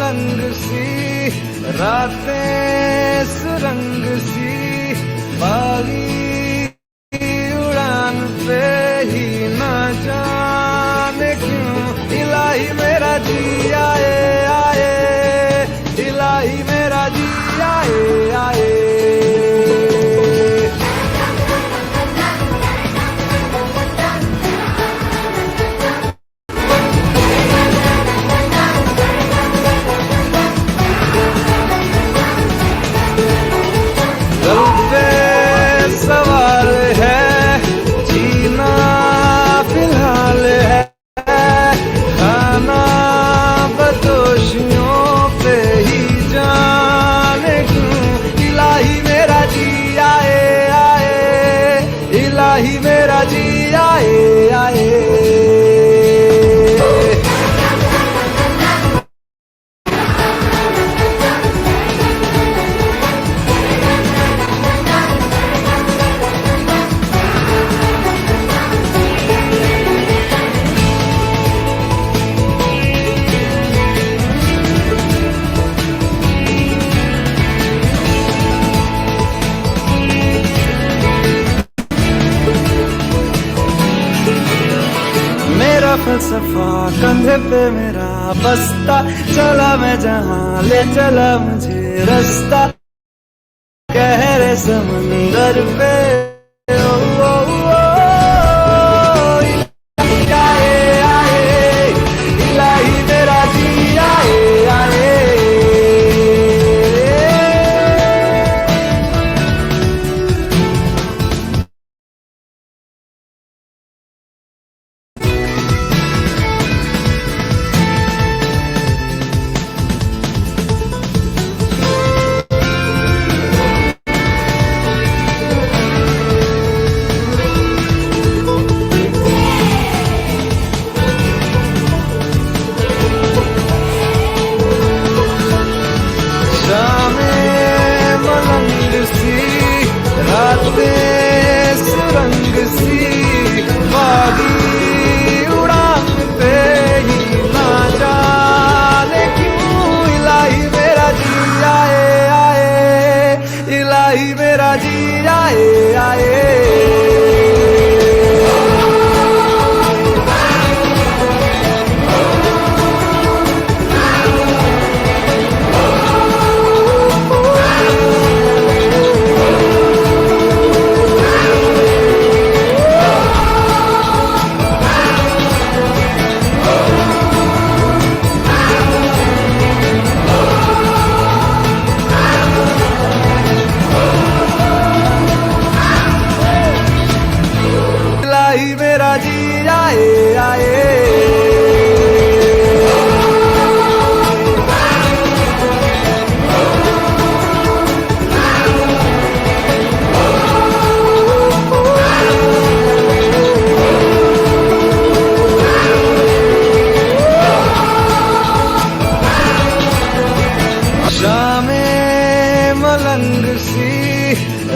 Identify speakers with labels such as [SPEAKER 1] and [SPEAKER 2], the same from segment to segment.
[SPEAKER 1] मलंग सी रातें सुरंग सी बागी उड़ान पे ही ना जाने क्यों इलाही मेरा जी आए आए इलाही मेरा जी आए आए सवाल है जीना फिलहाल है खाना बदोशियों पे ही जाने क्यों इलाही मेरा जी आए आए इलाही मेरा जी आए आए मेरा फलसफा कंधे पे मेरा बस्ता चला मैं जहां ले चला मुझे रास्ता गहरे समंदर पे ओ, ओ, ओ, आए आए इलाही मेरा जी आए आए रातें सुरंग सी बागी उड़ान पे ही ना जाने क्यों इलाही मेरा जी आए आए इलाही मेरा जी आए आए इलाही मेरा जी आए आए शामें मलंग सी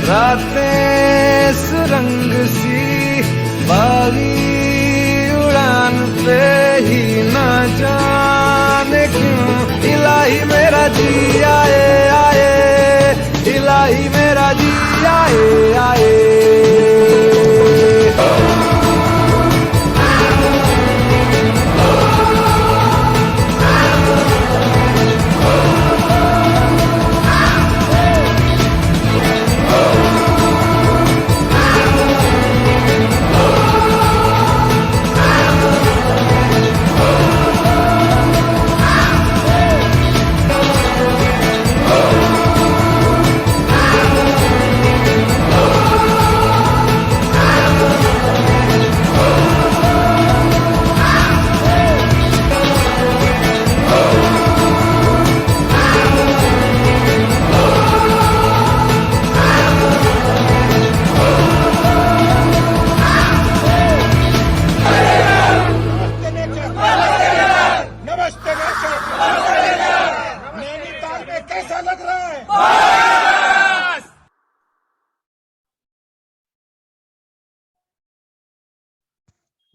[SPEAKER 1] रातें सुरंग सी बागी उड़ान पे ही ना जाने क्यों इलाही मेरा जी आए आए इलाही मेरा जी आए आए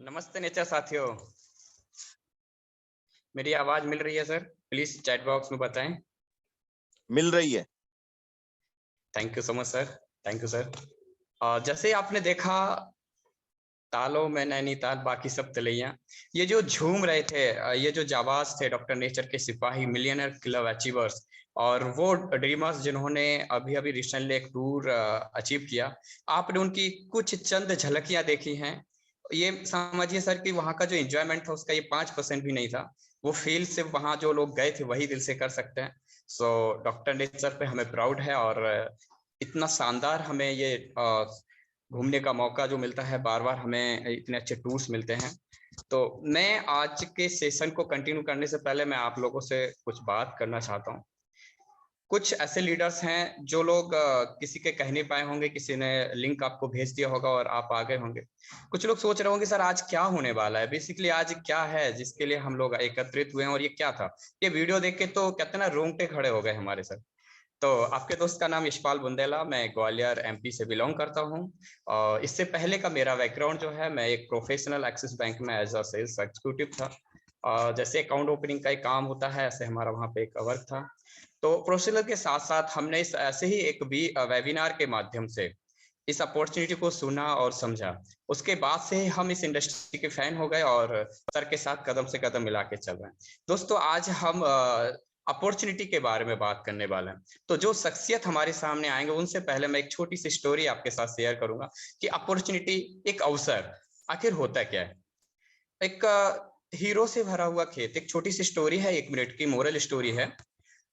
[SPEAKER 2] नमस्ते नेचर साथियों। मेरी आवाज मिल रही है सर? प्लीज चैट बॉक्स में बताएं।
[SPEAKER 3] मिल रही है।
[SPEAKER 2] Thank you so much sir, thank you sir. जैसे आपने देखा, तालों में नैनीताल, बाकी सब तलैया, ये जो झूम रहे थे, ये जो जाबाज थे, डॉक्टर नेचर के सिपाही, मिलियनर क्लब अचीवर्स, और वो ड्रीमर्स जिन्होंने अभी अभी रिसेंटली एक टूर अचीव किया, आपने उनकी कुछ चंद झलकियां देखी हैं। ये समझिए सर कि वहाँ का जो एंजॉयमेंट था उसका ये 5% भी नहीं था। वो फील सिर्फ वहाँ जो लोग गए थे वही दिल से कर सकते हैं। सो डॉक्टर नेचर पे हमें प्राउड है, और इतना शानदार हमें ये घूमने का मौका जो मिलता है, बार बार हमें इतने अच्छे टूर्स मिलते हैं। तो मैं आज के सेशन को कंटिन्यू करने से पहले मैं आप लोगों से कुछ बात करना चाहता हूँ। कुछ ऐसे लीडर्स हैं जो लोग किसी के कह नहीं पाए होंगे, किसी ने लिंक आपको भेज दिया होगा और आप आ गए होंगे। कुछ लोग सोच रहे होंगे सर आज क्या होने वाला है, बेसिकली आज क्या है जिसके लिए हम लोग एकत्रित हुए हैं, और ये क्या था। ये वीडियो देख के तो कहते हैं ना, रोंगटे खड़े हो गए हमारे सर। तो आपके दोस्त का नाम यशपाल बुंदेला, मैं ग्वालियर एमपी से बिलोंग करता हूँ। और इससे पहले का मेरा बैकग्राउंड जो है, मैं एक प्रोफेशनल एक्सिस बैंक में एज अ सेल्स एग्जीक्यूटिव था। जैसे अकाउंट ओपनिंग का एक काम होता है, ऐसे हमारा वहाँ पे एक वर्क था। तो प्रोफेशनल के साथ साथ हमने इस ऐसे ही एक भी वेबिनार के माध्यम से इस अपॉर्चुनिटी को सुना और समझा। उसके बाद से हम इस इंडस्ट्री के फैन हो गए और सर के साथ कदम से कदम मिला के चल रहे हैं। दोस्तों आज हम अपॉर्चुनिटी के बारे में बात करने वाले हैं। तो जो शख्सियत हमारे सामने आएंगे उनसे पहले मैं एक छोटी सी स्टोरी आपके साथ शेयर करूंगा कि अपॉर्चुनिटी, एक अवसर आखिर होता क्या है। एक हीरो से भरा हुआ खेत, एक छोटी सी स्टोरी है, 1 मिनट की मोरल स्टोरी है।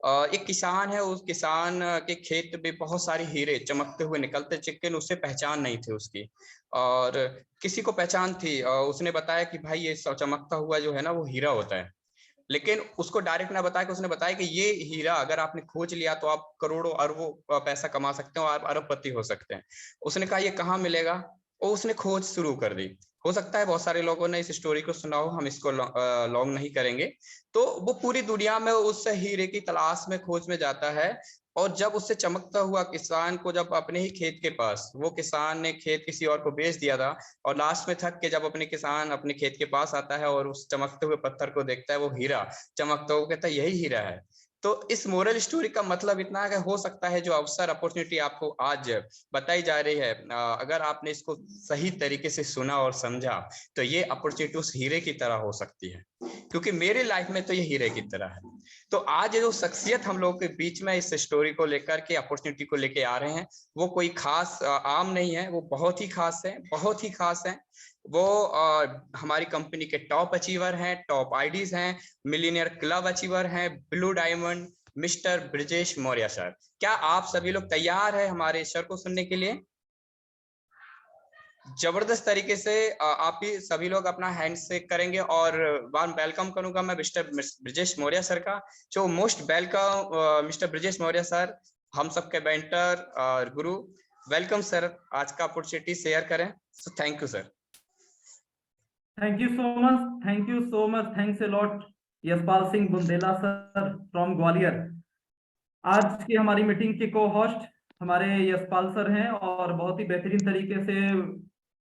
[SPEAKER 2] एक किसान है, उस किसान के खेत में बहुत सारे हीरे चमकते हुए निकलते, लेकिन उसे पहचान नहीं थी उसकी। और किसी को पहचान थी, उसने बताया कि भाई ये चमकता हुआ जो है ना वो हीरा होता है। लेकिन उसको डायरेक्ट ना बताया, कि उसने बताया कि ये हीरा अगर आपने खोज लिया तो आप करोड़ों अरबों पैसा कमा सकते हो, आप अरबपति हो सकते हैं। उसने कहा ये कहाँ मिलेगा, और उसने खोज शुरू कर दी। हो सकता है बहुत सारे लोगों ने इस स्टोरी को सुना हो, हम इसको लॉन्ग नहीं करेंगे। तो वो पूरी दुनिया में उस हीरे की तलाश में, खोज में जाता है। और जब उससे चमकता हुआ किसान को, जब अपने ही खेत के पास, वो किसान ने खेत किसी और को बेच दिया था, और लास्ट में थक के जब अपने किसान अपने खेत के पास आता है और उस चमकते हुए पत्थर को देखता है, वो हीरा चमकता हुआ, कहता है यही हीरा है। तो इस मोरल स्टोरी का मतलब इतना है कि हो सकता है जो अवसर, अपॉर्चुनिटी आपको आज बताई जा रही है, अगर आपने इसको सही तरीके से सुना और समझा, तो ये अपॉर्चुनिटी उस हीरे की तरह हो सकती है। क्योंकि मेरे लाइफ में तो ये हीरे की तरह है। तो आज जो शख्सियत हम लोग के बीच में इस स्टोरी को लेकर के, अपॉर्चुनिटी को लेके आ रहे हैं, वो कोई खास आम नहीं है, वो बहुत ही खास है, बहुत ही खास है। वो हमारी कंपनी के टॉप अचीवर हैं, टॉप आईडीज हैं, मिलियनियर क्लब अचीवर हैं, blue diamond mister Brajesh Maurya sir. क्या आप सभी लोग तैयार हैं हमारे सर को सुनने के लिए? जबरदस्त तरीके से आप ही सभी लोग अपना हैंड शेक करेंगे, और वार्म वेलकम करूंगा मैं मिस्टर ब्रजेश मौर्य सर का। जो most welcome mister Brajesh Maurya sir, हम सबके मेंटर और गुरु। वेलकम सर, आज का अपॉर्चुनिटी शेयर करें। So thank you sir.
[SPEAKER 4] Thank you so much. Thank you so much. Thanks a lot, Yashpal Singh Bundela sir from Gwalior. आज की हमारी मीटिंग के को होस्ट हमारे यशपाल सर हैं, और बहुत ही बेहतरीन तरीके से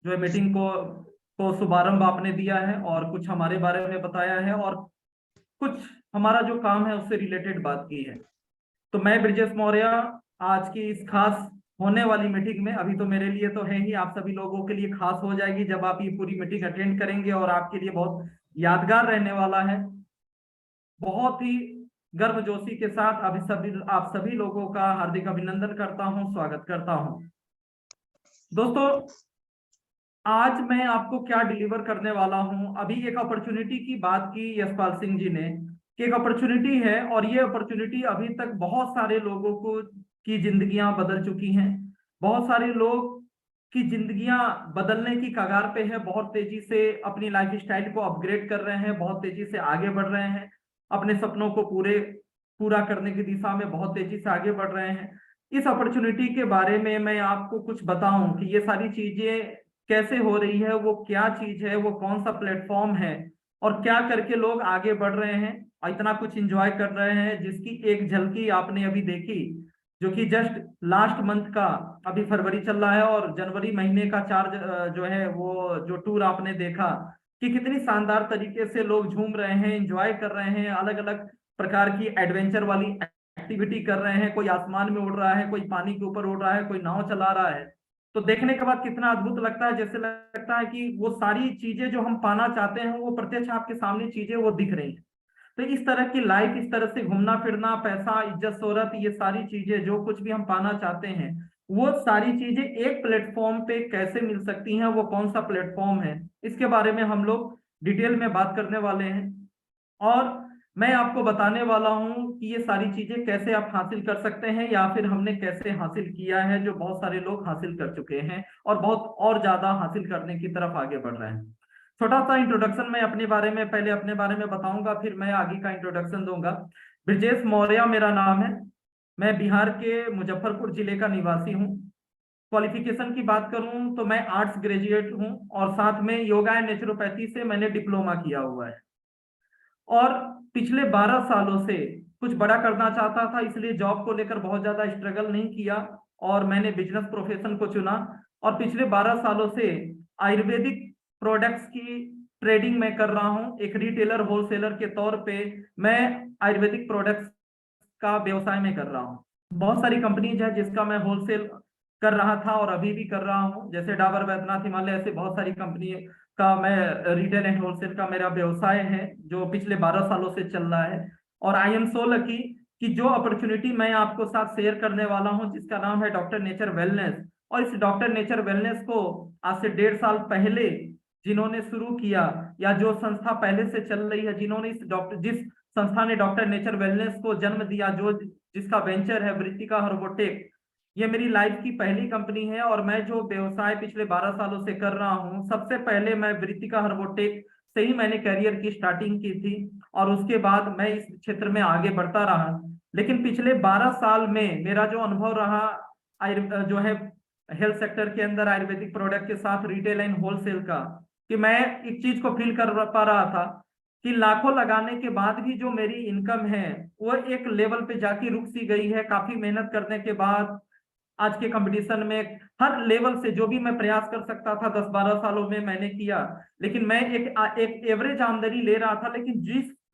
[SPEAKER 4] जो है मीटिंग को शुभारंभ आपने दिया है, और कुछ हमारे बारे में बताया है, और कुछ हमारा जो काम है उससे रिलेटेड बात की है। तो मैं ब्रजेश मौर्य आज की इस खास होने वाली मीटिंग में, अभी तो मेरे लिए तो है ही, आप सभी लोगों के लिए खास हो जाएगी जब आप ये पूरी मीटिंग अटेंड करेंगे, और आपके लिए बहुत यादगार रहने वाला है। बहुत ही गर्मजोशी के साथ आप सभी लोगों का हार्दिक अभिनंदन करता हूं, स्वागत करता हूं। दोस्तों, आज मैं आपको क्या डिलीवर करने वाला हूं। अभी एक अपॉर्चुनिटी की बात की यशपाल सिंह जी ने, कि एक अपॉर्चुनिटी है, और ये अपॉर्चुनिटी अभी तक बहुत सारे लोगों को की जिंदगियां बदल चुकी हैं। बहुत सारे लोग की जिंदगियां बदलने की कगार पे है, बहुत तेजी से अपनी लाइफ स्टाइल को अपग्रेड कर रहे हैं, बहुत तेजी से आगे बढ़ रहे हैं, अपने सपनों को पूरा करने की दिशा में बहुत तेजी से आगे बढ़ रहे हैं। इस अपॉर्चुनिटी के बारे में मैं आपको कुछ बताऊं कि ये सारी चीजें कैसे हो रही है, वो क्या चीज है, वो कौन सा प्लेटफॉर्म है, और क्या करके लोग आगे बढ़ रहे हैं और इतना कुछ एंजॉय कर रहे हैं, जिसकी एक झलकी आपने अभी देखी, जो कि जस्ट लास्ट मंथ का, अभी फरवरी चल रहा है और जनवरी महीने का 4 जो है वो जो टूर आपने देखा, कि कितनी शानदार तरीके से लोग झूम रहे हैं, एंजॉय कर रहे हैं, अलग अलग प्रकार की एडवेंचर वाली एक्टिविटी कर रहे हैं। कोई आसमान में उड़ रहा है, कोई पानी के ऊपर उड़ रहा है, कोई नाव चला रहा है। तो देखने के बाद कितना अद्भुत लगता है, जैसे लगता है कि वो सारी चीजें जो हम पाना चाहते हैं वो प्रत्यक्ष आपके सामने चीजें वो दिख रही हैं। तो इस तरह की लाइफ, इस तरह से घूमना फिरना, पैसा, इज्जत, शोहरत, ये सारी चीजें जो कुछ भी हम पाना चाहते हैं, वो सारी चीजें एक प्लेटफॉर्म पे कैसे मिल सकती हैं, वो कौन सा प्लेटफॉर्म है, इसके बारे में हम लोग डिटेल में बात करने वाले हैं। और मैं आपको बताने वाला हूं कि ये सारी चीजें कैसे आप हासिल कर सकते हैं, या फिर हमने कैसे हासिल किया है, जो बहुत सारे लोग हासिल कर चुके हैं और बहुत और ज्यादा हासिल करने की तरफ आगे बढ़ रहे हैं। छोटा सा इंट्रोडक्शन मैं अपने बारे में, पहले अपने बारे में बताऊंगा, फिर मैं आगे का इंट्रोडक्शन दूंगा। ब्रजेश मौर्य मेरा नाम है। मैं बिहार के मुजफ्फरपुर जिले का निवासी हूँ। क्वालिफिकेशन की बात करूं तो मैं आर्ट्स ग्रेजुएट हूं, और साथ में योगा एंड नेचुरोपैथी से मैंने डिप्लोमा किया हुआ है। और पिछले 12 सालों से कुछ बड़ा करना चाहता था, इसलिए जॉब को लेकर बहुत ज्यादा स्ट्रगल नहीं किया और मैंने बिजनेस प्रोफेशन को चुना। और पिछले 12 सालों से आयुर्वेदिक प्रोडक्ट्स की ट्रेडिंग में कर रहा हूं। एक रिटेलर, होलसेलर के तौर पे मैं आयुर्वेदिक प्रोडक्ट्स का व्यवसाय में कर रहा हूं। बहुत सारी कंपनीज है जिसका मैं होलसेल कर रहा था और अभी भी कर रहा हूं, जैसे डाबर, वैद्यनाथ, हिमालय, ऐसे बहुत सारी कंपनी का मैं रिटेल एंड होलसेल का मेरा व्यवसाय है जो पिछले 12 सालों से चल रहा है। और आई एम सो लकी कि जो अपॉर्चुनिटी मैं आपको साथ शेयर करने वाला हूं, जिसका नाम है डॉक्टर नेचर वेलनेस, और इस डॉक्टर नेचर वेलनेस को आज से 1.5 साल पहले जिन्होंने शुरू किया, या जो संस्था पहले से चल रही है, जिन्होंने जिस संस्था ने डॉक्टर नेचर वेलनेस को जन्म दिया, जो जिसका वेंचर है वृत्तिका हर्बोटेक, ये मेरी लाइफ की पहली कंपनी है। और मैं जो व्यवसाय पिछले 12 सालों से कर रहा हूँ, सबसे पहले मैं वृत्तिका हर्बोटेक से ही मैंने करियर की स्टार्टिंग की थी, और उसके बाद मैं इस क्षेत्र में आगे बढ़ता रहा। लेकिन पिछले 12 साल में मेरा जो अनुभव रहा जो है हेल्थ सेक्टर के अंदर आयुर्वेदिक प्रोडक्ट के साथ रिटेल एंड होलसेल का, कि मैं एक चीज को फील कर पा रहा था कि लाखों लगाने के बाद भी जो मेरी इनकम है वो एक लेवल पे जाके रुक सी गई है। काफी मेहनत करने के बाद आज के कंपटीशन में हर लेवल से जो भी मैं प्रयास कर सकता था 10-12 सालों में मैंने किया, लेकिन मैं एक एवरेज आमदनी ले रहा था, लेकिन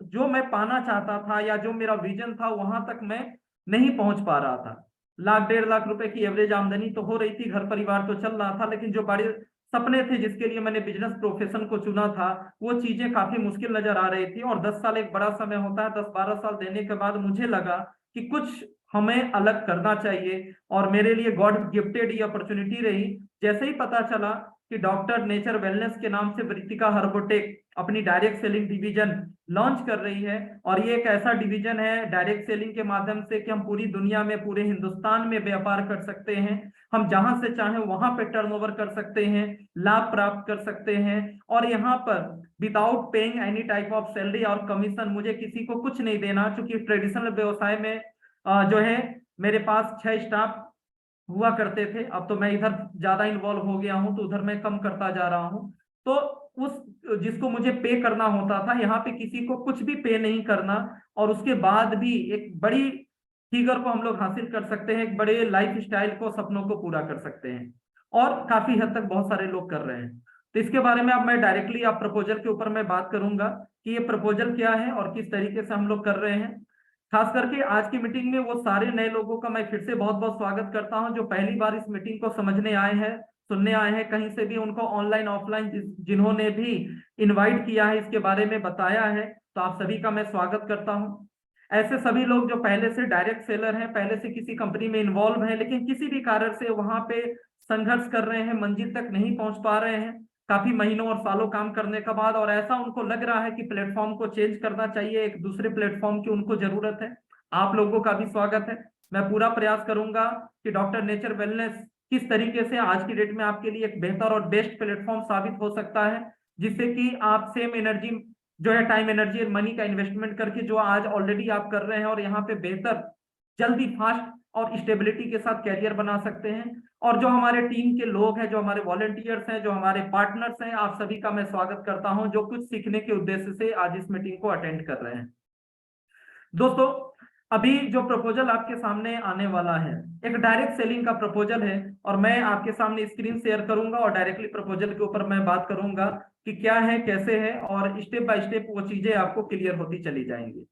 [SPEAKER 4] जो मैं पाना चाहता था या जो मेरा विजन था वहां तक मैं नहीं पहुंच पा रहा था। 1-1.5 लाख रुपए की एवरेज आमदनी तो हो रही थी, घर परिवार तो चल रहा था, लेकिन जो बड़े सपने थे जिसके लिए मैंने बिजनेस प्रोफेशन को चुना था, वो चीजें काफी मुश्किल नजर आ रही थी। और 10 साल एक बड़ा समय होता है। 10-12 साल देने के बाद मुझे लगा कि कुछ हमें अलग करना चाहिए, और मेरे लिए गॉड गिफ्टेड ये अपॉर्चुनिटी रही। जैसे ही पता चला कि डॉक्टर नेचर वेलनेस के नाम से वृत्तिका हर्बोटेक अपनी डायरेक्ट सेलिंग डिवीजन लॉन्च कर रही है, और ये एक ऐसा डिवीजन है डायरेक्ट सेलिंग के माध्यम से कि हम पूरी दुनिया में, पूरे हिंदुस्तान में व्यापार कर सकते हैं। हम जहां से चाहें वहां पे टर्नओवर कर सकते हैं, लाभ प्राप्त कर सकते हैं, और यहाँ पर without paying any type of salary और कमीशन, मुझे किसी को कुछ नहीं देना। चूंकि ट्रेडिशनल व्यवसाय में जो है मेरे पास 6 स्टाफ हुआ करते थे, अब तो मैं इधर ज्यादा इन्वॉल्व हो गया हूं, तो उधर मैं कम करता जा रहा हूं। तो उस जिसको मुझे पे करना होता था, यहाँ पे किसी को कुछ भी पे नहीं करना, और उसके बाद भी एक बड़ी फिगर को हम लोग हासिल कर सकते हैं, एक बड़े लाइफ स्टाइल को, सपनों को पूरा कर सकते हैं, और काफी हद तक बहुत सारे लोग कर रहे हैं। तो इसके बारे में अब मैं डायरेक्टली आप प्रपोजल के ऊपर मैं बात करूंगा कि ये प्रपोजल क्या है और किस तरीके से हम लोग कर रहे हैं। खास करके आज की मीटिंग में वो सारे नए लोगों का मैं फिर से बहुत बहुत स्वागत करता हूं जो पहली बार इस मीटिंग को समझने आए हैं, सुनने आए हैं, कहीं से भी उनको ऑनलाइन ऑफलाइन जिन्होंने भी इनवाइट किया है, इसके बारे में बताया है, तो आप सभी का मैं स्वागत करता हूं। ऐसे सभी लोग जो पहले से डायरेक्ट सेलर हैं, पहले से किसी कंपनी में इन्वॉल्व हैं, लेकिन किसी भी कारण से वहां पे संघर्ष कर रहे हैं, मंजिल तक नहीं पहुंच पा रहे हैं, काफी महीनों और सालों काम करने के बाद, और ऐसा उनको लग रहा है कि प्लेटफॉर्म को चेंज करना चाहिए, एक दूसरे प्लेटफॉर्म की उनको जरूरत है। आप लोगों का भी स्वागत है। मैं पूरा प्रयास करूंगा कि डॉक्टर नेचर वेलनेस किस तरीके से आज की डेट में आपके लिए एक बेहतर और बेस्ट प्लेटफॉर्म साबित हो सकता है, जिससे कि आप सेम एनर्जी जो है, टाइम, एनर्जी और मनी का इन्वेस्टमेंट करके जो आज ऑलरेडी आप कर रहे हैं, और यहाँ पे बेहतर, जल्दी, फास्ट और स्टेबिलिटी के साथ कैरियर बना सकते हैं। और जो हमारे टीम के लोग हैं, जो हमारे वॉलंटियर्स हैं, जो हमारे पार्टनर्स हैं, आप सभी का मैं स्वागत करता हूं जो कुछ सीखने के उद्देश्य से आज इस मीटिंग को अटेंड कर रहे हैं। दोस्तों, अभी जो प्रपोजल आपके सामने आने वाला है एक डायरेक्ट सेलिंग का प्रपोजल है, और मैं आपके सामने स्क्रीन शेयर करूंगा और डायरेक्टली प्रपोजल के ऊपर मैं बात करूंगा कि क्या है, कैसे है, और स्टेप बाय स्टेप वो चीजें आपको क्लियर होती चली जाएंगी।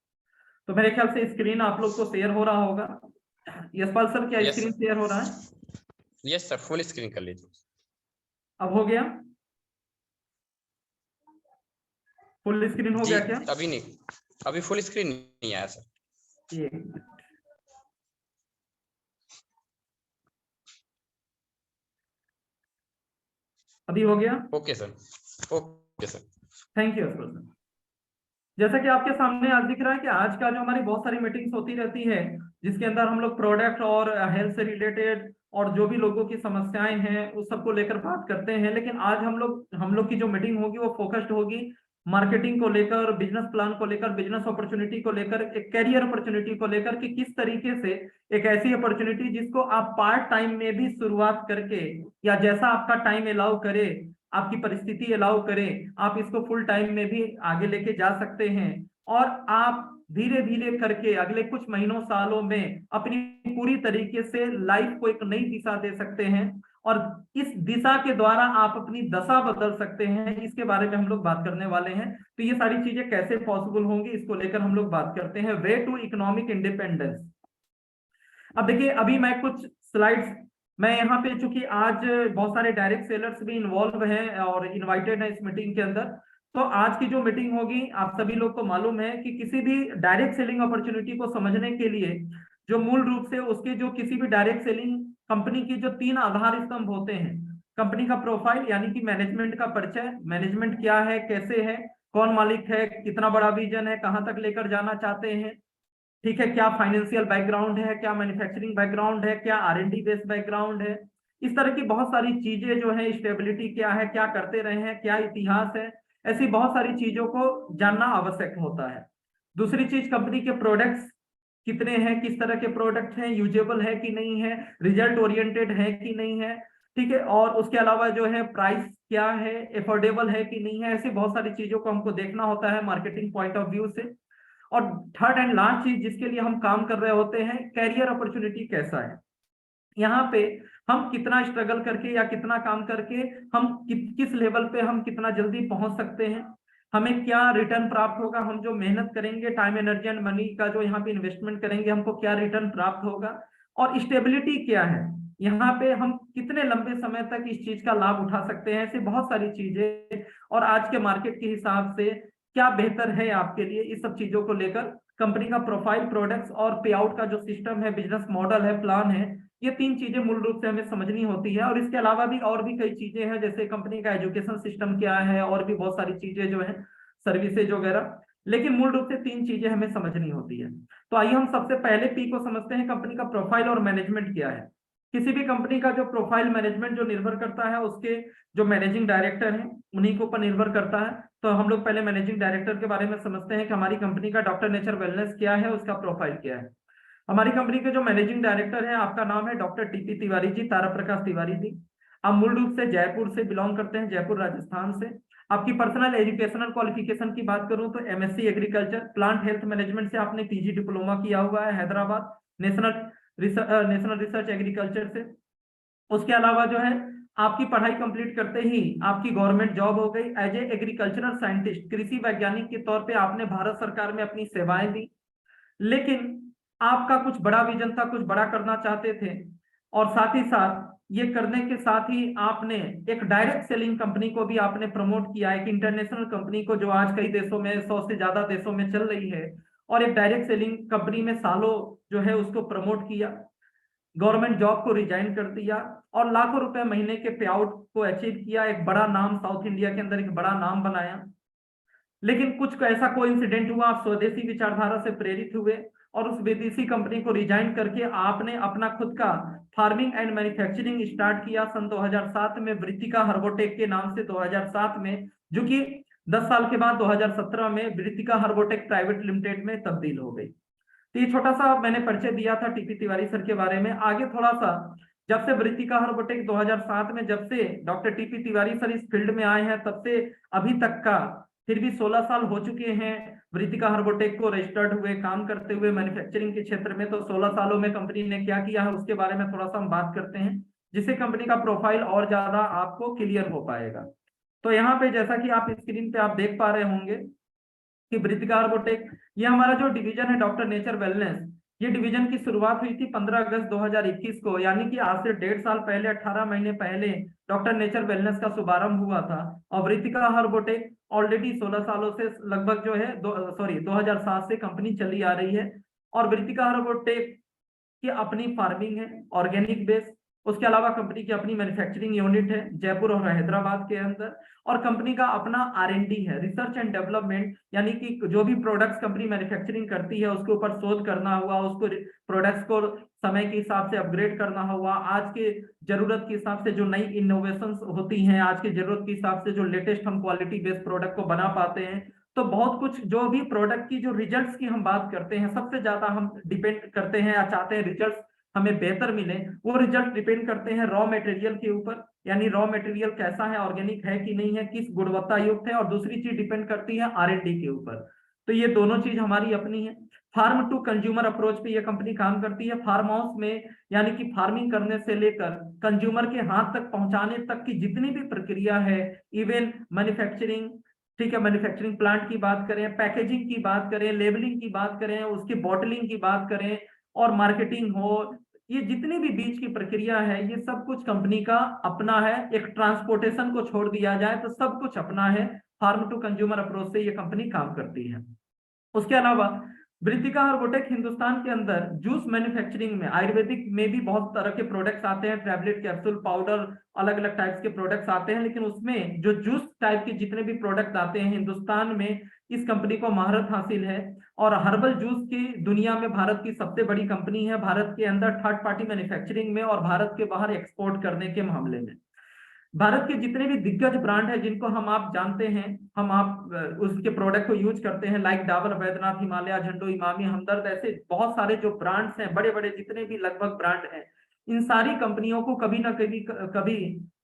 [SPEAKER 4] तो मेरे ख्याल से स्क्रीन आप लोग को शेयर हो रहा होगा। यशपाल सर, क्या
[SPEAKER 2] यस
[SPEAKER 4] स्क्रीन शेयर हो रहा है?
[SPEAKER 2] यस सर, फुल स्क्रीन कर लीजिए।
[SPEAKER 4] अब हो गया? फुल स्क्रीन हो
[SPEAKER 2] जी
[SPEAKER 4] गया क्या?
[SPEAKER 2] अभी नहीं, अभी फुल स्क्रीन नहीं आया सर।
[SPEAKER 4] ये अभी हो गया?
[SPEAKER 2] Okay sir, okay sir.
[SPEAKER 4] Thank you Yashpal sir. जैसा कि आपके सामने आज दिख रहा है कि आज का जो हमारी बहुत सारी मीटिंग्स होती रहती है, जिसके अंदर हम लोग प्रोडक्ट और हेल्थ से रिलेटेड और जो भी लोगों की समस्याएं हैं उस सबको लेकर बात करते हैं। लेकिन आज हम लोग की जो मीटिंग होगी वो फोकस्ड होगी मार्केटिंग को लेकर, बिजनेस प्लान को लेकर, बिजनेस अपॉर्चुनिटी को लेकर, एक कैरियर अपॉर्चुनिटी को लेकर कि किस तरीके से एक ऐसी अपॉर्चुनिटी जिसको आप पार्ट टाइम में भी शुरुआत करके, या जैसा आपका टाइम अलाउ करे, आपकी परिस्थिति अलाउ करे, आप इसको फुल टाइम में भी आगे लेके जा सकते हैं, और आप धीरे धीरे करके अगले कुछ महीनों सालों में अपनी पूरी तरीके से लाइफ को एक नई दिशा दे सकते हैं, और इस दिशा के द्वारा आप अपनी दशा बदल सकते हैं। इसके बारे में हम लोग बात करने वाले हैं। तो ये सारी चीजें कैसे पॉसिबल होंगी इसको लेकर हम लोग बात करते हैं। Way to economic independence. अब देखिए, अभी मैं कुछ स्लाइड्स, मैं यहाँ पे चूंकि आज बहुत सारे डायरेक्ट सेलर्स भी इन्वॉल्व हैं और इनवाइटेड हैं इस मीटिंग के अंदर, तो आज की जो मीटिंग होगी आप सभी लोग को मालूम है कि किसी भी डायरेक्ट सेलिंग अपॉर्चुनिटी को समझने के लिए जो मूल रूप से उसके जो किसी भी डायरेक्ट सेलिंग कंपनी की जो 3 आधार स्तंभ होते हैं, कंपनी का प्रोफाइल यानी कि मैनेजमेंट का परिचय, मैनेजमेंट क्या है, कैसे है, कौन मालिक है, कितना बड़ा विजन है, कहां तक लेकर जाना चाहते हैं, ठीक है, क्या फाइनेंशियल बैकग्राउंड है, क्या मैन्युफैक्चरिंग बैकग्राउंड है, क्या R&D बेस्ड बैकग्राउंड है, इस तरह की बहुत सारी चीजें जो है, स्टेबिलिटी क्या है, क्या करते रहे हैं, क्या इतिहास है, ऐसी बहुत सारी चीजों को जानना आवश्यक होता है। दूसरी चीज, कंपनी के प्रोडक्ट्स कितने हैं, किस तरह के प्रोडक्ट हैं, यूजेबल है कि नहीं है, रिजल्ट ओरिएंटेड है कि नहीं है, ठीक है, और उसके अलावा जो है प्राइस क्या है, एफोर्डेबल है कि नहीं है, ऐसी बहुत सारी चीजों को हमको देखना होता है मार्केटिंग पॉइंट ऑफ व्यू से। और थर्ड एंड लास्ट चीज जिसके लिए हम काम कर रहे होते हैं, कैरियर अपॉर्चुनिटी कैसा है, यहाँ पे हम कितना स्ट्रगल करके या कितना काम करके हम किस लेवल पे हम कितना जल्दी पहुंच सकते हैं, हमें क्या रिटर्न प्राप्त होगा, हम जो मेहनत करेंगे, टाइम एनर्जी एंड मनी का जो यहाँ पे इन्वेस्टमेंट करेंगे, हमको क्या रिटर्न प्राप्त होगा, और स्टेबिलिटी क्या है, यहाँ पे हम कितने लंबे समय तक इस चीज का लाभ उठा सकते हैं, ऐसी बहुत सारी चीजें, और आज के मार्केट के हिसाब से क्या बेहतर है आपके लिए, इस सब चीजों को लेकर कंपनी का प्रोफाइल, प्रोडक्ट्स और पे आउट का जो सिस्टम है, बिजनेस मॉडल है, प्लान है, ये 3 चीजें मूल रूप से हमें समझनी होती है। और इसके अलावा भी और भी कई चीजें हैं, जैसे कंपनी का एजुकेशन सिस्टम क्या है, और भी बहुत सारी चीजें जो है, सर्विसेज वगैरह, लेकिन मूल रूप से 3 चीजें हमें समझनी होती है। तो आइए हम सबसे पहले पी को समझते हैं, कंपनी का प्रोफाइल और मैनेजमेंट क्या है। किसी भी कंपनी का जो प्रोफाइल मैनेजमेंट जो निर्भर करता है उसके जो मैनेजिंग डायरेक्टर हैं उन्हीं के ऊपर निर्भर करता है। तो हम लोग पहले मैनेजिंग डायरेक्टर के बारे में समझते हैं कि हमारी कंपनी का डॉक्टर नेचर वेलनेस क्या है, उसका प्रोफाइल क्या है। हमारी कंपनी के जो मैनेजिंग डायरेक्टर है, आपका नाम है डॉक्टर टीपी तिवारी जी, तारा प्रकाश तिवारी जी। आप मूल रूप से जयपुर से बिलोंग करते हैं, जयपुर राजस्थान से। आपकी पर्सनल एजुकेशनल क्वालिफिकेशन की बात करूं तो MSc agriculture plant health management से आपने पीजी डिप्लोमा किया हुआ है हैदराबाद नेशनल रिसर्च एग्रीकल्चर से। उसके अलावा जो है आपकी पढ़ाई कंप्लीट करते ही आपकी गवर्नमेंट जॉब हो गई एज ए एग्रीकल्चरल साइंटिस्ट, कृषि वैज्ञानिक के तौर पे आपने भारत सरकार में अपनी सेवाएं दी। लेकिन आपका कुछ बड़ा विजन था, कुछ बड़ा करना चाहते थे, और साथ ही साथ ये करने के साथ ही आपने एक डायरेक्ट सेलिंग कंपनी को भी आपने प्रमोट किया, एक इंटरनेशनल कंपनी को जो आज कई देशों में 100 से ज्यादा देशों में चल रही है, और एक डायरेक्ट सेलिंग कंपनी में सालों जो है उसको प्रमोट किया, गवर्नमेंट जॉब को रिजाइन कर दिया, और लाखों रुपए महीने के पे आउट को अचीव किया, एक बड़ा नाम साउथ इंडिया के अंदर एक बड़ा नाम बनाया। लेकिन कुछ ऐसा कोई इंसिडेंट हुआ, आप स्वदेशी विचारधारा से प्रेरित हुए और उस विदेशी कंपनी को रिजाइन करके आपने अपना खुद का फार्मिंग एंड मैन्युफैक्चरिंग स्टार्ट किया सन 2007 में, वृत्तिका हर्बोटेक के नाम से 2007 में, जो कि 10 साल के बाद 2017 में वृत्तिका हर्बोटेक प्राइवेट लिमिटेड में तब्दील हो गई। तो ये छोटा सा मैंने परिचय दिया था टीपी तिवारी सर के बारे में। आगे थोड़ा सा, जब से वृत्तिका हर्बोटेक 2007 में जब से डॉक्टर टीपी तिवारी सर इस फील्ड में आए हैं, तब से अभी तक का फिर भी 16 साल हो चुके हैं वृत्तिका हर्बोटेक को रजिस्टर्ड हुए, काम करते हुए मैन्युफैक्चरिंग के क्षेत्र में। तो 16 सालों में कंपनी ने क्या किया है उसके बारे में थोड़ा सा हम बात करते हैं, जिससे कंपनी का प्रोफाइल और ज्यादा आपको क्लियर हो पाएगा। तो यहाँ पे जैसा कि आप स्क्रीन पे आप देख पा रहे होंगे कि वृत्तिका हर्बोटेक, ये हमारा जो डिवीजन है डॉक्टर नेचर वेलनेस, ये डिवीजन की शुरुआत हुई थी 15 अगस्त 2021 को, यानी कि आज से 1.5 साल पहले, 18 महीने पहले डॉक्टर नेचर वेलनेस का शुभारंभ हुआ था। और वृत्तिका हर्बोटेक ऑलरेडी 16 सालों से लगभग जो है 2007 से कंपनी चली आ रही है। और वृत्तिका हर्बोटेक की अपनी फार्मिंग है ऑर्गेनिक बेस, उसके अलावा कंपनी की अपनी मैन्युफैक्चरिंग यूनिट है जयपुर और हैदराबाद के अंदर, और कंपनी का अपना R&D है, रिसर्च एंड डेवलपमेंट, यानी कि जो भी प्रोडक्ट्स कंपनी मैन्युफैक्चरिंग करती है उसके ऊपर शोध करना हुआ, उसको प्रोडक्ट्स को समय के हिसाब से अपग्रेड करना हुआ, आज के जरूरत के हिसाब से जो नई इनोवेशंस होती हैं, आज के जरूरत के हिसाब से जो लेटेस्ट हम क्वालिटी बेस्ड प्रोडक्ट को बना पाते हैं। तो बहुत कुछ जो भी प्रोडक्ट की जो रिजल्ट्स की हम बात करते हैं, सबसे ज्यादा हम डिपेंड करते हैं या चाहते हैं रिजल्ट्स हमें बेहतर मिले, वो रिजल्ट डिपेंड करते हैं रॉ मटेरियल के ऊपर, यानी रॉ मटेरियल कैसा है, ऑर्गेनिक है कि नहीं है, किस गुणवत्ता युक्त है, और दूसरी चीज डिपेंड करती है R&D के ऊपर। तो ये दोनों चीज हमारी अपनी है। फार्म टू कंज्यूमर अप्रोच पे ये कंपनी काम करती है। फार्म हाउस में यानी कि फार्मिंग करने से लेकर कंज्यूमर के हाथ तक पहुंचाने तक की जितनी भी प्रक्रिया है, इवन मैन्युफैक्चरिंग, ठीक है, मैन्युफैक्चरिंग प्लांट की बात करें, पैकेजिंग की बात करें, लेबलिंग की बात करें, उसकी बॉटलिंग की बात करें, और मार्केटिंग हो, ये जितनी भी बीच की प्रक्रिया है ये सब कुछ कंपनी का अपना है। एक ट्रांसपोर्टेशन को छोड़ दिया जाए तो सब कुछ अपना है। फार्म टू कंज्यूमर अप्रोच से ये कंपनी काम करती है। उसके अलावा वृत्तिका हर्बोटेक हिंदुस्तान के अंदर जूस मैन्युफैक्चरिंग में, आयुर्वेदिक में भी बहुत तरह के प्रोडक्ट्स आते हैं, टैबलेट, कैप्सूल, पाउडर, अलग अलग टाइप्स के प्रोडक्ट्स आते हैं, लेकिन उसमें जो जूस टाइप के जितने भी प्रोडक्ट आते हैं हिंदुस्तान में इस कंपनी को महारत हासिल है। और हर्बल जूस की दुनिया में भारत की सबसे बड़ी कंपनी है, भारत के अंदर थर्ड पार्टी मैन्युफैक्चरिंग में और भारत के बाहर एक्सपोर्ट करने के मामले में। भारत के जितने भी दिग्गज ब्रांड है जिनको आप जानते हैं, आप उसके प्रोडक्ट को यूज करते हैं, लाइक डाबर, वैद्यनाथ, हिमालय, झंडू, इमामी, हमदर्द, ऐसे बहुत सारे जो ब्रांड्स हैं, बड़े बड़े जितने भी लगभग ब्रांड हैं, इन सारी कंपनियों को कभी ना कभी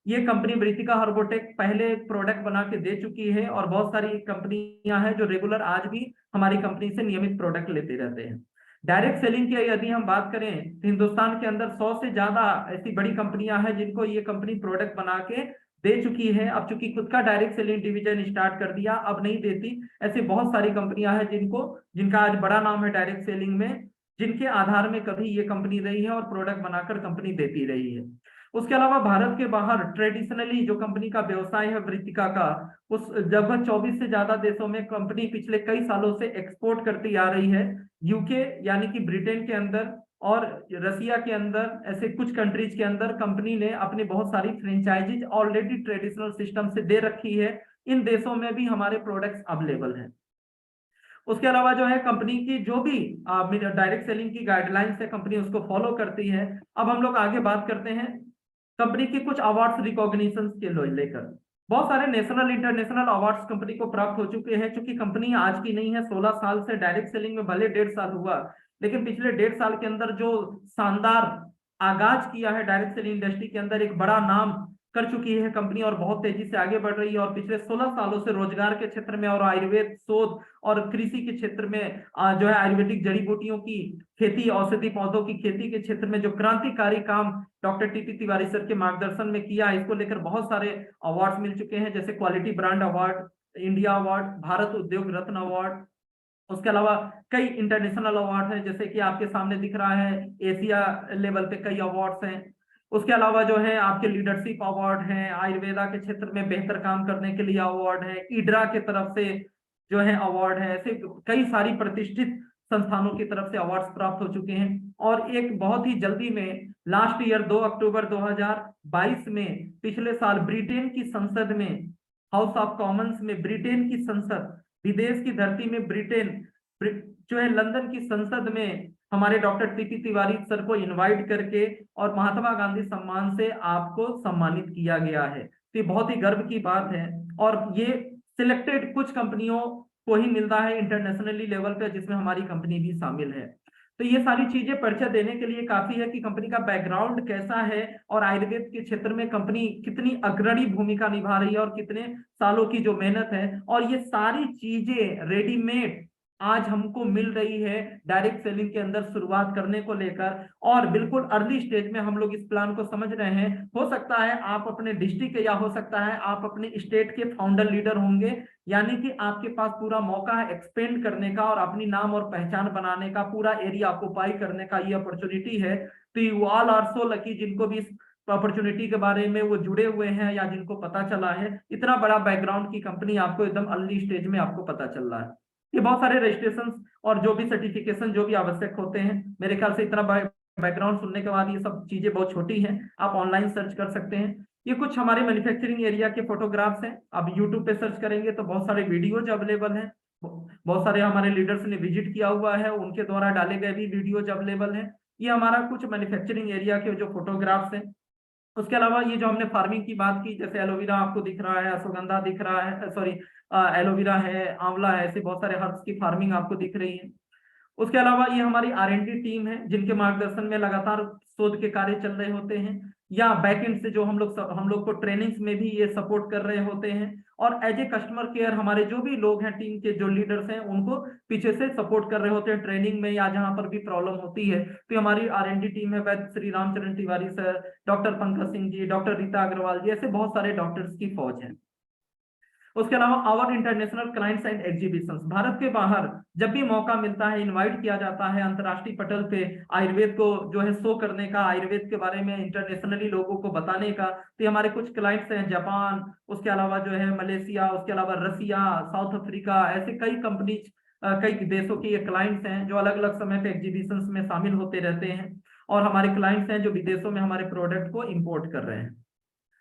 [SPEAKER 4] ये कंपनी वृत्तिका हर्बोटेक पहले प्रोडक्ट बना के दे चुकी है। और बहुत सारी कंपनियां हैं जो रेगुलर आज भी हमारी कंपनी से नियमित प्रोडक्ट लेते रहते हैं। डायरेक्ट सेलिंग की यदि हम बात करें तो हिंदुस्तान के अंदर 100 से ज्यादा ऐसी बड़ी कंपनियां हैं जिनको ये कंपनी प्रोडक्ट बना के दे चुकी है। अब चूंकि खुद का डायरेक्ट सेलिंग डिवीजन स्टार्ट कर दिया, अब नहीं देती। ऐसी बहुत सारी कंपनियां हैं जिनका आज बड़ा नाम है डायरेक्ट सेलिंग में, जिनके आधार में कभी ये कंपनी रही है और प्रोडक्ट बनाकर कंपनी देती रही है। उसके अलावा भारत के बाहर ट्रेडिशनली जो कंपनी का व्यवसाय है वृत्तिका का, उस लगभग 24 से ज्यादा देशों में कंपनी पिछले कई सालों से एक्सपोर्ट करती आ रही है। यूके यानी कि ब्रिटेन के अंदर और रसिया के अंदर, ऐसे कुछ कंट्रीज के अंदर कंपनी ने अपनी बहुत सारी फ्रेंचाइजीज ऑलरेडी ट्रेडिशनल सिस्टम से दे रखी है। इन देशों में भी हमारे प्रोडक्ट्स अवेलेबल हैं। उसके अलावा जो है कंपनी की जो भी डायरेक्ट सेलिंग की गाइडलाइंस है कंपनी उसको फॉलो करती है। अब हम लोग आगे बात करते हैं कंपनी के कुछ अवार्ड्स रिकॉग्निशन के लेकर। बहुत सारे नेशनल इंटरनेशनल अवार्ड्स कंपनी को प्राप्त हो चुके हैं। चूंकि कंपनी आज की नहीं है, 16 साल से डायरेक्ट सेलिंग में भले 1.5 साल हुआ, लेकिन पिछले 1.5 साल के अंदर जो शानदार आगाज किया है डायरेक्ट सेलिंग इंडस्ट्री के अंदर, एक बड़ा नाम कर चुकी है कंपनी और बहुत तेजी से आगे बढ़ रही है। और पिछले 16 सालों से रोजगार के क्षेत्र में और आयुर्वेद शोध और कृषि के क्षेत्र में जो है आयुर्वेदिक जड़ी बूटियों की खेती, औषधि पौधों की खेती के क्षेत्र में जो क्रांतिकारी काम डॉक्टर टीपी तिवारी सर के मार्गदर्शन में किया, इसको लेकर बहुत सारे अवार्ड्स मिल चुके हैं, जैसे quality brand award, India award, Bharat उद्योग रत्न अवार्ड। उसके अलावा कई इंटरनेशनल अवार्ड हैं, जैसे कि आपके सामने दिख रहा है, एशिया लेवल पे कई अवार्ड्स हैं। उसके अलावा जो है आपके लीडरशिप अवार्ड हैं, आयुर्वेदा के क्षेत्र में बेहतर काम करने के लिए अवार्ड है, इडरा के तरफ से जो है अवार्ड है। ऐसे कई सारी प्रतिष्ठित संस्थानों की तरफ से अवार्ड्स प्राप्त हो चुके हैं। और एक बहुत ही जल्दी में लास्ट ईयर 2 अक्टूबर 2022 में, पिछले साल ब्रिटेन की संसद में, हाउस ऑफ कॉमन्स में, ब्रिटेन की संसद, विदेश की धरती में ब्रिटेन जो है लंदन की संसद में हमारे डॉक्टर टीपी तिवारी सर को इनवाइट करके और महात्मा गांधी सम्मान से आपको सम्मानित किया गया है। तो ये बहुत ही गर्व की बात है। और ये सिलेक्टेड कुछ कंपनियों को ही मिलता है इंटरनेशनली लेवल पे, जिसमें हमारी कंपनी भी शामिल है। तो ये सारी चीजें परिचय देने के लिए काफी है कि कंपनी का बैकग्राउंड कैसा है और आयुर्वेद के क्षेत्र में कंपनी कितनी अग्रणी भूमिका निभा रही है और कितने सालों की जो मेहनत है, और ये सारी चीजें रेडीमेड आज हमको मिल रही है डायरेक्ट सेलिंग के अंदर शुरुआत करने को लेकर। और बिल्कुल अर्ली स्टेज में हम लोग इस प्लान को समझ रहे हैं। हो सकता है आप अपने डिस्ट्रिक्ट या हो सकता है आप अपने स्टेट के फाउंडर लीडर होंगे, यानी कि आपके पास पूरा मौका है एक्सपेंड करने का और अपनी नाम और पहचान बनाने का, पूरा एरिया ऑक्युपाई करने का ये अपॉर्चुनिटी है। तो you all are so lucky जिनको भी इस अपॉर्चुनिटी के बारे में वो जुड़े हुए हैं या जिनको पता चला है। इतना बड़ा बैकग्राउंड की कंपनी आपको एकदम अर्ली स्टेज में आपको पता चल रहा है। ये बहुत सारे रजिस्ट्रेशन और जो भी सर्टिफिकेशन जो भी आवश्यक होते हैं, मेरे ख्याल से इतना बैकग्राउंड सुनने के बाद ये सब चीजें बहुत छोटी हैं, आप ऑनलाइन सर्च कर सकते हैं। ये कुछ हमारे मैन्युफैक्चरिंग एरिया के फोटोग्राफ्स हैं। आप यूट्यूब पे सर्च करेंगे तो बहुत सारे वीडियोज अवेलेबल हैं, बहुत सारे हमारे लीडर्स ने विजिट किया हुआ है, उनके द्वारा डाले गए भी वीडियोज अवेलेबल हैं। ये हमारा कुछ मैन्युफैक्चरिंग एरिया के जो फोटोग्राफ्स हैं। उसके अलावा ये जो हमने फार्मिंग की बात की, जैसे एलोवेरा आपको दिख रहा है, अश्वगंधा दिख रहा है, सॉरी एलोवेरा है, आंवला है, ऐसे बहुत सारे हर्ब्स की फार्मिंग आपको दिख रही है। उसके अलावा ये हमारी R&D टीम है जिनके मार्गदर्शन में लगातार शोध के कार्य चल रहे होते हैं, या बैकएंड से जो हम लोग को ट्रेनिंग्स में भी ये सपोर्ट कर रहे होते हैं। और एज ए कस्टमर केयर हमारे जो भी लोग हैं टीम के जो लीडर्स हैं उनको पीछे से सपोर्ट कर रहे होते हैं ट्रेनिंग में या जहां पर भी प्रॉब्लम होती है। तो हमारी R&D टीम है, वैद्य Shri Ramcharan Tiwari sir, doctor Pankaj Singh ji, doctor Rita Agarwal ji, ऐसे बहुत सारे डॉक्टर्स की फौज है। उसके अलावा our international clients and exhibitions, Bharat के बाहर जब भी मौका मिलता है इनवाइट किया जाता है अंतर्राष्ट्रीय पटल पे आयुर्वेद को जो है शो करने का, आयुर्वेद के बारे में इंटरनेशनली लोगों को बताने का। तो हमारे कुछ क्लाइंट्स हैं जापान, उसके अलावा जो है मलेशिया, उसके अलावा रसिया, साउथ अफ्रीका, ऐसे कई कंपनीज कई देशों के ये क्लाइंट्स हैं जो अलग अलग समय पे एग्जीबिशंस में शामिल होते रहते हैं। और हमारे क्लाइंट्स हैं जो विदेशों में हमारे प्रोडक्ट को इम्पोर्ट कर रहे हैं।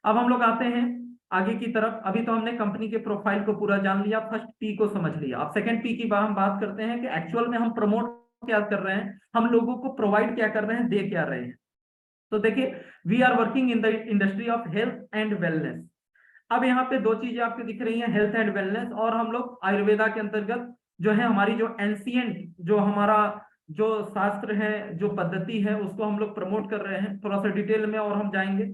[SPEAKER 4] अब हम लोग आते हैं आगे की तरफ। अभी तो हमने कंपनी के प्रोफाइल को पूरा जान लिया, फर्स्ट पी को समझ लिया। अब सेकंड पी की हम बात करते हैं कि एक्चुअल में हम प्रमोट क्या कर रहे हैं, हम लोगों को प्रोवाइड क्या कर रहे हैं, दे क्या रहे हैं। तो देखिए, we are working in the industry of health and wellness. अब यहाँ पे दो चीजें आपको दिख रही हैं, हेल्थ एंड वेलनेस, और हम लोग आयुर्वेदा के अंतर्गत जो है हमारी जो एंशिएंट जो हमारा जो शास्त्र है, जो पद्धति है, उसको हम लोग प्रमोट कर रहे हैं। थोड़ा सा डिटेल में और हम जाएंगे।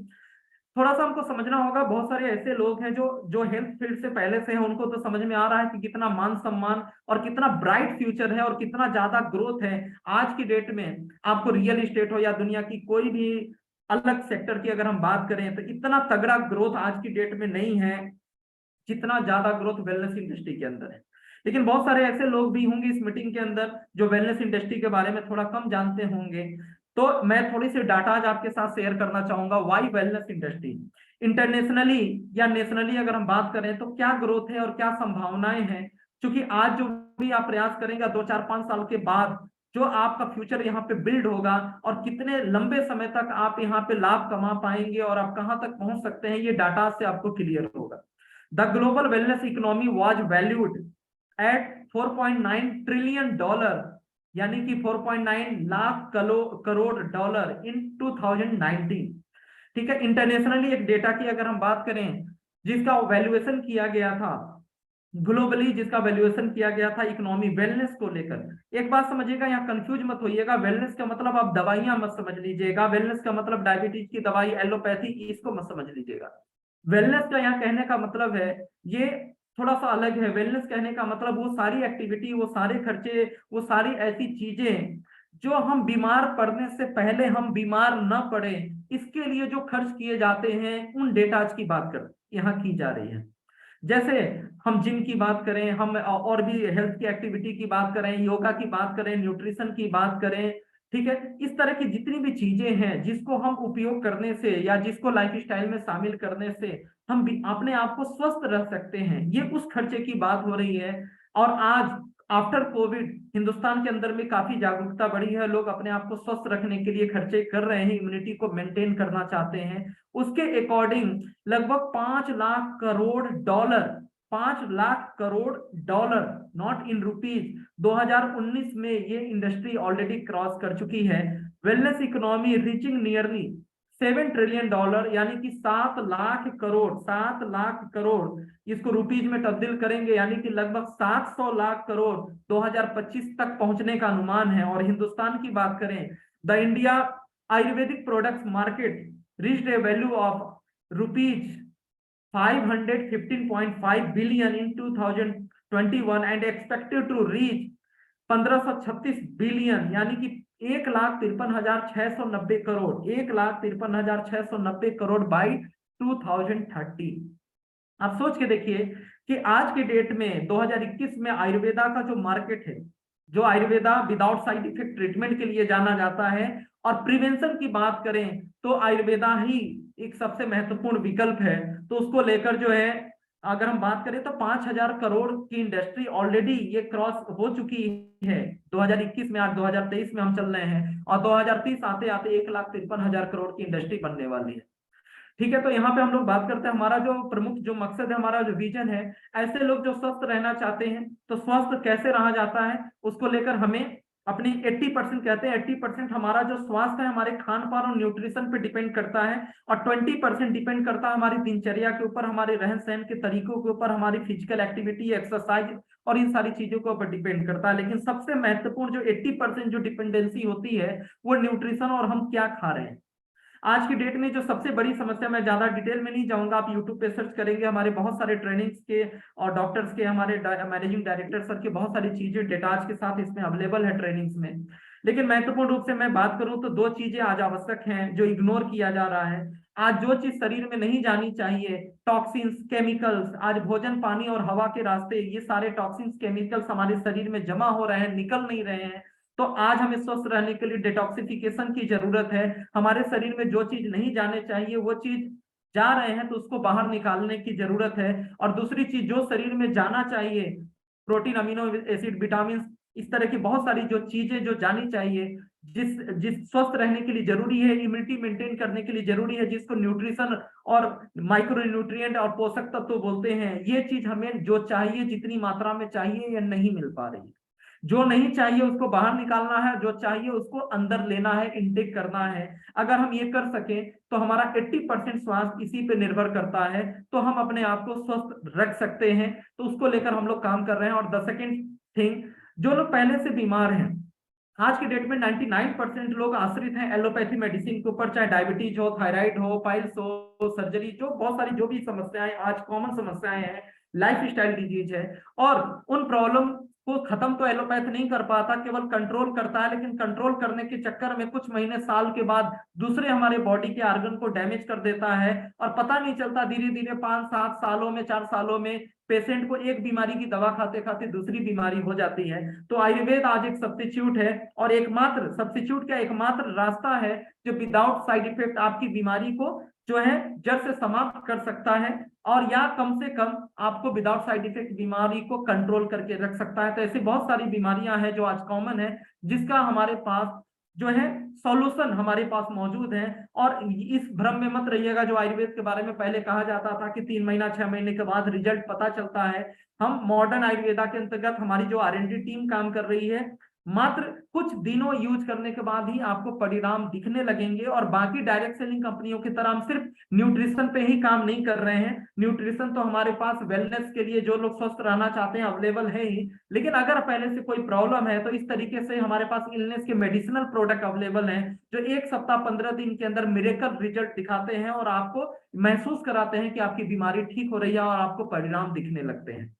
[SPEAKER 4] थोड़ा सा हमको समझना होगा, बहुत सारे ऐसे लोग हैं जो हेल्थ फील्ड से पहले से हैं, उनको तो समझ में आ रहा है कि कितना मान सम्मान और कितना ब्राइट फ्यूचर है और कितना ज्यादा ग्रोथ है आज की डेट में। आपको रियल एस्टेट हो या दुनिया की कोई भी अलग सेक्टर की अगर हम बात करें तो इतना तगड़ा ग्रोथ आज की डेट में नहीं है जितना ज्यादा ग्रोथ वेलनेस इंडस्ट्री के अंदर है। लेकिन बहुत सारे ऐसे लोग भी होंगे इस मीटिंग के अंदर जो वेलनेस इंडस्ट्री के बारे में थोड़ा कम जानते होंगे। तो मैं थोड़ी सी डाटा आज आपके साथ शेयर करना चाहूंगा। वाई वेलनेस इंडस्ट्री इंटरनेशनली या नेशनली अगर हम बात करें तो क्या ग्रोथ है और क्या संभावनाएं हैं, क्योंकि आज जो भी आप प्रयास करेंगे 2-4-5 साल के बाद जो आपका फ्यूचर यहाँ पे बिल्ड होगा और कितने लंबे समय तक आप यहाँ पे लाभ कमा पाएंगे और आप कहाँ तक पहुंच सकते हैं, ये डाटा से आपको क्लियर होगा। The global wellness economy was valued at $4.9 trillion, यानी कि 4.9 लाख करोड़ डॉलर इन 2019। ठीक है, इंटरनेशनली एक डेटा की अगर हम बात करें जिसका वैल्यूएशन किया गया था ग्लोबली, जिसका वैल्यूएशन किया गया था इकोनॉमी वेलनेस को लेकर। एक बात समझिएगा, यहाँ कंफ्यूज मत होइएगा, वेलनेस का मतलब आप दवाइयां मत समझ लीजिएगा, वेलनेस का मतलब डायबिटीज की दवाई, एलोपैथी, इसको मत समझ लीजिएगा। वेलनेस का यहाँ कहने का मतलब है ये थोड़ा सा अलग है। वेलनेस कहने का मतलब वो सारी एक्टिविटी, वो सारे खर्चे, वो सारी ऐसी चीजें जो हम बीमार पड़ने से पहले हम बीमार न पड़े इसके लिए जो खर्च किए जाते हैं, उन डेटाज की बात कर यहाँ की जा रही है। जैसे हम जिम की बात करें, हम और भी हेल्थ की एक्टिविटी की बात करें, योगा की बात करें, न्यूट्रिशन की बात करें, ठीक है, इस तरह की जितनी भी चीजें हैं जिसको हम उपयोग करने से या जिसको लाइफस्टाइल में शामिल करने से हम भी अपने आप को स्वस्थ रख सकते हैं, ये उस खर्चे की बात हो रही है। और आज आफ्टर कोविड हिंदुस्तान के अंदर में काफी जागरूकता बढ़ी है, लोग अपने आप को स्वस्थ रखने के लिए खर्चे कर रहे हैं, इम्यूनिटी को मेंटेन करना चाहते हैं। उसके अकॉर्डिंग लगभग 5 lakh crore dollar, 5 lakh crore dollar, not in rupees, 2019 में ये इंडस्ट्री ऑलरेडी क्रॉस कर चुकी है। Wellness economy reaching nearly 7 trillion dollar यानी कि 7 लाख करोड़ इसको रुपीज में तब्दील करेंगे यानी कि लगभग 700 लाख करोड़ 2025 तक पहुंचने का अनुमान है। और हिंदुस्तान की बात करें, the India Ayurvedic products market reached a value of rupees 515.5 billion in 2021 and expected to reach 1536 billion यानी कि 1,53,690 करोड़ 1,53,690 करोड़ बाई 2030। आप सोच के देखिए कि आज के डेट में 2021 में आयुर्वेदा का जो मार्केट है, जो Ayurveda without side effect treatment के लिए जाना जाता है, और प्रिवेंशन की बात करें तो आयुर्वेदा ही एक सबसे महत्वपूर्ण विकल्प है। तो उसको लेकर जो है अगर हम बात करें तो 5,000 करोड़ की इंडस्ट्री ऑलरेडी ये क्रॉस हो चुकी है 2021 में। आज 2023 में हम चल रहे हैं और 2030 आते आते 1,53,000 करोड़ की इंडस्ट्री बनने वाली है। ठीक है, तो यहाँ पे हम लोग बात करते हैं हमारा जो प्रमुख जो मकसद है, हमारा जो विजन है, ऐसे लोग जो स्वस्थ रहना चाहते हैं तो स्वस्थ कैसे रहा जाता है उसको लेकर हमें अपनी 80% कहते हैं 80% हमारा जो स्वास्थ्य है हमारे खान पान और न्यूट्रिशन पे डिपेंड करता है, और 20% डिपेंड करता है हमारी दिनचर्या के ऊपर, हमारे रहन सहन के तरीकों के ऊपर, हमारी फिजिकल एक्टिविटी, एक्सरसाइज और इन सारी चीजों के ऊपर डिपेंड करता है। लेकिन सबसे महत्वपूर्ण जो 80% जो डिपेंडेंसी होती है वो न्यूट्रिशन और हम क्या खा रहे हैं। आज की डेट में जो सबसे बड़ी समस्या, मैं ज्यादा डिटेल में नहीं जाऊंगा, आप यूट्यूब पे सर्च करेंगे, हमारे बहुत सारे ट्रेनिंग्स के और डॉक्टर्स के, हमारे मैनेजिंग डायरेक्टर सर के बहुत सारी चीजें डेटाज के साथ इसमें अवेलेबल है ट्रेनिंग्स में। लेकिन महत्वपूर्ण रूप से मैं बात करूं तो 2 चीजें आज आवश्यक हैं जो इग्नोर किया जा रहा है। आज जो चीज शरीर में नहीं जानी चाहिए, टॉक्सिन्स, केमिकल्स, आज भोजन, पानी और हवा के रास्ते ये सारे टॉक्सिन्स, केमिकल्स हमारे शरीर में जमा हो रहे हैं, निकल नहीं रहे हैं। तो आज हमें स्वस्थ रहने के लिए डिटॉक्सिफिकेशन की जरूरत है। हमारे शरीर में जो चीज नहीं जाने चाहिए वो चीज जा रहे हैं तो उसको बाहर निकालने की जरूरत है। और दूसरी चीज जो शरीर में जाना चाहिए, प्रोटीन, अमीनो एसिड, विटामिन, इस तरह की बहुत सारी जो चीजें जो जानी चाहिए, जिस स्वस्थ रहने के लिए जरूरी है, इम्यूनिटी मेंटेन करने के लिए जरूरी है, जिसको न्यूट्रिशन और माइक्रो न्यूट्रिएंट और पोषक तत्व बोलते हैं, ये चीज हमें जो चाहिए जितनी मात्रा में चाहिए या नहीं मिल पा रही है। जो नहीं चाहिए उसको बाहर निकालना है, जो चाहिए उसको अंदर लेना है, इनटेक करना है। अगर हम ये कर सके तो हमारा 80% स्वास्थ्य इसी पे निर्भर करता है, तो हम अपने आप को स्वस्थ रख सकते हैं। तो उसको लेकर हम लोग काम कर रहे हैं। और द सेकेंड थिंग, जो लोग पहले से बीमार हैं, आज की डेट में 99% लोग आश्रित हैं एलोपैथी मेडिसिन के ऊपर, चाहे डायबिटीज हो, थायराइड हो, पाइल्स हो, सर्जरी, जो बहुत सारी जो भी समस्याएं आज कॉमन समस्याएं हैं, लाइफ स्टाइल डिजीज है, और उन प्रॉब्लम को खत्म तो एलोपैथ नहीं कर पाता, केवल कंट्रोल करता है। लेकिन कंट्रोल करने के चक्कर में कुछ महीने, साल के बाद दूसरे हमारे बॉडी के ऑर्गन को डैमेज कर देता है, और पता नहीं चलता, धीरे धीरे 5-7 सालों में, 4 सालों में पेशेंट को एक बीमारी की दवा खाते खाते दूसरी बीमारी हो जाती है। तो आयुर्वेद आज एक सब्स्टिट्यूट है, और एकमात्र सब्स्टिट्यूट क्या, एकमात्र रास्ता है जो विदाउट साइड इफेक्ट आपकी बीमारी को जो है जड़ से समाप्त कर सकता है, और या कम से कम आपको विदाउट साइड इफेक्ट बीमारी को कंट्रोल करके रख सकता है। तो ऐसी बहुत सारी बीमारियां हैं जो आज कॉमन है, जिसका हमारे पास जो है सॉल्यूशन हमारे पास मौजूद है। और इस भ्रम में मत रहिएगा जो आयुर्वेद के बारे में पहले कहा जाता था कि 3 महीना 6 महीने के बाद रिजल्ट पता चलता है। हम मॉडर्न आयुर्वेदा के अंतर्गत हमारी जो R&D टीम काम कर रही है, मात्र कुछ दिनों यूज करने के बाद ही आपको परिणाम दिखने लगेंगे। और बाकी डायरेक्ट सेलिंग कंपनियों की तरह हम सिर्फ न्यूट्रिशन पे ही काम नहीं कर रहे हैं। न्यूट्रिशन तो हमारे पास वेलनेस के लिए, जो लोग स्वस्थ रहना चाहते हैं, अवेलेबल है ही। लेकिन अगर पहले से कोई प्रॉब्लम है तो इस तरीके से हमारे पास इलनेस के मेडिसिनल प्रोडक्ट अवेलेबल हैं, जो 1 सप्ताह 15 दिन के अंदर मिरेकल रिजल्ट दिखाते हैं और आपको महसूस कराते हैं कि आपकी बीमारी ठीक हो रही है और आपको परिणाम दिखने लगते हैं।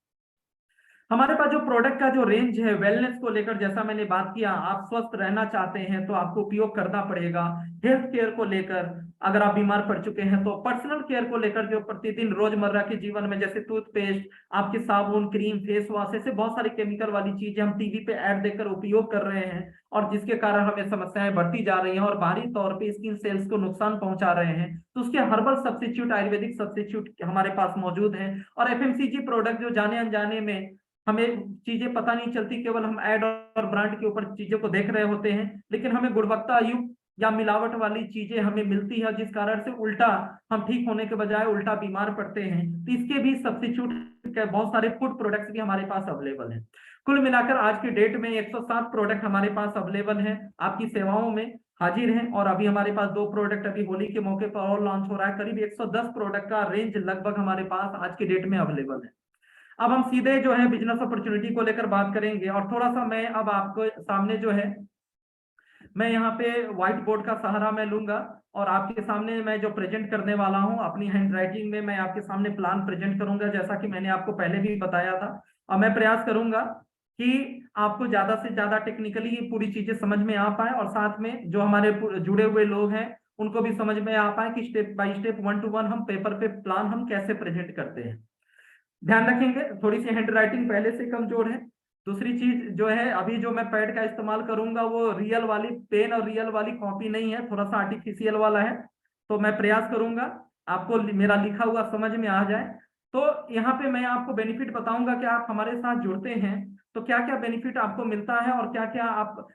[SPEAKER 4] हमारे पास जो प्रोडक्ट का जो रेंज है वेलनेस को लेकर, जैसा मैंने बात किया, आप स्वस्थ रहना चाहते हैं तो आपको उपयोग करना पड़ेगा। हेल्थ केयर को लेकर, अगर आप बीमार पड़ चुके हैं तो पर्सनल केयर को लेकर, जो प्रतिदिन रोजमर्रा के जीवन में, जैसे टूथपेस्ट, आपके साबुन, क्रीम, फेस वॉश, ऐसे बहुत सारी केमिकल वाली चीजें हम टीवी पे ऐड देकर उपयोग कर रहे हैं, और जिसके कारण हमें समस्याएं बढ़ती जा रही हैं और बाहरी तौर पे स्किन सेल्स को नुकसान पहुंचा रहे हैं। तो उसके हर्बल सब्स्टिट्यूट, आयुर्वेदिक सब्स्टिट्यूट हमारे पास मौजूद हैं। और FMCG प्रोडक्ट जो जाने अनजाने में हमें चीजें पता नहीं चलती, केवल हम ऐड और ब्रांड के ऊपर चीजों को देख रहे होते हैं, लेकिन हमें गुणवत्ता युक्त या मिलावट वाली चीजें हमें मिलती है, जिस कारण से उल्टा हम ठीक होने के बजाय उल्टा बीमार पड़ते हैं। तो इसके भी सब्स्टिट्यूट के बहुत सारे फूड प्रोडक्ट्स भी हमारे पास अवेलेबल हैं। कुल मिलाकर आज की डेट में 107 प्रोडक्ट हमारे पास अवेलेबल हैं आपकी सेवाओं में। हाजिर हैं और अभी हमारे पास 2 प्रोडक्ट अभी होली के मौके पर और लॉन्च हो रहा है। करीब 110 प्रोडक्ट का रेंज लगभग हमारे पास आज के डेट में अवेलेबल है। अब हम सीधे जो है बिजनेस अपॉर्चुनिटी को लेकर बात करेंगे और थोड़ा सा मैं अब आपको सामने जो है मैं यहाँ पे व्हाइट बोर्ड का सहारा मैं लूंगा और आपके सामने मैं जो प्रेजेंट करने वाला हूँ अपनी हैंड राइटिंग में मैं आपके सामने प्लान प्रेजेंट करूंगा, जैसा कि मैंने आपको पहले भी बताया था। और मैं प्रयास करूंगा कि आपको ज्यादा से ज्यादा टेक्निकली पूरी चीजें समझ में आ पाए और साथ में जो हमारे जुड़े हुए लोग हैं उनको भी समझ में आ पाए कि स्टेप बाय स्टेप 1 to 1 हम पेपर पे प्लान हम कैसे प्रेजेंट करते हैं। ध्यान रखेंगे थोड़ी सी हैंड राइटिंग पहले से कमजोर है। दूसरी चीज जो है अभी जो मैं पैड का इस्तेमाल करूंगा वो रियल वाली पेन और रियल वाली कॉपी नहीं है, थोड़ा सा आर्टिफिशियल वाला है। तो मैं प्रयास करूंगा आपको मेरा लिखा हुआ समझ में आ जाए। तो यहाँ पे मैं आपको बेनिफिट बताऊंगा कि आप हमारे साथ जुड़ते हैं तो क्या क्या बेनिफिट आपको मिलता है और क्या क्या आप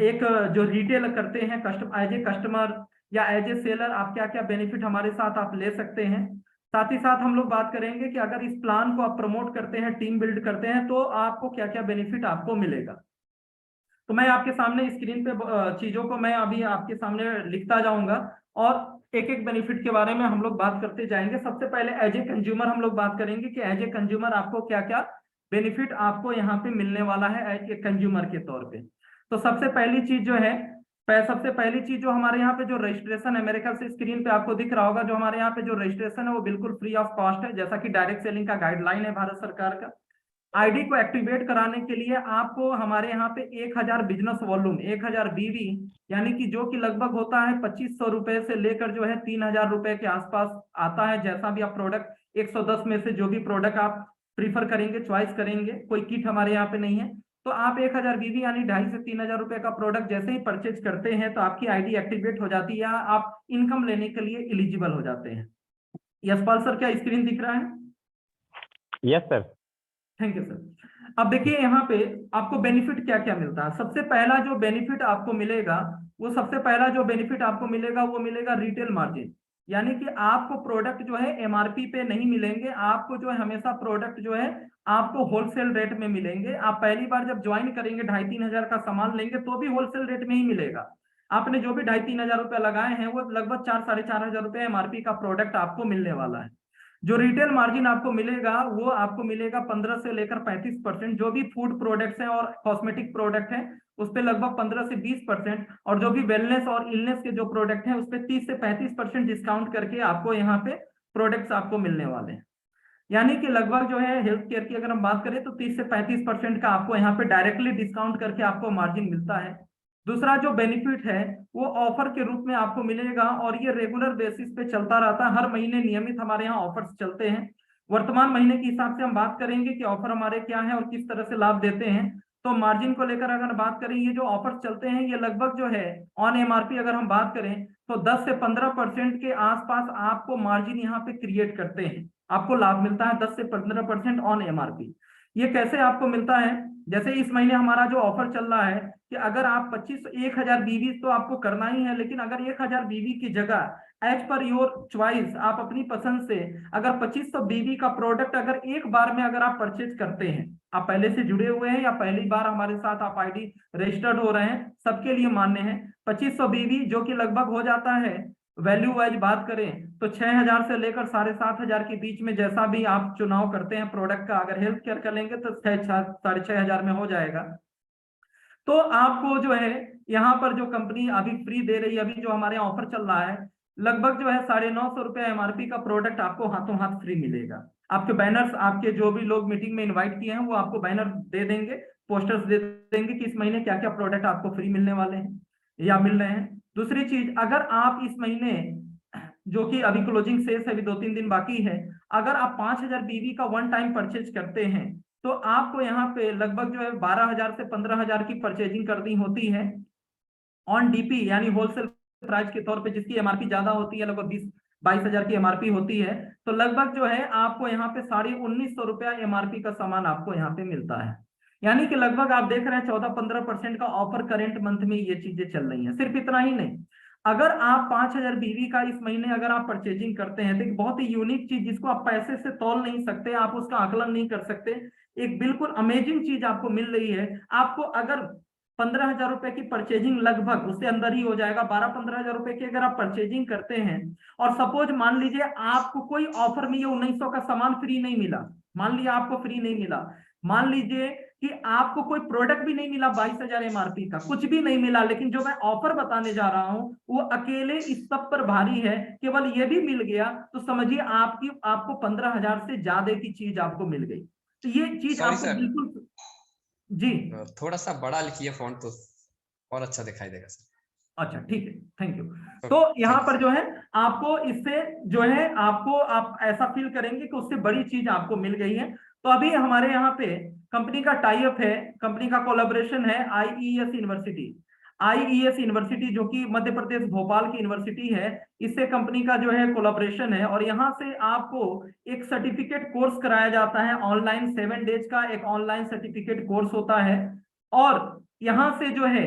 [SPEAKER 4] एक जो रिटेल करते हैं एज ए कस्टमर या एज ए सेलर आप क्या क्या बेनिफिट हमारे साथ आप ले सकते हैं। साथ ही साथ हम लोग बात करेंगे कि अगर इस प्लान को आप प्रमोट करते हैं, टीम बिल्ड करते हैं तो आपको क्या क्या बेनिफिट आपको मिलेगा। तो मैं आपके सामने स्क्रीन पे चीजों को मैं अभी आपके सामने लिखता जाऊंगा और एक एक बेनिफिट के बारे में हम लोग बात करते जाएंगे। सबसे पहले एज ए कंज्यूमर हम लोग बात करेंगे कि एज ए कंज्यूमर आपको क्या क्या बेनिफिट आपको यहाँ पे मिलने वाला है एज ए कंज्यूमर के तौर पे। तो सबसे पहली चीज जो है सबसे पहली चीज जो हमारे यहाँ पे जो रजिस्ट्रेशन है मेरे ख्याल से स्क्रीन पे आपको दिख रहा होगा, जो हमारे यहाँ पे जो रजिस्ट्रेशन है वो बिल्कुल फ्री ऑफ कॉस्ट है, जैसा कि डायरेक्ट सेलिंग का गाइडलाइन है भारत सरकार का। आईडी को एक्टिवेट कराने के लिए आपको हमारे यहाँ पे 1000 बिजनेस वॉल्यूम 1000 बीवी यानी कि जो कि लगभग होता है 2500 रुपए से लेकर जो है 3000 रुपए के आसपास आता है। जैसा भी आप प्रोडक्ट 110 में से जो भी प्रोडक्ट आप प्रीफर करेंगे चॉइस करेंगे, कोई किट हमारे यहाँ पे नहीं है। तो आप 1000 बीवी यानी 2500 से 3000 रुपए का प्रोडक्ट जैसे ही परचेज करते हैं तो आपकी आईडी एक्टिवेट हो जाती है, आप इनकम लेने के लिए एलिजिबल हो जाते हैं। यशपाल सर क्या स्क्रीन दिख रहा है?
[SPEAKER 5] Yes sir.
[SPEAKER 4] Thank you sir. अब देखिए यहाँ पे आपको बेनिफिट क्या क्या मिलता है। सबसे पहला जो बेनिफिट आपको मिलेगा वो मिलेगा रिटेल मार्जिन, यानी कि आपको प्रोडक्ट जो है एमआरपी पे नहीं मिलेंगे, आपको जो है हमेशा प्रोडक्ट जो है आपको होलसेल रेट में मिलेंगे। आप पहली बार जब ज्वाइन करेंगे 2500-3000 हजार का सामान लेंगे तो भी होलसेल रेट में ही मिलेगा। आपने जो भी 2500-3000 हजार रुपए लगाए हैं वो लगभग 4-4.5 हजार रुपए एमआरपी का प्रोडक्ट आपको मिलने वाला है। जो रिटेल मार्जिन आपको मिलेगा वो आपको मिलेगा 15 से लेकर 35%। जो भी फूड प्रोडक्ट्स हैं और कॉस्मेटिक प्रोडक्ट हैं उस पे लगभग 15 से 20%, और जो भी वेलनेस और इलनेस के जो प्रोडक्ट हैं उस पे 30 से 35% डिस्काउंट करके आपको यहाँ पे प्रोडक्ट्स आपको मिलने वाले हैं। यानी कि लगभग जो है हेल्थ केयर की अगर हम बात करें तो 30 से 35% का आपको यहाँ पे डायरेक्टली डिस्काउंट करके आपको मार्जिन मिलता है। दूसरा जो बेनिफिट है वो ऑफर के रूप में आपको मिलेगा और ये रेगुलर बेसिस पे चलता रहता है। हर महीने नियमित हमारे यहाँ ऑफर्स चलते हैं। वर्तमान महीने के हिसाब से हम बात करेंगे कि ऑफर हमारे क्या है और किस तरह से लाभ देते हैं। तो मार्जिन को लेकर अगर बात करें, ये जो ऑफर्स चलते हैं ये लगभग जो है ऑन एमआरपी अगर हम बात करें तो 10 से 15% के आसपास आपको मार्जिन यहाँ पे क्रिएट करते हैं, आपको लाभ मिलता है 10 से 15% ऑन एमआरपी। ये कैसे आपको मिलता है? जैसे इस महीने हमारा जो ऑफर चल रहा है कि अगर आप 1000 बीवी तो आपको करना ही है, लेकिन अगर 1000 बीवी की जगह एज पर योर चॉइस आप अपनी पसंद से अगर 2500 बीवी का प्रोडक्ट अगर एक बार में अगर आप परचेज करते हैं, आप पहले से जुड़े हुए हैं या पहली बार हमारे साथ आप आईडी रजिस्टर्ड हो रहे हैं, सबके लिए मान्य है 2500 बीवी, जो कि लगभग हो जाता है वैल्यू वाइज बात करें तो 6000 से लेकर 7500 के बीच में, जैसा भी आप चुनाव करते हैं प्रोडक्ट का। अगर हेल्थ केयर कर लेंगे तो 6500 में हो जाएगा। तो आपको जो है यहाँ पर जो कंपनी अभी फ्री दे रही है, अभी जो हमारे यहाँ ऑफर चल रहा है लगभग जो है 950 रुपए एमआरपी का प्रोडक्ट आपको हाथों हाथ फ्री मिलेगा। आपके बैनर्स, आपके जो भी लोग मीटिंग में इन्वाइट किए हैं वो आपको बैनर दे देंगे, पोस्टर्स दे देंगे कि इस महीने क्या क्या प्रोडक्ट आपको फ्री मिलने वाले हैं या मिल रहे हैं। दूसरी चीज, अगर आप इस महीने जो कि अभी क्लोजिंग शेष है, अभी 2-3 दिन बाकी है, अगर आप 5000 बीवी का वन टाइम परचेज करते हैं तो आपको यहाँ पे लगभग जो है 12000 से 15000 की परचेजिंग करनी होती है ऑन डीपी, यानी होलसेल प्राइस के तौर पे, जिसकी एमआरपी ज्यादा होती है, लगभग 20-22 हजार की एमआरपी होती है। तो लगभग जो है आपको यहाँ पे 1950 रुपया एमआरपी का सामान आपको यहाँ पे मिलता है। यानी कि लगभग आप देख रहे हैं 14-15% का ऑफर करेंट मंथ में ये चीजें चल रही हैं। सिर्फ इतना ही नहीं, अगर आप 5000 बीवी का इस महीने अगर आप परचेजिंग करते हैं तो एक बहुत ही यूनिक चीज जिसको आप पैसे से तौल नहीं सकते, आप उसका आकलन नहीं कर सकते, एक बिल्कुल अमेजिंग चीज आपको मिल रही है। आपको अगर 15,000 रुपए की परचेजिंग लगभग उससे अंदर ही हो जाएगा। 12-15 हजार रुपए की अगर आप परचेजिंग करते हैं और सपोज मान लीजिए आपको कोई ऑफर में ये 1900 का सामान फ्री नहीं मिला, मान लिया आपको फ्री नहीं मिला, मान लीजिए कि आपको कोई प्रोडक्ट भी नहीं मिला 22,000 एमआरपी का, कुछ भी नहीं मिला, लेकिन जो मैं ऑफर बताने जा रहा हूं वो अकेले इस सब पर भारी है, केवल ये भी मिल गया तो समझिए आपको 15,000 से ज्यादा की चीज आपको मिल गई। तो ये चीज
[SPEAKER 2] सॉरी
[SPEAKER 4] आपको
[SPEAKER 2] सर,
[SPEAKER 4] बिल्कुल जी
[SPEAKER 2] थोड़ा सा बड़ा लिखिए फॉन्ट तो और अच्छा दिखाई देगा सर।
[SPEAKER 4] अच्छा ठीक है, थैंक यू। तो यहाँ पर जो है आपको इससे जो है आपको आप ऐसा फील करेंगे कि उससे बड़ी चीज आपको मिल गई है। तो अभी हमारे यहाँ पे कंपनी का टाई अप है, कंपनी का कोलैबोरेशन है आईईएस यूनिवर्सिटी। आईईएस यूनिवर्सिटी जो कि मध्य प्रदेश भोपाल की यूनिवर्सिटी है, इससे कंपनी का जो है कोलैबोरेशन है और यहाँ से आपको एक सर्टिफिकेट कोर्स कराया जाता है ऑनलाइन, 7 डेज का एक ऑनलाइन सर्टिफिकेट कोर्स होता है। और यहाँ से जो है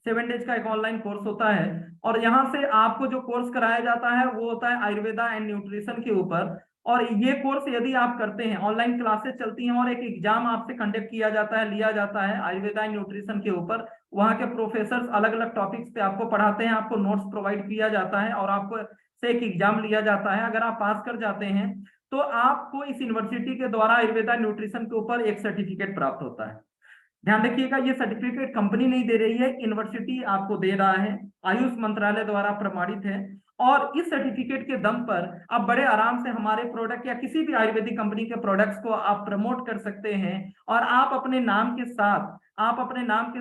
[SPEAKER 4] 7 डेज का एक ऑनलाइन कोर्स होता है और यहाँ से आपको जो कोर्स कराया जाता है वो होता है आयुर्वेदा एंड न्यूट्रिशन के ऊपर। और ये कोर्स यदि आप करते हैं, ऑनलाइन क्लासेस चलती हैं और एक एग्जाम आपसे कंडक्ट किया जाता है, लिया जाता है आयुर्वेदा एंड न्यूट्रिशन के ऊपर। वहाँ के प्रोफेसर अलग अलग टॉपिक्स पे आपको पढ़ाते हैं, आपको नोट्स प्रोवाइड किया जाता है और आपको से एक एग्जाम लिया जाता है। अगर आप पास कर जाते हैं तो आपको इस यूनिवर्सिटी के द्वारा आयुर्वेदा न्यूट्रिशन के ऊपर एक सर्टिफिकेट प्राप्त होता है। ध्यान रखिएगा, ये सर्टिफिकेट कंपनी नहीं दे रही है, यूनिवर्सिटी आपको दे रहा है, आयुष मंत्रालय द्वारा प्रमाणित है। और इस सर्टिफिकेट के दम पर आप बड़े आराम से हमारे प्रोडक्ट या किसी भी आयुर्वेदिक कंपनी के प्रोडक्ट्स को आप प्रमोट कर सकते हैं और आप अपने नाम के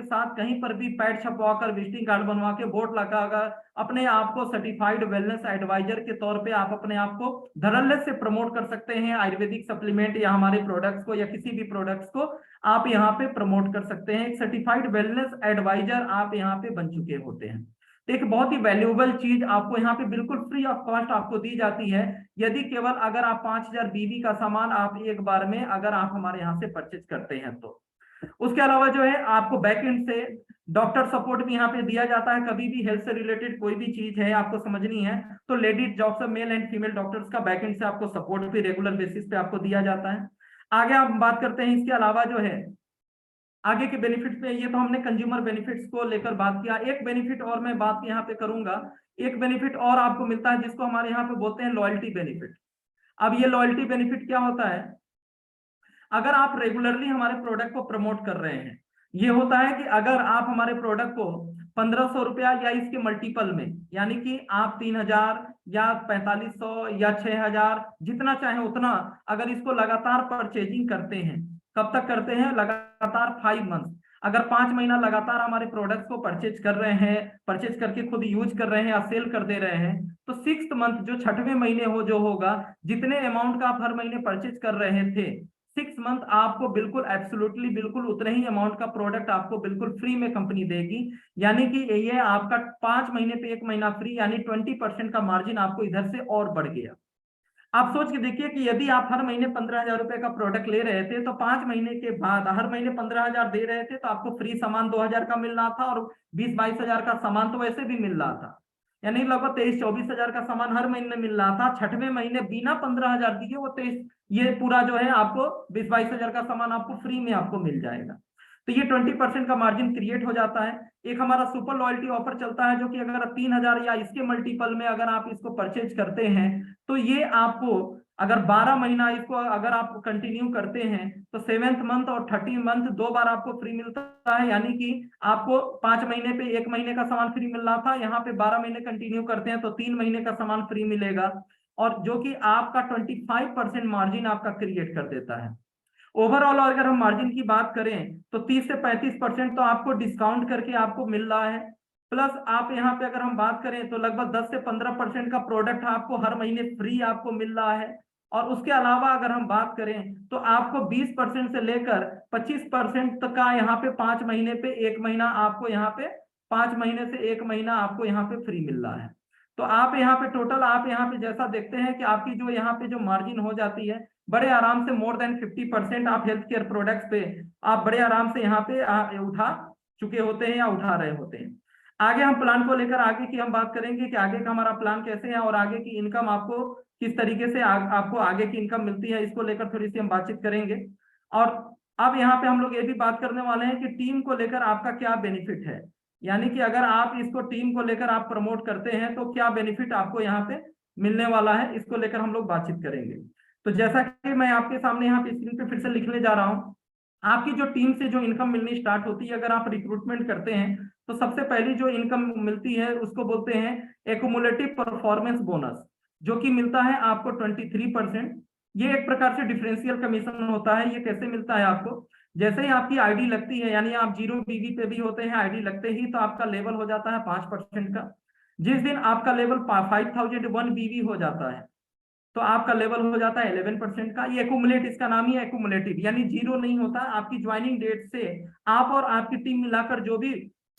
[SPEAKER 4] साथ कहीं पर भी पैड छपवाकर, विजिटिंग कार्ड बनवा के, बोर्ड लगाकर अपने आप को सर्टिफाइड वेलनेस एडवाइजर के तौर पे आप अपने आप को धड़ल्ले से प्रमोट कर सकते हैं। आयुर्वेदिक सप्लीमेंट या हमारे प्रोडक्ट्स को या किसी भी प्रोडक्ट्स को आप यहाँ पे प्रमोट कर सकते हैं। एक सर्टिफाइड वेलनेस एडवाइजर आप यहाँ पे बन चुके होते हैं। तो एक बहुत ही वैल्यूएबल चीज आपको यहाँ पे बिल्कुल फ्री ऑफ कॉस्ट आपको दी जाती है, यदि केवल अगर आप 5,000 बीबी का सामान आप एक बार में अगर आप हमारे यहाँ से परचेज करते हैं तो। उसके अलावा जो है आपको बैकएंड से डॉक्टर सपोर्ट भी यहाँ पे दिया जाता है। कभी भी हेल्थ से रिलेटेड कोई भी चीज है आपको समझनी है तो ladies doctor, male and female doctors का बैकएंड से आपको सपोर्ट भी रेगुलर बेसिस पे आपको दिया जाता है। आगे आप बात करते हैं इसके अलावा जो है आगे के बेनिफिट पे, ये तो हमने कंज्यूमर बेनिफिट्स को लेकर बात किया। एक बेनिफिट और मैं बात यहाँ पे करूंगा, एक बेनिफिट और आपको मिलता है जिसको हमारे यहाँ पे बोलते हैं लॉयल्टी बेनिफिट। अब ये लॉयल्टी बेनिफिट क्या होता है, अगर आप रेगुलरली हमारे प्रोडक्ट को प्रमोट कर रहे हैं, ये होता है कि अगर आप हमारे प्रोडक्ट को 1,500 रुपया या इसके मल्टीपल में, यानी कि आप 3,000 या 4,500 या 6,000 जितना चाहे उतना अगर इसको लगातार परचेजिंग करते हैं, कब तक करते हैं, लगातार 5 मंथ, अगर 5 महीना लगातार हमारे प्रोडक्ट्स को परचेज कर रहे हैं, परचेज करके खुद यूज कर रहे हैं या सेल कर दे रहे हैं, तो 6th मंथ जो 6वें महीने हो जो होगा, जितने अमाउंट का आप हर महीने परचेज कर रहे थे, 6 मंथ आपको बिल्कुल एब्सोल्युटली बिल्कुल उतने ही अमाउंट का प्रोडक्ट आपको बिल्कुल फ्री में कंपनी देगी। यानी कि ये आपका 5 महीने पे 1 महीना फ्री, यानी 20% का मार्जिन आपको इधर से और बढ़ गया। आप सोच के देखिए कि यदि आप हर महीने 15,000 रुपए का प्रोडक्ट ले रहे थे तो 5 महीने के बाद हर महीने 15,000 दे रहे थे तो आपको फ्री सामान 2,000 का मिल रहा था और 20-22 हजार का सामान तो वैसे भी मिल रहा था, यानी लगभग 23-24 हजार का सामान हर महीने मिल रहा था। 6वें महीने बिना 15,000 दिए वो 23 ये पूरा जो है आपको 20-22 हजार का सामान आपको फ्री में आपको मिल जाएगा। तो ये 20% का मार्जिन क्रिएट हो जाता है। एक हमारा सुपर लॉयल्टी ऑफर चलता है जो कि अगर 3,000 या इसके मल्टीपल में अगर आप इसको परचेज करते हैं तो ये आपको अगर 12 महीना इसको अगर आप कंटिन्यू करते हैं तो 7th मंथ और 30 मंथ 2 बार आपको फ्री मिलता है। यानी कि आपको 5 महीने पे 1 महीने का सामान फ्री मिल रहा था, यहाँ पे 12 महीने कंटिन्यू करते हैं तो 3 महीने का सामान फ्री मिलेगा, और जो कि आपका 25% मार्जिन आपका क्रिएट कर देता है। ओवरऑल अगर हम मार्जिन की बात करें तो 30 से 35% तो आपको डिस्काउंट करके आपको मिल रहा है, प्लस आप यहाँ पे अगर हम बात करें तो लगभग 10 से 15% का प्रोडक्ट आपको हर महीने फ्री आपको मिल रहा है। और उसके अलावा अगर हम बात करें तो आपको 20% से लेकर 25% तक का यहाँ पे 5 महीने पे 1 महीना आपको यहाँ पे 5 महीने से 1 महीना आपको यहाँ पे फ्री मिल रहा है। तो आप यहाँ पे टोटल आप यहाँ पे जैसा देखते हैं कि आपकी जो यहाँ पे जो मार्जिन हो जाती है बड़े आराम से मोर देन 50% आप हेल्थ केयर प्रोडक्ट्स पे आप बड़े आराम से यहाँ पे उठा चुके होते हैं या उठा रहे होते हैं। आगे हम प्लान को लेकर आगे की हम बात करेंगे कि आगे का हमारा प्लान कैसे है और आगे की इनकम आपको किस तरीके से आपको आगे की इनकम मिलती है, इसको लेकर थोड़ी सी हम बातचीत करेंगे। और अब यहाँ पे हम लोग ये भी बात करने वाले हैं कि टीम को लेकर आपका क्या बेनिफिट है, यानी कि अगर आप इसको टीम को लेकर आप प्रमोट करते हैं तो क्या बेनिफिट आपको यहाँ पे मिलने वाला है, इसको लेकर हम लोग बातचीत करेंगे। तो जैसा कि मैं आपके सामने यहाँ पे स्क्रीन पे फिर से लिखने जा रहा हूँ, आपकी जो टीम से जो इनकम मिलनी स्टार्ट होती है अगर आप रिक्रूटमेंट करते हैं तो सबसे पहली जो इनकम मिलती है उसको बोलते हैं एक्युमुलेटिव परफॉर्मेंस बोनस, जो कि मिलता है आपको 23%। ये एक प्रकार से डिफरेंशियल कमीशन होता है। ये कैसे मिलता है आपको, जैसे ही आपकी आईडी लगती है, यानी आप 0 बीवी पे भी होते हैं, आईडी लगते ही तो आपका लेवल हो जाता है 5% का। जिस दिन आपका लेवल 5001 बीवी हो जाता है तो आपका लेवल हो जाता है 11% का। ये एक्युमुलेट, इसका नाम ही है एक्युमुलेटिव, यानी जीरो नहीं होता। आपकी ज्वाइनिंग डेट से आप और आपकी टीम मिलाकर जो भी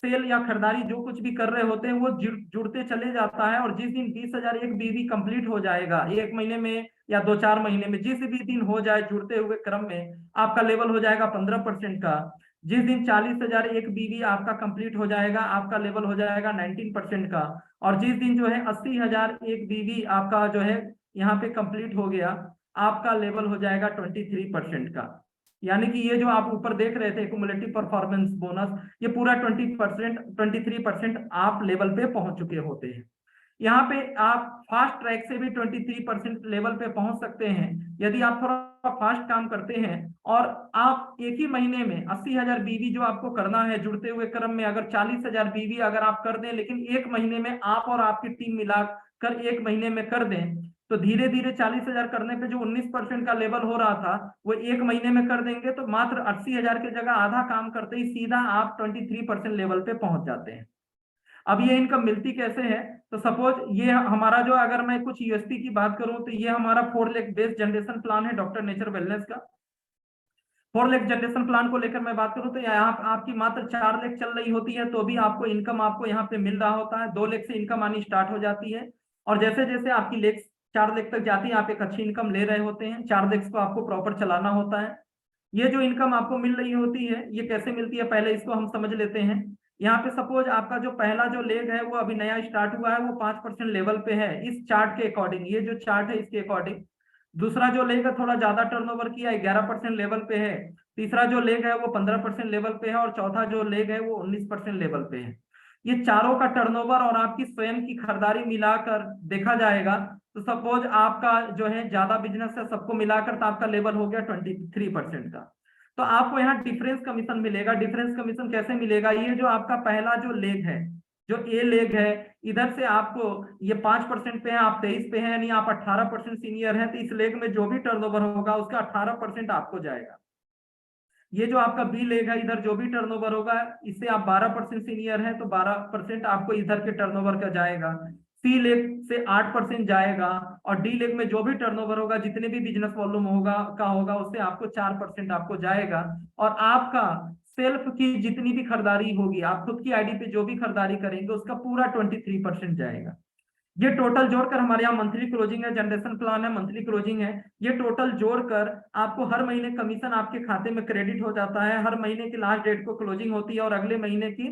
[SPEAKER 4] सेल या खरीदारी जो कुछ भी कर रहे होते हैं वो जुड़ते चले जाता है। और जिस दिन 20,001 बीवी कंप्लीट हो जाएगा, 1 महीने में या 2-4 महीने में, जिस भी दिन हो जाए जुड़ते हुए क्रम में, आपका लेवल हो जाएगा 15% का। जिस दिन 40,001 बीवी आपका कंप्लीट हो जाएगा, आपका लेवल हो जाएगा 19% का। और जिस दिन जो है 80,001 बीवी आपका जो है यहाँ पे कंप्लीट हो गया, आपका लेवल हो जाएगा 23% का। यानी कि ये जो आप ऊपर देख रहे थे एक्युमुलेटिव परफॉर्मेंस बोनस, ये पूरा 23% आप लेवल पे पहुंच चुके होते हैं। यहाँ पे आप फास्ट ट्रैक से भी 23% लेवल पे पहुंच सकते हैं यदि आप थोड़ा फास्ट काम करते हैं। और आप एक ही महीने में 80,000 बीवी जो आपको करना है जुड़ते हुए क्रम में, अगर 40,000 बीवी अगर आप कर दें, लेकिन 1 महीने में आप और आपकी टीम मिलाकर 1 महीने में कर दें, तो धीरे धीरे 40,000 करने पे जो 19% का लेवल हो रहा था वो 1 महीने में कर देंगे, तो मात्र 80,000 की जगह आधा काम करते ही सीधा आप 23% लेवल पे पहुंच जाते हैं। अब ये इनकम मिलती कैसे है, तो सपोज ये हमारा जो, अगर मैं कुछ यूएसपी की बात करूं तो ये हमारा 4 लाख बेस्ड जनरेशन प्लान है डॉक्टर नेचर वेलनेस का। 4 लाख जनरेशन प्लान को लेकर मैं बात करूं तो यहाँ आपकी मात्र 4 लाख चल रही होती है तो भी आपको इनकम आपको यहाँ पे मिल रहा होता है। 2 लाख से इनकम आनी स्टार्ट हो जाती है और जैसे जैसे आपकी लेख 4 लाख तक जाती है आप एक अच्छी इनकम ले रहे होते हैं। 4 लाख को आपको प्रॉपर चलाना होता है। ये जो इनकम आपको मिल रही होती है ये कैसे मिलती है, पहले इसको हम समझ लेते हैं। यहाँ पे सपोज आपका जो पहला जो लेग है वो अभी नया स्टार्ट हुआ है, वो 5% लेवल पे है इस चार्ट के अकॉर्डिंग, ये जो चार्ट है इसके अकॉर्डिंग। दूसरा जो लेग है थोड़ा ज्यादा टर्नओवर किया, 11% लेवल पे है। तीसरा जो लेग है वो 15% लेवल पे है और चौथा जो लेग है वो 19% लेवल पे है। ये चारों का टर्नओवर और आपकी स्वयं की खरीदारी मिलाकर देखा जाएगा तो सपोज आपका जो है ज्यादा बिजनेस है, सबको मिलाकर तो आपका लेवल हो गया 23% का। तो आपको यहाँ डिफरेंस कमीशन मिलेगा। डिफरेंस कमीशन कैसे मिलेगा, ये जो आपका पहला जो लेग है, जो ए लेग है, इधर से आपको ये 5% पे है, आप 23 पे हैं, यानी आप 18% सीनियर हैं, तो इस लेग में जो भी टर्नओवर होगा उसका 18% आपको जाएगा। ये जो आपका बी लेग है, इधर जो भी टर्नओवर होगा इससे आप 12% सीनियर हैं तो 12% आपको इधर के टर्नओवर का जाएगा। सी लेग से 8% जाएगा और डी लेग में जो भी टर्नओवर होगा, जितने भी बिजनेस वॉल्यूम होगा उससे आपको 4% आपको जाएगा। और आपका सेल्फ की जितनी भी खरीदारी होगी, आप खुद की आईडी पे जो भी खरीदारी करेंगे उसका पूरा 23% जाएगा। ये टोटल जोड़कर हमारे यहाँ मंथली क्लोजिंग है, जनरेशन प्लान है, मंथली क्लोजिंग है। ये टोटल जोड़कर आपको हर महीने कमीशन आपके खाते में क्रेडिट हो जाता है। हर महीने की लास्ट डेट को क्लोजिंग होती है और अगले महीने की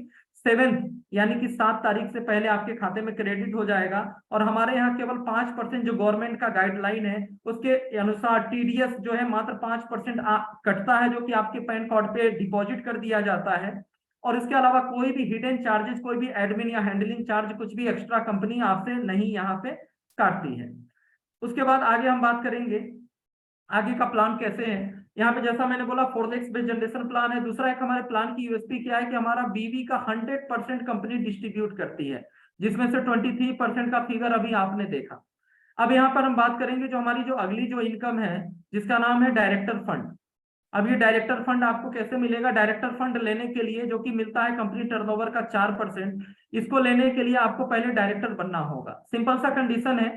[SPEAKER 4] 7 यानी कि 7 तारीख से पहले आपके खाते में क्रेडिट हो जाएगा। और हमारे यहाँ केवल 5% जो गवर्नमेंट का गाइडलाइन है उसके अनुसार टीडीएस जो है मात्र 5% कटता है, जो कि आपके पैन कार्ड पे डिपॉजिट कर दिया जाता है। और इसके अलावा कोई भी हिडन चार्जेस, कोई भी एडमिन या हैंडलिंग चार्ज, कुछ भी एक्स्ट्रा कंपनी आपसे नहीं यहाँ पे काटती है। उसके बाद आगे हम बात करेंगे आगे का प्लान कैसे है। यहाँ पे जैसा मैंने बोला 4 लाख बेस्ड जनरेशन प्लान है। दूसरा एक हमारे प्लान की यूएसपी क्या है कि हमारा बीवी का 100% कंपनी डिस्ट्रीब्यूट करती है, जिसमें से 23% का फिगर अभी आपने देखा। अब यहाँ पर हम बात करेंगे जो हमारी जो अगली जो इनकम है जिसका नाम है डायरेक्टर फंड। अब ये डायरेक्टर फंड आपको कैसे मिलेगा, डायरेक्टर फंड लेने के लिए जो कि मिलता है कंपनी टर्नओवर का 4%, इसको लेने के लिए आपको पहले डायरेक्टर बनना होगा। सिंपल सा कंडीशन है,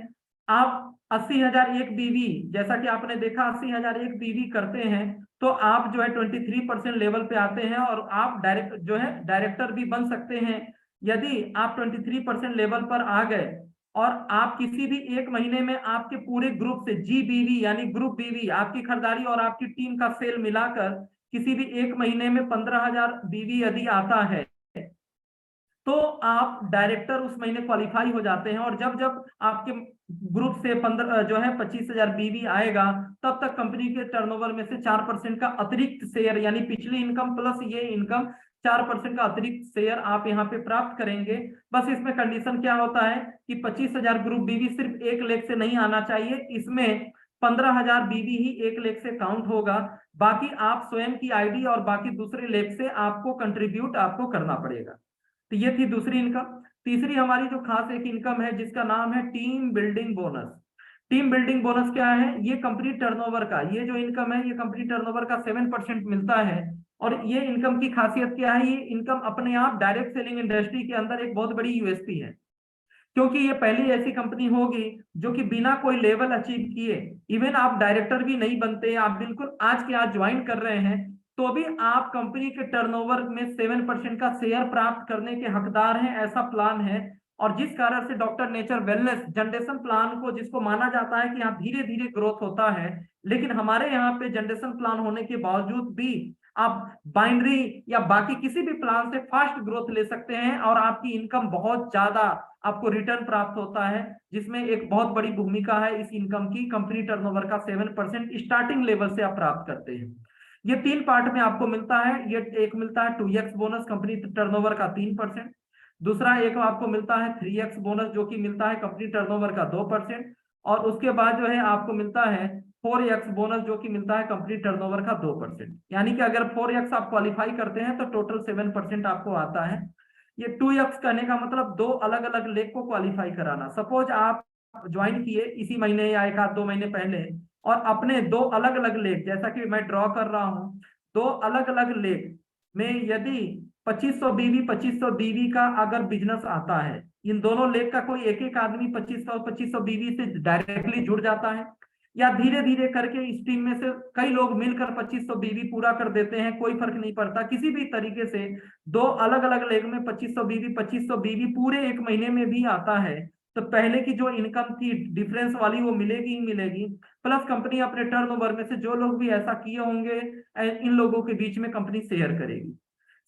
[SPEAKER 4] आप 80,001 बीवी, जैसा कि आपने देखा 80,001 बीवी करते हैं तो आप जो है 23% लेवल पे आते हैं और आप डायरेक्टर भी बन सकते हैं। यदि आप 23% लेवल पर आ गए और आप किसी भी 1 महीने में आपके पूरे ग्रुप से GBV यानी ग्रुप बीवी, आपकी खरीदारी और आपकी टीम का सेल मिलाकर किसी भी 1 महीने में 15,000 बीवी यदि आता है तो आप डायरेक्टर उस महीने क्वालिफाई हो जाते हैं। और जब जब आपके ग्रुप से 15 जो है 25,000 बीवी आएगा, तब तक कंपनी के टर्नओवर में से 4% का अतिरिक्त शेयर, यानी पिछली इनकम प्लस ये इनकम 4% का अतिरिक्त शेयर आप यहाँ पे प्राप्त करेंगे। बस इसमें कंडीशन क्या होता है कि 25,000 ग्रुप बीवी सिर्फ 1 लाख से नहीं आना चाहिए, इसमें 15,000 बीवी ही 1 लाख से काउंट होगा। बाकी आप स्वयं की आईडी और बाकी दूसरे लेख से आपको कंट्रीब्यूट आपको करना पड़ेगा। तो ये थी दूसरी इनकम। तीसरी हमारी जो खास एक इनकम है जिसका नाम है team building bonus. Team building bonus क्या है? ये कंपनी टर्नओवर का, ये जो इनकम है ये कंपनी टर्नओवर का 7% मिलता है। और ये इनकम की खासियत क्या है? ये इनकम अपने आप डायरेक्ट सेलिंग इंडस्ट्री के अंदर एक बहुत बड़ी यूएसपी है, क्योंकि ये पहली ऐसी कंपनी होगी जो कि बिना कोई लेवल अचीव किए, इवन आप डायरेक्टर भी नहीं बनते, आप बिल्कुल आज के आज ज्वाइन कर रहे हैं, तो भी आप कंपनी के टर्नओवर में 7% का शेयर प्राप्त करने के हकदार हैं। ऐसा प्लान है। और जिस कारण से doctor nature wellness generation plan को, जिसको माना जाता है कि यहाँ धीरे धीरे ग्रोथ होता है, लेकिन हमारे यहाँ पे जनरेशन प्लान होने के बावजूद भी आप बाइनरी या बाकी किसी भी प्लान से फास्ट ग्रोथ ले सकते हैं और आपकी इनकम बहुत ज्यादा आपको रिटर्न प्राप्त होता है, जिसमें एक बहुत बड़ी भूमिका है इस इनकम की। कंपनी टर्नओवर का 7% स्टार्टिंग लेवल से आप प्राप्त करते हैं। ये 3 पार्ट में आपको मिलता है। ये एक मिलता है 2x बोनस कंपनी टर्नओवर का 3%, दूसरा एक आपको मिलता है 3x बोनस जो कि मिलता है कंपनी टर्नओवर का 2%, और उसके बाद जो है आपको मिलता है 4x बोनस जो कि मिलता है कंपनी टर्नओवर का 2%। यानी कि अगर 4x आप क्वालिफाई करते हैं तो टोटल 7% आपको आता है। ये 2x करने का मतलब 2 अलग अलग लेग को क्वालिफाई कराना। सपोज आप ज्वाइन किए इसी महीने या 1-2 महीने पहले, और अपने 2 अलग अलग लेग, जैसा कि मैं ड्रॉ कर रहा हूं, 2 अलग अलग लेग में यदि 2500 बीवी का अगर बिजनेस आता है, इन दोनों लेग का कोई एक एक आदमी 2500 बीवी से डायरेक्टली जुड़ जाता है, या धीरे धीरे करके इस टीम में से कई लोग मिलकर 2500 बीवी पूरा कर देते हैं, कोई फर्क नहीं पड़ता। किसी भी तरीके से 2 अलग अलग लेग में 2500 बीवी पूरे 1 महीने में भी आता है, तो पहले की जो इनकम थी डिफरेंस वाली वो मिलेगी ही मिलेगी। प्लस कंपनी अपने टर्नओवर में से जो लोग भी ऐसा किए होंगे इन लोगों के बीच में कंपनी शेयर करेगी।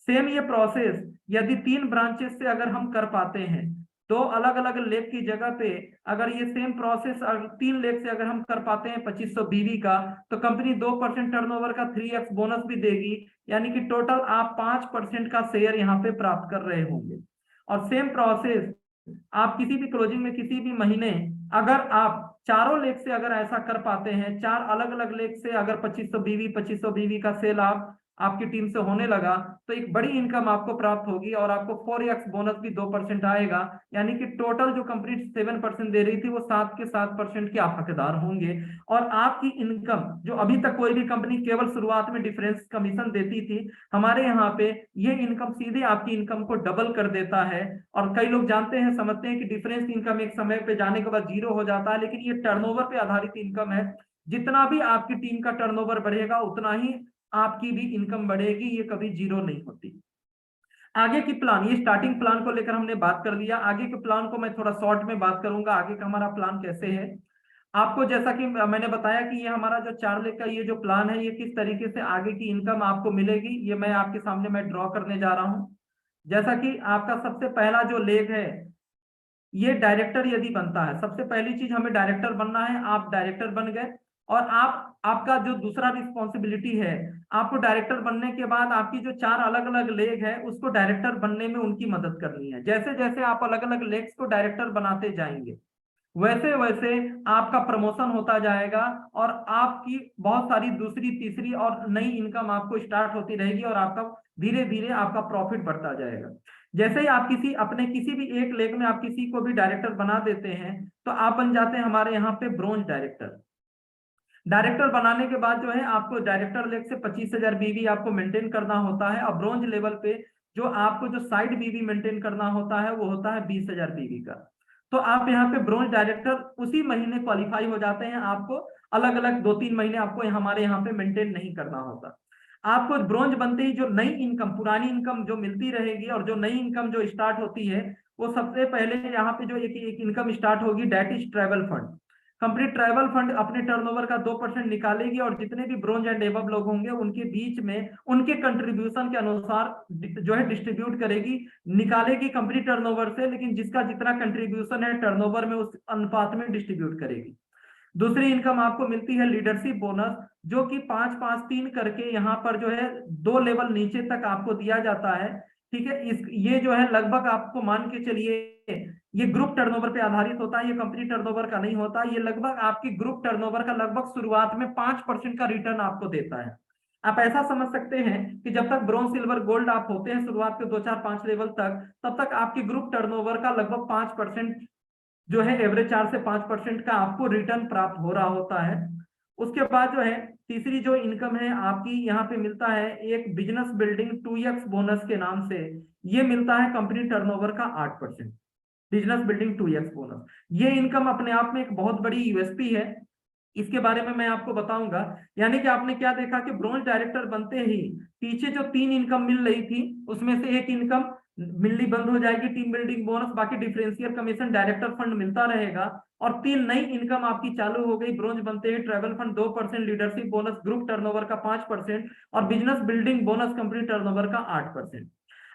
[SPEAKER 4] सेम ये प्रोसेस यदि 3 ब्रांचेस से अगर हम कर पाते हैं, 2 अलग अलग लेग की जगह पे अगर ये सेम प्रोसेस 3 लेग से अगर हम कर पाते हैं 2500 बीवी का, तो कंपनी 2% टर्नओवर का 3x बोनस भी देगी। यानी कि टोटल आप 5% का शेयर यहाँ पे प्राप्त कर रहे होंगे। और सेम प्रोसेस आप किसी भी क्लोजिंग में किसी भी महीने अगर आप चारों लेग से अगर ऐसा कर पाते हैं, 4 अलग अलग लेग से अगर 2500 बीवी का सेल आपकी टीम से होने लगा, तो एक बड़ी इनकम आपको प्राप्त होगी और आपको 4x बोनस भी 2% आएगा। यानी कि टोटल जो कंपनी 7% दे रही थी वो 7 के 7% के आप हकदार होंगे। और आपकी इनकम जो अभी तक कोई भी कंपनी केवल शुरुआत में डिफरेंस कमीशन देती थी, हमारे यहाँ पे ये इनकम सीधे आपकी इनकम को डबल कर देता है। और कई लोग जानते हैं, समझते हैं कि डिफरेंस इनकम एक समय पे जाने के बाद 0 हो जाता है, लेकिन ये टर्नओवर पे आधारित इनकम है। जितना भी आपकी टीम का टर्नओवर बढ़ेगा उतना ही आपकी भी इनकम बढ़ेगी, ये कभी 0 नहीं होती। आगे की प्लान, ये स्टार्टिंग प्लान को लेकर हमने बात कर लिया। आगे के प्लान को मैं थोड़ा शॉर्ट में बात करूंगा, आगे का हमारा प्लान कैसे है। आपको जैसा कि मैंने बताया कि ये हमारा जो 4 लेग का ये जो प्लान है, ये किस तरीके से आगे की इनकम आपको मिलेगी, ये मैं आपके सामने मैं ड्रॉ करने जा रहा हूं। जैसा कि आपका सबसे पहला जो लेग है, ये डायरेक्टर यदि बनता है, सबसे पहली चीज हमें डायरेक्टर बनना है। आप डायरेक्टर बन गए और आपका जो दूसरा रिस्पॉन्सिबिलिटी है, आपको डायरेक्टर बनने के बाद आपकी जो 4 अलग अलग लेग है उसको डायरेक्टर बनने में उनकी मदद करनी है। जैसे जैसे आप अलग अलग लेग्स को डायरेक्टर बनाते जाएंगे, वैसे वैसे आपका प्रमोशन होता जाएगा और आपकी बहुत सारी दूसरी तीसरी और नई इनकम आपको स्टार्ट होती रहेगी और आपका धीरे धीरे आपका प्रॉफिट बढ़ता जाएगा। जैसे ही आप किसी भी एक लेग में आप किसी को भी डायरेक्टर बना देते हैं, तो आप बन जाते हैं हमारे यहाँ पे ब्रोंज डायरेक्टर। डायरेक्टर बनाने के बाद जो है आपको डायरेक्टर लेग से 25,000 बीवी आपको मेंटेन करना होता है। और ब्रोंज लेवल पे जो आपको जो साइड बीवी मेंटेन करना होता है वो होता है 20,000 बीवी का। तो आप यहाँ पे ब्रोंज डायरेक्टर उसी महीने क्वालिफाई हो जाते हैं। आपको अलग अलग 2-3 महीने आपको हमारे यहाँ पे मेंटेन नहीं करना होता। आपको ब्रोंज बनते ही जो नई इनकम, पुरानी इनकम जो मिलती रहेगी और जो नई इनकम जो स्टार्ट होती है, वो सबसे पहले यहाँ पे जो एक इनकम स्टार्ट होगी, that is travel fund. Company travel fund अपने टर्नओवर का 2% निकालेगी और जितने भी ब्रोंज एंड एबव लोग होंगे उनके बीच में उनके कंट्रीब्यूशन के अनुसार जो है डिस्ट्रीब्यूट करेगी, निकालेगी कंपनी टर्नओवर से, लेकिन जिसका जितना कंट्रीब्यूशन है टर्नओवर में उस अनुपात में डिस्ट्रीब्यूट करेगी। दूसरी इनकम आपको मिलती है लीडरशिप बोनस, जो कि 5-5-3 करके यहाँ पर जो है 2 लेवल नीचे तक आपको दिया जाता है। ठीक है, ये जो है लगभग आपको मान के चलिए ये ग्रुप टर्नओवर पे आधारित होता है, ये कंपनी टर्नओवर का नहीं होता। ये लगभग आपकी ग्रुप टर्नओवर का लगभग शुरुआत में 5% का रिटर्न आपको देता है। आप ऐसा समझ सकते हैं कि जब तक ब्रॉन्ज सिल्वर गोल्ड आप होते हैं शुरुआत के 2-4-5 लेवल तक, तब तक आपकी ग्रुप टर्नओवर का लगभग 5% जो है एवरेज 4 से 5% का आपको रिटर्न प्राप्त हो रहा होता है। उसके बाद जो है तीसरी जो इनकम है आपकी यहाँ पे मिलता है एक बिजनेस बिल्डिंग 2x बोनस के नाम से, ये मिलता है कंपनी टर्नओवर का 8%, बिजनेस बिल्डिंग 2x बोनस। ये इनकम अपने आप में एक बहुत बड़ी यूएसपी है, इसके बारे में मैं आपको बताऊंगा। यानी कि आपने क्या देखा कि ब्रोंज डायरेक्टर बनते ही पीछे जो 3 इनकम मिल रही थी उसमें से एक इनकम मिलनी बंद हो जाएगी, टीम बिल्डिंग बोनस, बाकी डिफरेंशियल कमीशन डायरेक्टर फंड मिलता रहेगा, और 3 नई इनकम आपकी चालू हो गई। ब्रोंज बनते ही travel fund 2%, leadership bonus group turnover का 5% और business building bonus company turnover का 8%।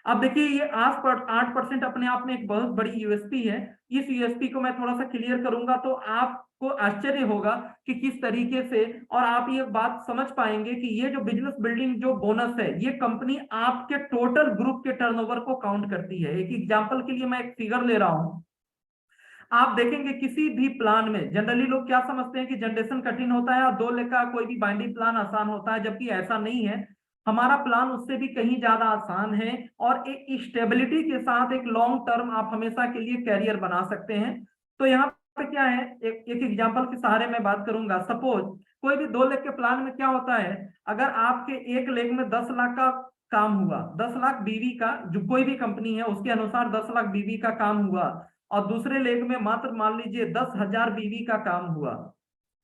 [SPEAKER 4] अब देखिए ये 8% अपने आप में एक बहुत बड़ी यूएसपी है। इस यूएसपी को मैं थोड़ा सा क्लियर करूंगा तो आपको आश्चर्य होगा कि किस तरीके से, और आप ये बात समझ पाएंगे कि ये जो बिजनेस बिल्डिंग जो बोनस है ये कंपनी आपके टोटल ग्रुप के टर्नओवर को काउंट करती है। एक एग्जांपल के लिए मैं एक फिगर ले रहा हूं, आप देखेंगे किसी भी प्लान में जनरली लोग क्या समझते हैं कि जनरेशन कठिन होता है और 2 लाख का कोई भी बाइंडिंग प्लान आसान होता है, जबकि ऐसा नहीं है। हमारा प्लान उससे भी कहीं ज्यादा आसान है और एक स्टेबिलिटी के साथ एक लॉन्ग टर्म आप हमेशा के लिए कैरियर बना सकते हैं। तो यहाँ पे क्या है, एक एग्जांपल के सहारे मैं बात करूंगा। सपोज कोई भी 2 लाख के प्लान में क्या होता है, अगर आपके एक लेग में 10 लाख का काम हुआ, 10 लाख बीवी का, जो कोई भी कंपनी है उसके अनुसार 10 लाख बीवी का काम हुआ, और दूसरे लेग में मात्र मान लीजिए 10,000 बीवी का काम हुआ,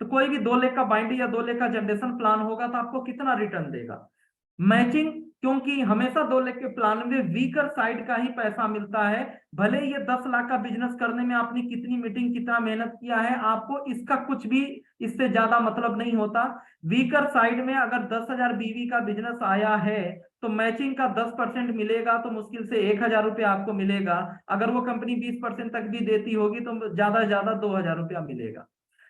[SPEAKER 4] तो कोई भी 2 लाख का बाइंडिंग या 2 लाख का जनरेशन प्लान होगा तो आपको कितना रिटर्न देगा? मैचिंग, क्योंकि हमेशा 2 लाख के प्लान में वीकर साइड का ही पैसा मिलता है। भले ये 10 लाख का बिजनेस करने में आपने कितनी मीटिंग कितना मेहनत किया है, आपको इसका कुछ भी इससे ज्यादा मतलब नहीं होता। वीकर साइड में अगर 10,000 बीवी का बिजनेस आया है तो मैचिंग का 10% मिलेगा तो मुश्किल से 1,000 रुपया आपको मिलेगा। अगर वो कंपनी 20% तक भी देती होगी तो ज्यादा से ज्यादा 2,000 रुपया मिलेगा।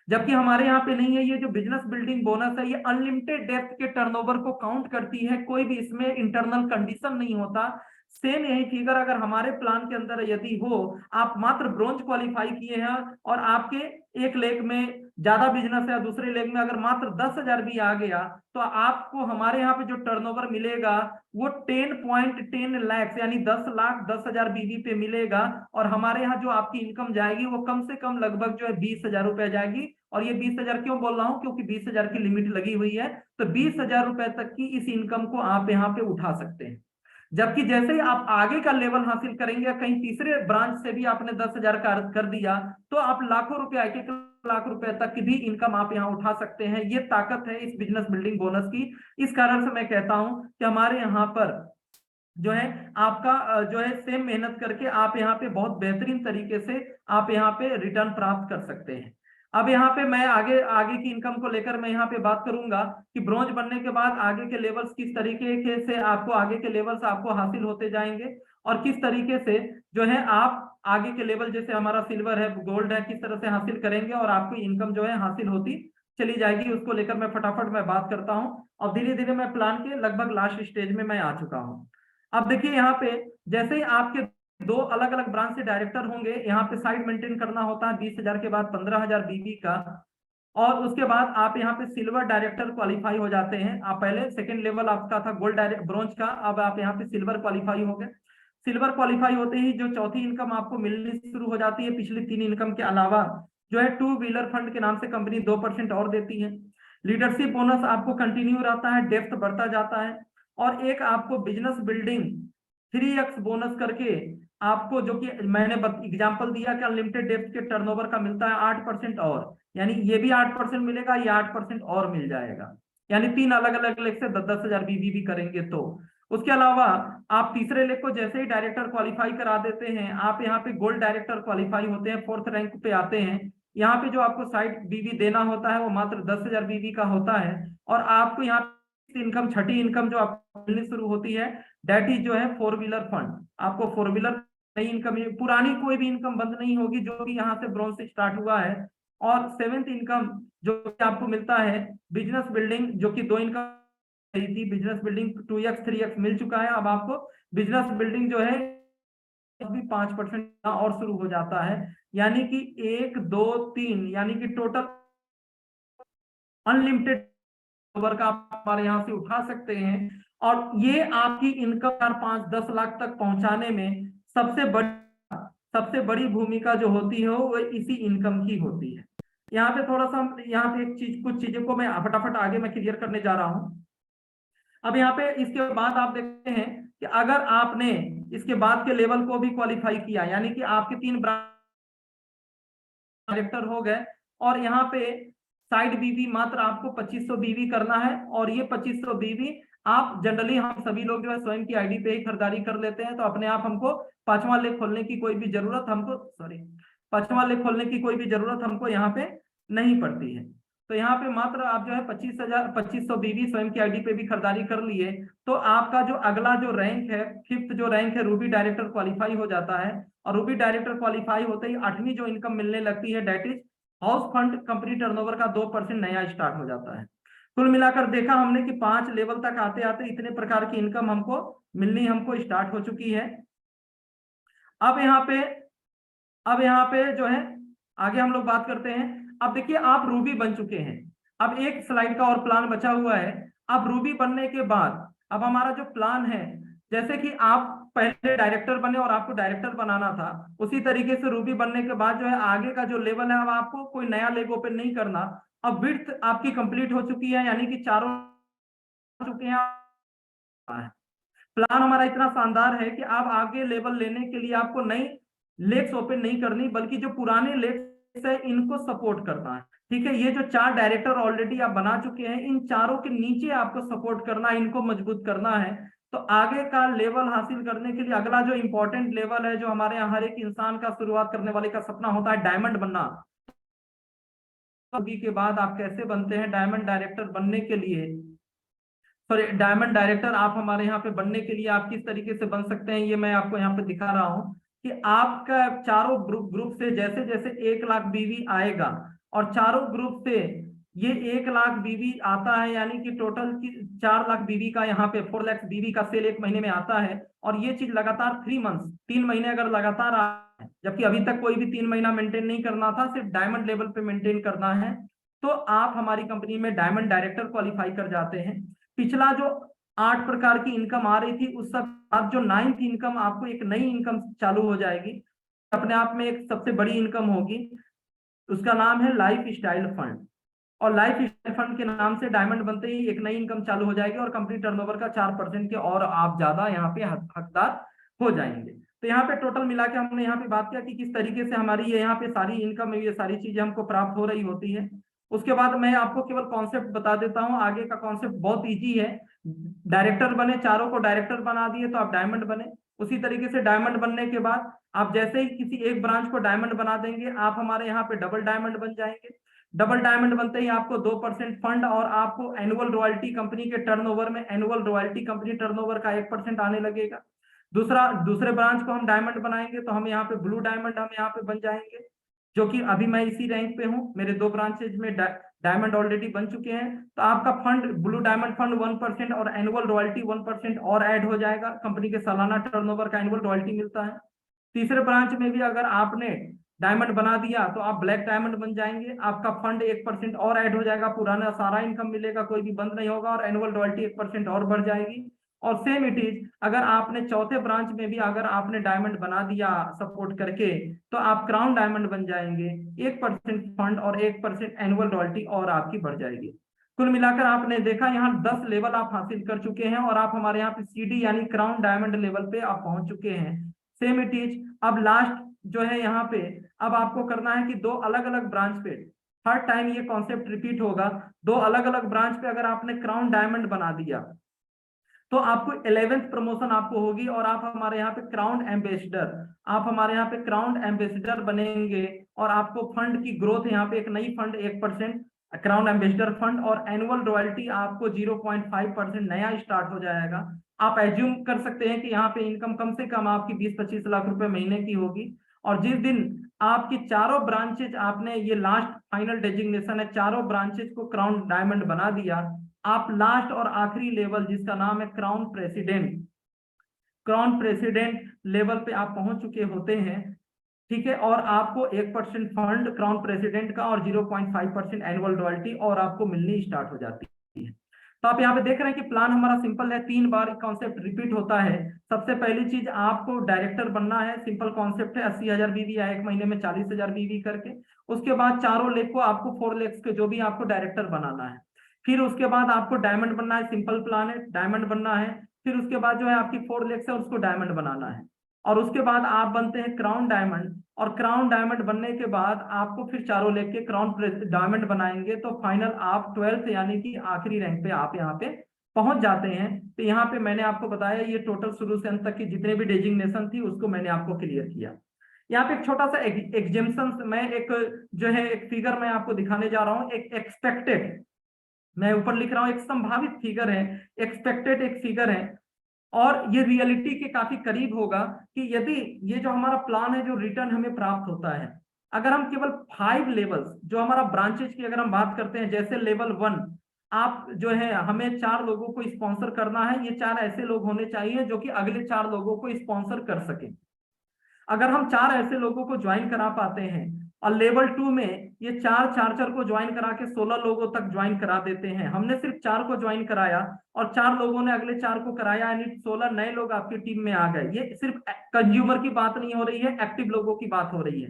[SPEAKER 4] जबकि हमारे यहाँ पे नहीं है। ये जो बिजनेस बिल्डिंग बोनस है ये अनलिमिटेड डेप्थ के टर्नओवर को काउंट करती है, कोई भी इसमें इंटरनल कंडीशन नहीं होता। सेम यही फिगर अगर हमारे प्लान के अंदर यदि हो, आप मात्र ब्रोंज क्वालिफाई किए हैं और आपके एक लेग में ज्यादा बिजनेस है, दूसरे लेग में अगर मात्र 10,000 भी आ गया, तो आपको हमारे यहाँ पे जो टर्नओवर मिलेगा वो 10.10 लाख यानी 10 लाख 10,000 बीवी पे मिलेगा। और हमारे यहाँ जो आपकी इनकम जाएगी वो कम से कम लगभग जो है 20,000 रुपए जाएगी। और ये 20,000 क्यों बोल रहा हूँ, क्योंकि 20,000 की लिमिट लगी हुई है, तो 20,000 रुपए तक की इस इनकम को आप यहाँ पे उठा सकते हैं। जबकि जैसे ही आप आगे का लेवल हासिल करेंगे, कहीं तीसरे ब्रांच से भी आपने 10,000 का कर दिया, तो आप लाखों रुपए, 1-1 लाख रुपए तक की भी इनकम आप यहाँ उठा सकते हैं। ये ताकत है इस बिजनेस बिल्डिंग बोनस की। इस कारण से मैं कहता हूं कि हमारे यहाँ पर जो है आपका जो है सेम मेहनत करके आप यहाँ पे बहुत बेहतरीन तरीके से आप यहाँ पे रिटर्न प्राप्त कर सकते हैं। अब यहाँ पे मैं आगे की इनकम को लेकर मैं यहाँ पे बात करूंगा कि ब्रोंज बनने के बाद आगे के लेवल्स किस तरीके से आपको आगे के लेवल्स आपको हासिल होते जाएंगे, और किस तरीके से जो है आप आगे के लेवल जैसे हमारा सिल्वर है, गोल्ड है, किस तरह से हासिल करेंगे और आपकी इनकम जो है हासिल होती चली जाएगी। उसको लेकर मैं फटाफट मैं बात करता हूँ। और धीरे धीरे मैं प्लान के लगभग लास्ट स्टेज में मैं आ चुका हूँ। अब देखिए यहाँ पे जैसे ही आपके 2 अलग अलग ब्रांच से डायरेक्टर होंगे, यहाँ पे साइड मेंटेन करना होता है 20,000 के बाद 15,000 बीबी का, और उसके बाद आप यहाँ पे सिल्वर डायरेक्टर क्वालिफाई हो जाते हैं। आप पहले सेकंड लेवल आपका था गोल्ड ब्रोंज का, अब आप यहाँ पे सिल्वर क्वालिफाई हो गए। सिल्वर क्वालिफाई होते ही जो चौथी इनकम आपको मिलनी शुरू हो जाती है, पिछली 3 इनकम के अलावा जो है 2 व्हीलर फंड के नाम से कंपनी 2% और देती है। लीडरशिप बोनस आपको कंटिन्यू रहता है, डेप्थ बढ़ता जाता है, और एक आपको बिजनेस बिल्डिंग 3x बोनस करके आपको, जो कि मैंने एग्जांपल दिया कि अनलिमिटेड डेप्थ के टर्नओवर का मिलता है 8% और, यानी ये भी 8% मिलेगा, ये 8% और मिल जाएगा, यानी 3 अलग अलग लेग से 10,000 बीबी भी करेंगे तो। उसके अलावा आप तीसरे लेग को जैसे ही डायरेक्टर क्वालिफाई करा देते हैं, आप यहाँ पे गोल्ड डायरेक्टर क्वालिफाई होते हैं, 4th रैंक पे आते हैं। यहाँ पे जो आपको साइड बीवी देना होता है वो मात्र 10,000 बीवी का होता है। और आपको यहाँ इनकम, छठी इनकम जो आपको मिलनी शुरू होती है, डेट इज जो है 4 व्हीलर फंड। आपको 4 व्हीलर नई इनकम, पुरानी कोई भी इनकम बंद नहीं होगी जो भी यहाँ से ब्रॉन्ज से स्टार्ट हुआ है। और 7th इनकम जो कि आपको मिलता है बिजनेस बिल्डिंग, जो कि 2 इनकम थी। बिजनेस बिल्डिंग 2x 3x मिल चुका है। अब आपको बिजनेस बिल्डिंग जो है भी 5% और शुरू हो जाता है, यानी कि 1 2 3 यानी कि टोटल अनलिमिटेड ओवर का आप हमारे यहाँ से उठा सकते हैं। और ये आपकी इनकम 4-5-10 लाख तक पहुंचाने में सबसे बड़ी भूमिका जो होती है वो इसी इनकम की होती है। यहाँ पे थोड़ा सा, यहाँ पे कुछ चीजों को मैं फटाफट आगे मैं क्लियर करने जा रहा हूँ। अब यहाँ पे इसके बाद आप देखते हैं कि अगर आपने इसके बाद के लेवल को भी क्वालिफाई किया, यानी कि आपके 3 डायरेक्टर हो गए, और यहाँ पे साइड बीवी मात्र आपको 2500 बीवी करना है। और ये 2500 बीवी आप जनरली, हम सभी लोग जो है स्वयं की आईडी पे ही खरीदारी कर लेते हैं, तो अपने आप हमको 5वां लेख खोलने की कोई भी जरूरत हमको यहाँ पे नहीं पड़ती है। तो यहाँ पे मात्र आप जो है 2500 बीवी स्वयं की आईडी पे भी खरीदारी कर लिए, तो आपका जो अगला जो रैंक है, 5th जो रैंक है, रूबी डायरेक्टर क्वालिफाई हो जाता है। और रूबी डायरेक्टर क्वालिफाई होते ही 8वीं जो इनकम मिलने लगती है, that is house fund company turnover का 2% नया स्टार्ट हो जाता है। कुल मिलाकर देखा हमने कि 5 लेवल तक आते आते इतने प्रकार की इनकम हमको स्टार्ट हो चुकी है। अब यहाँ पे जो है आगे हम लोग बात करते हैं। अब देखिए, आप रूबी बन चुके हैं। अब एक स्लाइड का और प्लान बचा हुआ है। अब रूबी बनने के बाद अब हमारा जो प्लान है, जैसे कि आप पहले डायरेक्टर बने और आपको डायरेक्टर बनाना था, उसी तरीके से रूबी बनने के बाद जो है आगे का जो लेवल है, अब आपको कोई नया लेग ओपन नहीं करना। अब विड्थ आपकी कंप्लीट हो चुकी है, यानी कि चारों चुके हैं। प्लान हमारा इतना शानदार है कि आप आगे लेवल लेने के लिए आपको नई लेग्स ओपन नहीं करनी, बल्कि जो पुराने लेग्स है इनको सपोर्ट करना है। ठीक है, ये जो 4 डायरेक्टर ऑलरेडी आप बना चुके हैं, इन चारों के नीचे आपको सपोर्ट करना है, इनको मजबूत करना है। तो आगे का लेवल हासिल करने के लिए अगला जो इंपॉर्टेंट लेवल है, जो हमारे यहाँ हर एक इंसान का शुरुआत करने वाले का सपना होता है, डायमंड बनना। अभी के बाद आप कैसे बनते हैं डायमंड डायरेक्टर बनने के लिए, सॉरी डायमंड डायरेक्टर आप हमारे यहाँ पे बनने के लिए आप किस तरीके से बन सकते हैं, ये मैं आपको यहाँ पे दिखा रहा हूँ कि आपका चारों ग्रुप से जैसे जैसे 1 लाख बीवी आएगा, और चारों ग्रुप से ये 1 लाख बीवी आता है, यानी कि टोटल 4 लाख बीवी का यहाँ पे 4 लाख बीवी का सेल 1 महीने में आता है। और ये चीज लगातार 3 मंथ्स, 3 महीने अगर लगातार आए, जबकि अभी तक कोई भी 3 महीना मेंटेन नहीं करना था, सिर्फ डायमंड लेवल पे मेंटेन करना है, तो आप हमारी कंपनी में डायमंड डायरेक्टर क्वालिफाई कर जाते हैं। पिछला जो 8 प्रकार की इनकम आ रही थी, उस सब बाद जो 9th इनकम, आपको एक नई इनकम चालू हो जाएगी, अपने आप में एक सबसे बड़ी इनकम होगी। उसका नाम है लाइफ स्टाइल फंड। और लाइफ स्टाइल फंड के नाम से डायमंड बनते ही एक नई इनकम चालू हो जाएगी, और कंपनी टर्नओवर का 4% के और आप ज्यादा यहाँ पे हकदार हो जाएंगे। तो यहाँ पे टोटल मिला के हमने यहाँ पे बात किया कि किस तरीके से हमारी ये यहाँ पे सारी इनकम, ये सारी चीजें हमको प्राप्त हो रही होती है। उसके बाद मैं आपको केवल कॉन्सेप्ट बता देता हूँ। आगे का कॉन्सेप्ट बहुत इजी है। डायरेक्टर बने, चारों को डायरेक्टर बना दिए तो आप डायमंड बने। उसी तरीके से डायमंड बनने के बाद आप जैसे ही किसी एक ब्रांच को डायमंड बना देंगे, आप हमारे यहाँ पे डबल डायमंड बन जाएंगे। डबल डायमंड बनते ही आपको 2% फंड और आपको एनुअल रॉयल्टी कंपनी के टर्नओवर में, एनुअल रॉयल्टी कंपनी टर्नओवर का 1% आने लगेगा। दूसरे ब्रांच को हम डायमंड बनाएंगे तो हम यहाँ पे ब्लू डायमंड हम यहाँ पे बन जाएंगे, जो कि अभी मैं इसी रैंक पे हूँ। मेरे 2 ब्रांचेज में डायमंड ऑलरेडी बन चुके हैं। तो आपका फंड, ब्लू डायमंड फंड 1% और एनुअल रॉयल्टी 1% और ऐड हो जाएगा। कंपनी के सालाना टर्नओवर का एनुअल रॉयल्टी मिलता है। तीसरे ब्रांच में भी अगर आपने डायमंड बना दिया तो आप ब्लैक डायमंड बन जाएंगे। आपका फंड 1% और ऐड हो जाएगा, पुराना सारा इनकम मिलेगा, कोई भी बंद नहीं होगा, और एनुअल रॉयल्टी 1% और बढ़ जाएगी। और सेम इट इज अगर आपने चौथे ब्रांच में भी अगर आपने डायमंड बना दिया सपोर्ट करके, तो आप क्राउन डायमंड बन जाएंगे। 1% फंड और 1% एनुअल रॉयल्टी और आपकी बढ़ जाएगी। कुल मिलाकर आपने देखा यहाँ 10 लेवल आप हासिल कर चुके हैं, और आप हमारे यहाँ पे सीडी यानी क्राउन डायमंड लेवल पे आप पहुंच चुके हैं। सेम इट इज अब लास्ट जो है यहाँ पे अब आपको करना है कि 2 अलग अलग ब्रांच पे, हर टाइम ये कॉन्सेप्ट रिपीट होगा। 2 अलग अलग ब्रांच पे अगर आपने क्राउन डायमंड बना दिया तो आपको 11th प्रमोशन आपको होगी, और आप हमारे यहाँ पे क्राउन एम्बेसडर, आप हमारे यहाँ पे क्राउन एम्बेसडर बनेंगे। और आपको फंड की ग्रोथ यहाँ पे एक नई फंड 1% क्राउन एम्बेसडर फंड और एनुअल रॉयल्टी आपको 0.5% नया स्टार्ट हो जाएगा। आप एज्यूम कर सकते हैं कि यहाँ पे इनकम कम से कम आपकी 20-25 लाख रुपए महीने की होगी। और जिस दिन आपकी चारों ब्रांचेज, आपने ये लास्ट फाइनल डेजिग्नेशन है, चारों ब्रांचेज को क्राउन डायमंड बना दिया, आप लास्ट और आखिरी लेवल जिसका नाम है क्राउन प्रेसिडेंट लेवल पे आप पहुंच चुके होते हैं, ठीक है। और आपको 1% फंड क्राउन प्रेसिडेंट का और 0.5% एनुअल रॉयल्टी और आपको मिलनी स्टार्ट हो जाती है। तो आप यहाँ पे देख रहे हैं कि प्लान हमारा सिंपल है, 3 बार कॉन्सेप्ट रिपीट होता है। सबसे पहली चीज, आपको डायरेक्टर बनना है, सिंपल कॉन्सेप्ट है, 80,000 बीवी या 1 महीने में 40,000 बीवी करके। उसके बाद चारों लेग को आपको 4 लेग्स के जो भी आपको डायरेक्टर बनाना है। फिर उसके बाद आपको डायमंड बनना है, सिंपल प्लान है, डायमंड बनना है। फिर उसके बाद जो है आपकी 4 लेग्स है उसको डायमंड बनाना है। और उसके बाद आप बनते हैं क्राउन डायमंड, और क्राउन डायमंड बनने के बाद आपको फिर चारों लेग के क्राउन डायमंड बनाएंगे, तो फाइनल आप 12th यानी कि आखिरी रैंक पे आप यहाँ पे पहुंच जाते हैं। तो यहाँ पे मैंने आपको बताया ये टोटल शुरू से अंत तक की जितने भी डेजिग्नेशन थी उसको मैंने आपको क्लियर किया। यहाँ पे एक छोटा सा एग्जेम्पशन, मैं एक जो है एक फिगर मैं आपको दिखाने जा रहा हूँ, एक एक्सपेक्टेड, मैं ऊपर लिख रहा हूँ एक संभावित फिगर है, एक्सपेक्टेड एक फिगर है, और ये रियलिटी के काफी करीब होगा कि यदि ये जो हमारा प्लान है जो रिटर्न हमें प्राप्त होता है, अगर हम केवल 5 लेवल्स जो हमारा ब्रांचेज की अगर हम बात करते हैं, जैसे लेवल 1 आप जो है हमें 4 लोगों को स्पॉन्सर करना है, ये 4 ऐसे लोग होने चाहिए जो कि अगले 4 लोगों को स्पॉन्सर कर सके। अगर हम 4 ऐसे लोगों को ज्वाइन करा पाते हैं, और लेवल 2 में ये 4 को ज्वाइन करा के 16 लोगों तक ज्वाइन करा देते हैं, हमने सिर्फ 4 को ज्वाइन कराया और 4 लोगों ने अगले 4 को कराया, यानी 16 नए लोग आपकी टीम में आ गए। ये सिर्फ कंज्यूमर की बात नहीं हो रही है, एक्टिव लोगों की बात हो रही है।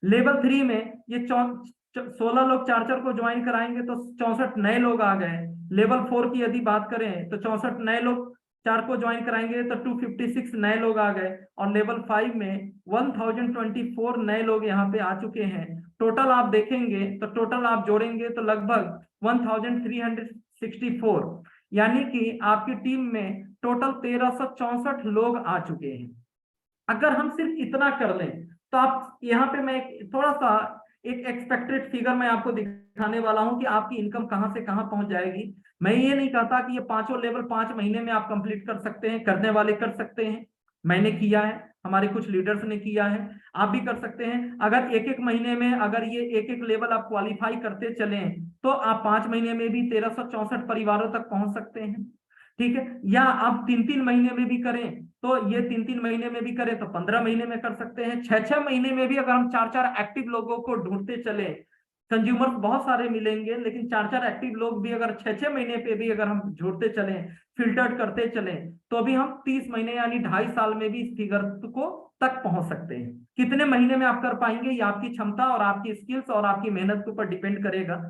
[SPEAKER 4] लेवल 3 में ये 16 लोग 4 को ज्वाइन कराएंगे तो 64 नए लोग आ गए। लेवल 4 की यदि बात करें तो 64 नए लोग 4 को ज्वाइन कराएंगे तो 256 नए लोग आ गए। और लेवल 5 में 1024 नए लोग यहाँ पे आ चुके हैं। टोटल आप देखेंगे तो टोटल आप जोड़ेंगे तो लगभग 1364, यानी कि आपकी टीम में टोटल 1364 लोग आ चुके हैं। अगर हम सिर्फ इतना कर लें तो आप यहाँ पे मैं थोड़ा सा एक एक्सपेक्टेड फिगर मैं आपको दिखाने वाला हूं कि आपकी इनकम कहां से कहां पहुंच जाएगी। मैं ये नहीं कहता कि ये 5 लेवल 5 महीने में आप कंप्लीट कर सकते हैं, करने वाले कर सकते हैं, मैंने किया है, हमारे कुछ लीडर्स ने किया है, आप भी कर सकते हैं। अगर 1-1 महीने में अगर ये 1-1 लेवल आप क्वालिफाई करते चले तो आप 5 महीने में भी 1364 परिवारों तक पहुंच सकते हैं, ठीक है। या आप 3-3 महीने में भी करें तो ये 3-3 महीने में भी करें तो 15 महीने में कर सकते हैं। 6-6 महीने में भी अगर हम 4-4 एक्टिव लोगों को ढूंढते चले, कंज्यूमर्स बहुत सारे मिलेंगे लेकिन 4-4 एक्टिव लोग भी अगर 6-6 महीने पे भी अगर हम ढूंढते चलें, फिल्टर्ड करते चलें, तो भी हम 30 महीने यानी 2.5 साल में भी इस फिगर को तक पहुंच सकते हैं। कितने महीने में आप कर पाएंगे ये आपकी क्षमता और आपकी स्किल्स और आपकी मेहनत के ऊपर डिपेंड करेगा।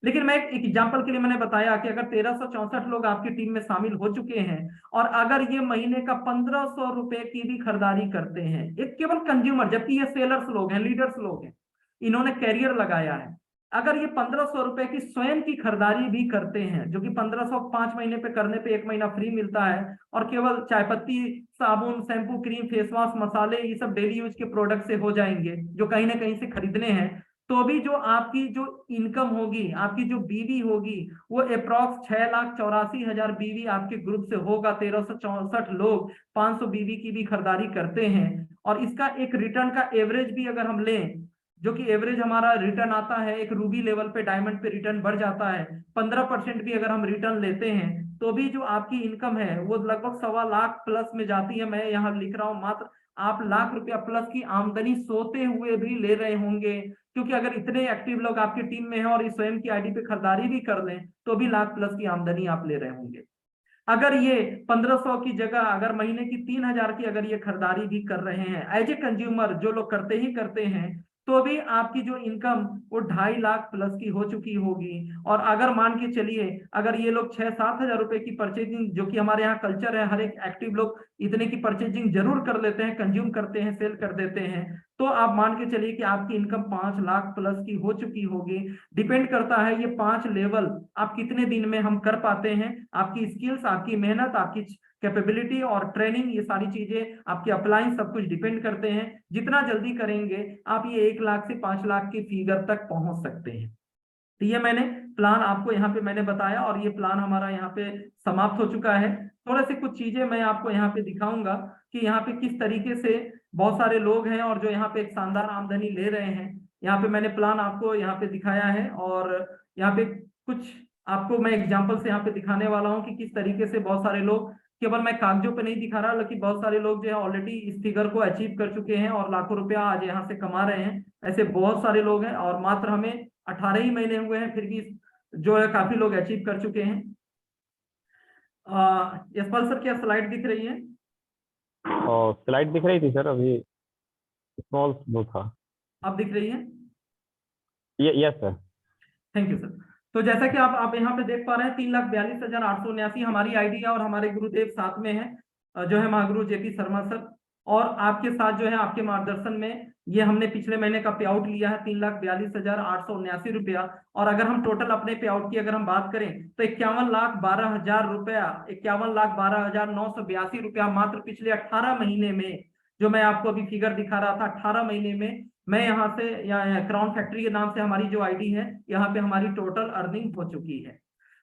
[SPEAKER 4] लेकिन मैं एक एग्जांपल के लिए मैंने बताया कि अगर 1364 लोग आपकी टीम में शामिल हो चुके हैं और अगर ये महीने का 1500 रुपए की भी खरीदारी करते हैं, एक केवल कंज्यूमर, जबकि ये सेलर्स लोग हैं, लीडर्स लोग हैं, इन्होंने कैरियर लगाया है, अगर ये 1500 रुपए की स्वयं की खरीदारी भी करते हैं, जो कि 1500 5 महीने पे करने पे 1 महीना फ्री मिलता है, और केवल चाय पत्ती, साबुन, शैम्पू, क्रीम, फेस वॉश, मसाले, ये सब डेली यूज के प्रोडक्ट से हो जाएंगे जो कहीं ना कहीं से खरीदने हैं, तो भी जो आपकी जो इनकम होगी, आपकी जो बीवी होगी, वो अप्रॉक्स 6,84,000 बीवी आपके ग्रुप से होगा। 1364 लोग 500 बीवी की भी खरीदारी करते हैं, और इसका एक रिटर्न का एवरेज भी अगर हम लें, जो कि एवरेज हमारा रिटर्न आता है, एक रूबी लेवल पे, डायमंड पे रिटर्न बढ़ जाता है, 15% भी अगर हम रिटर्न लेते हैं तो भी जो आपकी इनकम है वो लगभग 1.25 लाख प्लस में जाती है। मैं यहाँ लिख रहा हूँ मात्र आप लाख रुपया प्लस की आमदनी सोते हुए भी ले रहे होंगे, क्योंकि अगर इतने एक्टिव लोग आपकी टीम में हैं और इस स्वयं की आईडी पे खरीदारी भी कर लें तो भी लाख प्लस की आमदनी आप ले रहे होंगे। अगर ये 1500 की जगह अगर महीने की 3000 की अगर ये खरीदारी भी कर रहे हैं एज ए कंज्यूमर, जो लोग करते ही करते हैं, तो भी आपकी जो इनकम वो 2.5 लाख प्लस की हो चुकी होगी। और अगर मान के चलिए अगर ये लोग 6-7 हजार रुपए की परचेजिंग, जो कि हमारे यहाँ कल्चर है, हर एक एक्टिव लोग इतने की परचेजिंग जरूर कर लेते हैं, कंज्यूम करते हैं, सेल कर देते हैं, तो आप मान के चलिए कि आपकी इनकम 5 लाख प्लस की हो चुकी होगी। डिपेंड करता है ये 5 लेवल आप कितने दिन में हम कर पाते हैं, आपकी स्किल्स, आपकी मेहनत, आपकी कैपेबिलिटी और ट्रेनिंग, ये सारी चीजें, आपके अप्लाइंस, सब कुछ डिपेंड करते हैं। जितना जल्दी करेंगे आप ये 1 लाख से 5 लाख की फिगर तक पहुंच सकते हैं। तो ये मैंने प्लान आपको यहाँ पे मैंने बताया और ये प्लान हमारा यहाँ पे समाप्त हो चुका है। थोड़े से कुछ चीजें मैं आपको यहाँ पे दिखाऊंगा कि यहाँ पे किस तरीके से बहुत सारे लोग हैं और जो यहाँ पे एक शानदार आमदनी ले रहे हैं। यहाँ पे मैंने प्लान आपको यहाँ पे दिखाया है और यहाँ पे कुछ आपको मैं एग्जाम्पल से यहाँ पे दिखाने वाला हूँ कि किस तरीके से बहुत सारे लोग, केवल मैं कागजों पे नहीं दिखा रहा, लेकिन बहुत सारे लोग जो है ऑलरेडी इस फिगर को अचीव कर चुके हैं और लाखों रुपया आज यहाँ से कमा रहे हैं। ऐसे बहुत सारे लोग हैं और मात्र हमें 18 ही महीने हुए हैं, फिर भी जो है काफी लोग अचीव कर चुके हैं। यशपाल सर, क्या स्लाइड दिख रही है?
[SPEAKER 5] और स्लाइड दिख रही थी सर, अभी स्मॉल वो था।
[SPEAKER 4] अब दिख रही है?
[SPEAKER 5] Yes sir.
[SPEAKER 4] Thank you sir. तो जैसा कि आप यहाँ पे देख पा रहे हैं 3,42,879 हमारी आईडी है और हमारे गुरुदेव साथ में है, जो है महागुरु जेपी शर्मा सर। और आपके साथ जो है आपके मार्गदर्शन में ये हमने पिछले महीने का पे आउट लिया है 3,42,879 रुपया। और अगर हम टोटल अपने पे आउट की अगर हम बात करें तो 51,12,000 रुपया, 51,12,982 रुपया मात्र पिछले 18 महीने में, जो मैं आपको अभी फिगर दिखा रहा था 18 महीने में, मैं यहाँ से क्राउन फैक्ट्री के नाम से हमारी जो आईडी है, यहाँ पे हमारी टोटल अर्निंग हो चुकी है।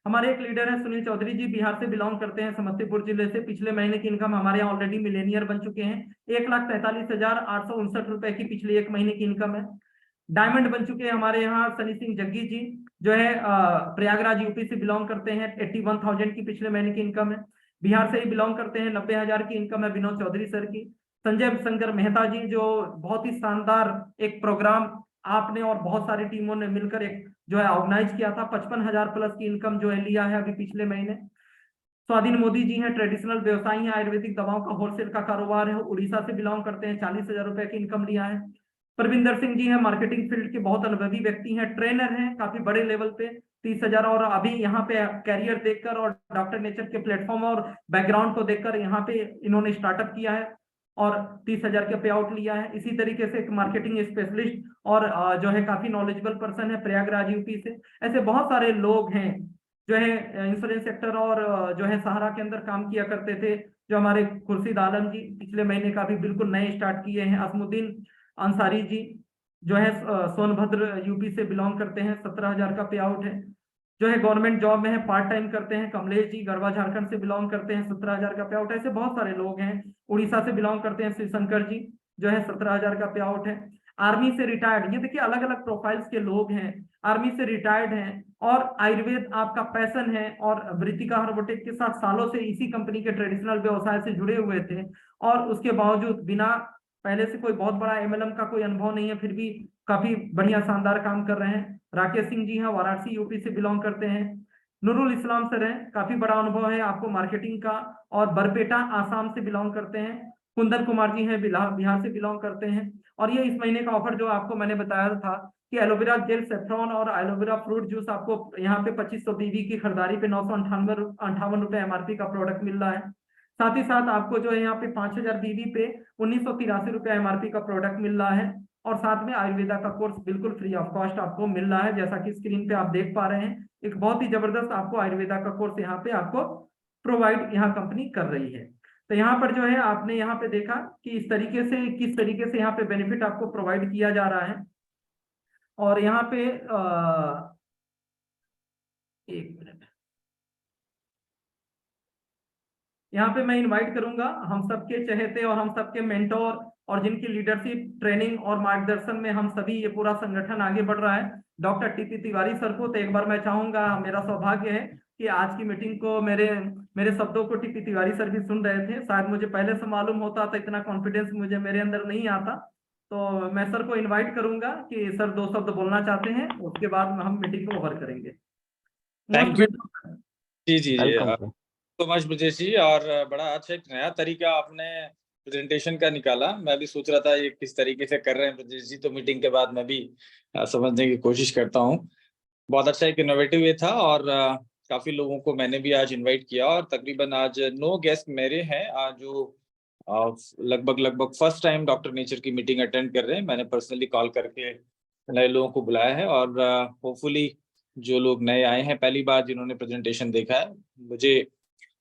[SPEAKER 4] हमारे एक लीडर है सुनील चौधरी जी, बिहार से बिलोंग करते हैं, समस्तीपुर जिले से। पिछले महीने की इनकम हमारे यहाँ ऑलरेडी मिलेनियर बन चुके हैं। 1,43,859 रुपए की पिछले एक महीने की इनकम है। डायमंड बन चुके हैं हमारे यहाँ सनी सिंह जग्गी जी, जो है प्रयागराज यूपी से बिलोंग करते हैं। 81,000 की पिछले महीने की इनकम है। बिहार से ही बिलोंग करते हैं। 90,000 की इनकम है विनोद चौधरी सर की। संजय शंकर मेहता जी, जो बहुत ही शानदार एक प्रोग्राम आपने और बहुत सारी टीमों ने मिलकर एक जो है ऑर्गेनाइज किया था, 55,000 प्लस की इनकम जो है लिया है अभी पिछले महीने। स्वाधीन मोदी जी हैं, ट्रेडिशनल व्यवसायी हैं, आयुर्वेदिक दवाओं का होलसेल का कारोबार है, उड़ीसा से बिलोंग करते हैं, 40,000 रुपए की इनकम लिया है। परविंदर सिंह जी हैं, मार्केटिंग फील्ड के बहुत अनुभवी व्यक्ति हैं, ट्रेनर हैं काफी बड़े लेवल पे, 30,000। और अभी यहाँ पे कैरियर देखकर और डॉक्टर नेचर के प्लेटफॉर्म और बैकग्राउंड को देखकर यहाँ पे इन्होंने स्टार्टअप किया है और 30,000 का पे आउट लिया है। इसी तरीके से एक मार्केटिंग स्पेशलिस्ट और जो है काफी नॉलेजेबल पर्सन है, प्रयागराज यूपी से। ऐसे बहुत सारे लोग हैं जो है इंश्योरेंस सेक्टर और जो है सहारा के अंदर काम किया करते थे, जो हमारे खुर्शीद आलम जी पिछले महीने का भी बिल्कुल नए स्टार्ट किए हैं। असमुद्दीन अंसारी जी जो है सोनभद्र यूपी से बिलोंग करते हैं, 17,000 का पे आउट है। जो है गवर्नमेंट जॉब में है, पार्ट टाइम करते हैं, कमलेश जी गढ़वा झारखंड से बिलोंग करते हैं, 17,000 का पे आउट है। ऐसे बहुत सारे लोग हैं। उड़ीसा से बिलोंग करते हैं शिवशंकर जी, जो है 17,000 का पे आउट है। आर्मी से रिटायर्ड, ये देखिए अलग अलग प्रोफाइल्स के लोग हैं, आर्मी से रिटायर्ड हैं और आयुर्वेद आपका पैशन है और वृत्तिका हर्बोटेक के साथ सालों से इसी कंपनी के ट्रेडिशनल व्यवसाय से जुड़े हुए थे और उसके बावजूद बिना पहले से कोई बहुत बड़ा एमएलएम का कोई अनुभव नहीं है, फिर भी काफी बढ़िया शानदार काम कर रहे हैं। राकेश सिंह जी हैं, वाराणसी यूपी से बिलोंग करते हैं। नूरुल इस्लाम सर हैं, काफी बड़ा अनुभव है आपको मार्केटिंग का और बरपेटा आसाम से बिलोंग करते हैं। कुंदन कुमार जी हैं, बिहार से बिलोंग करते हैं। और ये इस महीने का ऑफर जो आपको मैंने बताया था कि एलोवेरा जेल सेफ्रॉन और एलोवेरा फ्रूट जूस आपको यहाँ पे 2500 बीवी की खरीदारी पे 958 रुपए एमआरपी का प्रोडक्ट मिल रहा है। साथ ही साथ आपको जो है यहाँ पे 5,000 बीवी पे 1983 रुपया एमआरपी का प्रोडक्ट मिल रहा है। और साथ में आयुर्वेदा का कोर्स बिल्कुल फ्री ऑफ कॉस्ट आपको मिल रहा है, जैसा कि स्क्रीन पे आप देख पा रहे हैं। एक बहुत ही जबरदस्त आपको आयुर्वेदा का कोर्स यहाँ पे आपको प्रोवाइड यहाँ कंपनी कर रही है। तो यहाँ पर जो है आपने यहाँ पे देखा कि इस तरीके से किस तरीके से यहाँ पे बेनिफिट आपको प्रोवाइड किया जा रहा है। और यहाँ पे एक मिनट, यहाँ पे मैं इनवाइट करूंगा हम सबके चहेते और हम सबके मेंटोर और जिनकी लीडरशिप ट्रेनिंग और मार्गदर्शन में हम सभी ये पूरा संगठन आगे बढ़ रहा है, डॉक्टर टीपी तिवारी सर को। तो एक बार मैं चाहूंगा, मेरा सौभाग्य है कि आज की मीटिंग को मेरे शब्दों को टीपी तिवारी सर भी सुन रहे थे। शायद मुझे पहले से मालूम होता तो इतना कॉन्फिडेंस मुझे मेरे अंदर नहीं आता। तो मैं सर को इन्वाइट करूंगा कि सर 2 शब्द बोलना चाहते हैं, उसके बाद हम मीटिंग को ओवर करेंगे।
[SPEAKER 6] थैंक यू जी जी जी
[SPEAKER 5] वेलकम
[SPEAKER 6] तो मच ब्रजेश जी, और बड़ा अच्छा एक नया तरीका आपने प्रेजेंटेशन का निकाला। मैं भी सोच रहा था ये किस तरीके से कर रहे हैं ब्रजेश जी, तो मीटिंग के बाद मैं भी समझने की कोशिश करता हूँ। बहुत अच्छा एक इनोवेटिव ये था और काफी लोगों को मैंने भी आज इनवाइट किया और तकरीबन आज 9 गेस्ट मेरे हैं जो लगभग फर्स्ट टाइम डॉक्टर नेचर की मीटिंग अटेंड कर रहे हैं। मैंने पर्सनली कॉल करके नए लोगों को बुलाया है और होपफुली जो लोग नए आए हैं पहली बार जिन्होंने प्रेजेंटेशन देखा है, मुझे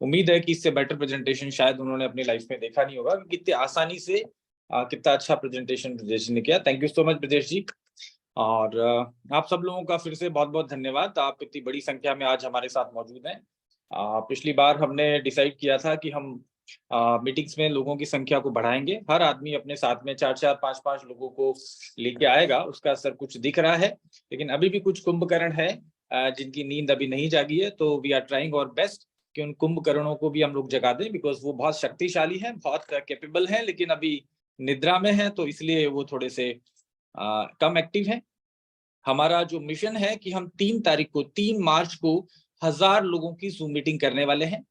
[SPEAKER 6] उम्मीद है कि इससे बेटर प्रेजेंटेशन शायद उन्होंने अपनी लाइफ में देखा नहीं होगा। कितनी आसानी से कितना अच्छा प्रेजेंटेशन ब्रजेश ने किया। Thank you so much Brajesh ji. और आप सब लोगों का फिर से बहुत बहुत धन्यवाद। आप इतनी बड़ी संख्या में आज हमारे साथ मौजूद हैं। पिछली बार हमने डिसाइड किया था कि हम मीटिंग्स में लोगों की संख्या को बढ़ाएंगे। हर आदमी अपने साथ में 4-4, 5-5 लोगों को लेके आएगा, उसका असर कुछ दिख रहा है। लेकिन अभी भी कुछ कुंभकर्ण है जिनकी नींद अभी नहीं जागी है, तो we are trying our best कि उन कुंभकर्णों को भी हम लोग जगा दें, बिकॉज वो बहुत शक्तिशाली हैं, बहुत कैपेबल हैं, लेकिन अभी निद्रा में है, तो इसलिए वो थोड़े से कम एक्टिव हैं। हमारा जो मिशन है कि हम 3 मार्च को 1000 लोगों की जूम मीटिंग करने वाले हैं।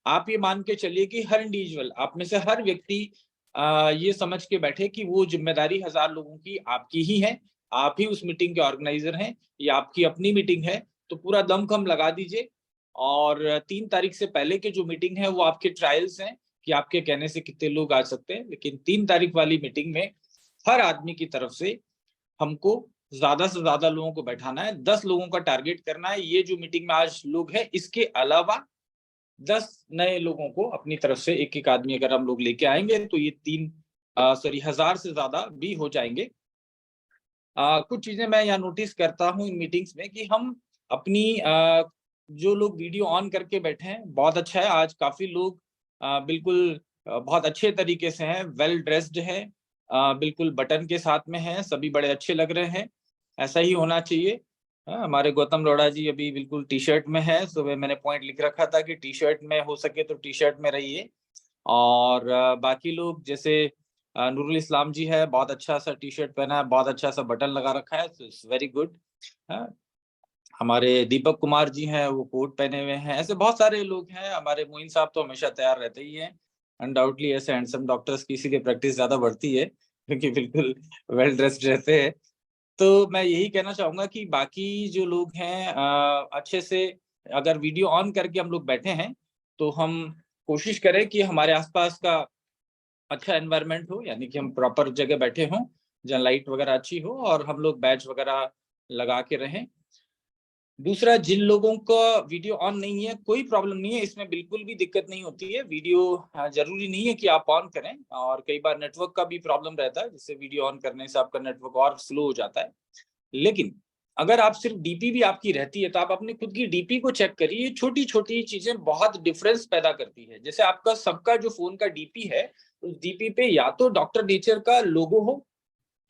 [SPEAKER 6] आप ये मान के चलिए कि हर इंडिविजुअल, आप में से हर व्यक्ति ये समझ के बैठे कि वो जिम्मेदारी 1000 लोगों की आपकी ही है, आप ही उस मीटिंग के ऑर्गेनाइजर हैं, ये आपकी अपनी मीटिंग है, तो पूरा दमखम लगा दीजिए। और 3 तारीख से पहले के जो मीटिंग है वो आपके ट्रायल्स हैं कि आपके कहने से कितने लोग आ सकते हैं, लेकिन 3 तारीख वाली मीटिंग में हर आदमी की तरफ से हमको ज्यादा से ज्यादा लोगों को बैठाना है, 10 लोगों का टारगेट करना है। ये जो मीटिंग में आज लोग हैं, इसके अलावा 10 नए लोगों को अपनी तरफ से एक आदमी अगर हम लोग लेके आएंगे तो ये 1000 से ज्यादा भी हो जाएंगे। कुछ चीजें मैं यहाँ नोटिस करता हूँ इन मीटिंग्स में कि हम अपनी जो लोग वीडियो ऑन करके बैठे हैं, बहुत अच्छा है। आज काफी लोग बिल्कुल बहुत अच्छे तरीके से हैं, वेल ड्रेस्ड है, बिल्कुल बटन के साथ में हैं, सभी बड़े अच्छे लग रहे हैं। ऐसा ही होना चाहिए। हमारे गौतम लोढ़ा जी अभी बिल्कुल टी शर्ट में है, सुबह मैंने पॉइंट लिख रखा था कि टी शर्ट में हो सके तो टी शर्ट में रहिए। और बाकी लोग जैसे नूरुल इस्लाम जी है, बहुत अच्छा सा टी शर्ट पहना है, बहुत अच्छा सा बटन लगा रखा है, इट्स वेरी गुड। हमारे दीपक कुमार जी हैं, वो कोट पहने हुए हैं। ऐसे बहुत सारे लोग हैं। हमारे मोइन साहब तो हमेशा तैयार रहते ही हैं, अनडाउटली ऐसे हैंडसम डॉक्टर्स की इसीलिए प्रैक्टिस ज्यादा बढ़ती है क्योंकि बिल्कुल वेल ड्रेस्ड रहते हैं। तो मैं यही कहना चाहूंगा कि बाकी जो लोग हैं अच्छे से अगर वीडियो ऑन करके हम लोग बैठे हैं तो हम कोशिश करें कि हमारे आसपास का अच्छा एनवायरनमेंट हो, यानी कि हम प्रॉपर जगह बैठे हों जहाँ लाइट वगैरह अच्छी हो और हम लोग बैच वगैरह लगा के रहें। दूसरा, जिन लोगों का वीडियो ऑन नहीं है कोई प्रॉब्लम नहीं है, इसमें बिल्कुल भी दिक्कत नहीं होती है। वीडियो जरूरी नहीं है कि आप ऑन करें, और कई बार नेटवर्क का भी प्रॉब्लम रहता है जिससे वीडियो ऑन करने से आपका नेटवर्क और स्लो हो जाता है। लेकिन अगर आप सिर्फ डीपी भी आपकी रहती है तो आप अपनी खुद की डीपी को चेक करिए। छोटी छोटी चीजें बहुत डिफरेंस पैदा करती है। जैसे आपका सबका जो फोन का डीपी है, उस डीपी पे या तो डॉक्टर नेचर का लोगो हो,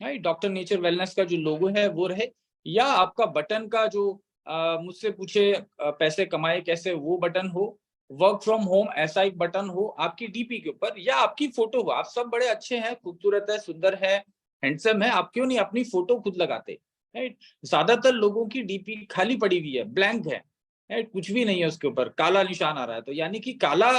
[SPEAKER 6] राइट, डॉक्टर नेचर वेलनेस का जो लोगो है वो रहे, या आपका बटन का जो मुझसे पूछे पैसे कमाए कैसे वो बटन हो, वर्क फ्रॉम होम ऐसा एक बटन हो आपकी डीपी के ऊपर, या आपकी फोटो हो। आप सब बड़े अच्छे हैं, खूबसूरत है, सुंदर है, हैंडसम है, आप क्यों नहीं अपनी फोटो खुद लगाते, राइट। ज्यादातर लोगों की डीपी खाली पड़ी हुई है, ब्लैंक है, राइट, कुछ भी नहीं है उसके ऊपर, काला निशान आ रहा है, तो यानी कि काला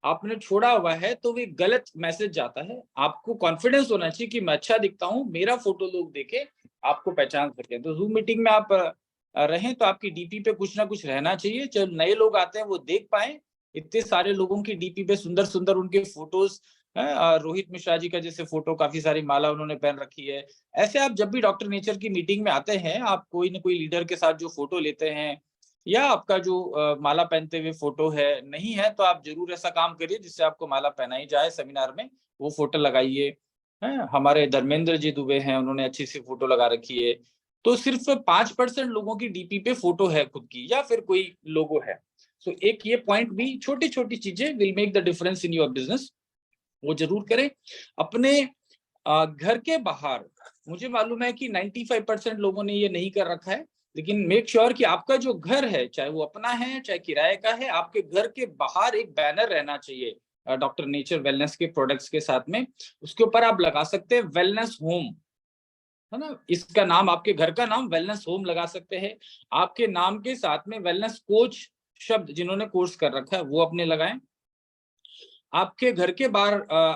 [SPEAKER 6] आपने छोड़ा हुआ है, तो वो गलत मैसेज जाता है। आपको कॉन्फिडेंस होना चाहिए कि मैं अच्छा दिखता हूँ, मेरा फोटो लोग देखे आपको पहचान सके। तो जूम मीटिंग में आप रहें तो आपकी डीपी पे कुछ ना कुछ रहना चाहिए, जब नए लोग आते हैं वो देख पाए। इतने सारे लोगों की डीपी पे सुंदर सुंदर उनके फोटोज हैं। रोहित मिश्रा जी का जैसे फोटो, काफी सारी माला उन्होंने पहन रखी है। ऐसे आप जब भी डॉक्टर नेचर की मीटिंग में आते हैं, आप कोई ना कोई लीडर के साथ जो फोटो लेते हैं, या आपका जो माला पहनते हुए फोटो है नहीं है, तो आप जरूर ऐसा काम करिए जिससे आपको माला पहनाई जाए सेमिनार में, वो फोटो लगाइए। हमारे धर्मेंद्र जी दुबे हैं, उन्होंने अच्छी सी फोटो लगा रखी है। तो सिर्फ 5% लोगों की डीपी पे फोटो है खुद की, या फिर कोई लोगो है। सो एक ये पॉइंट भी, छोटी छोटी चीजें will make the difference in your business, वो जरूर करें। अपने घर के बाहर मुझे मालूम है कि 95% लोगों ने ये नहीं कर रखा है, लेकिन मेक श्योर कि आपका जो घर है, चाहे वो अपना है चाहे किराए का है, आपके घर के बाहर एक बैनर रहना चाहिए डॉक्टर नेचर वेलनेस के प्रोडक्ट्स के साथ में। उसके ऊपर आप लगा सकते हैं वेलनेस होम, है ना, इसका नाम, आपके घर का नाम वेलनेस होम लगा सकते हैं। आपके नाम के साथ में वेलनेस कोच शब्द जिन्होंने कोर्स कर रखा है वो अपने लगाएं। आपके घर के बाहर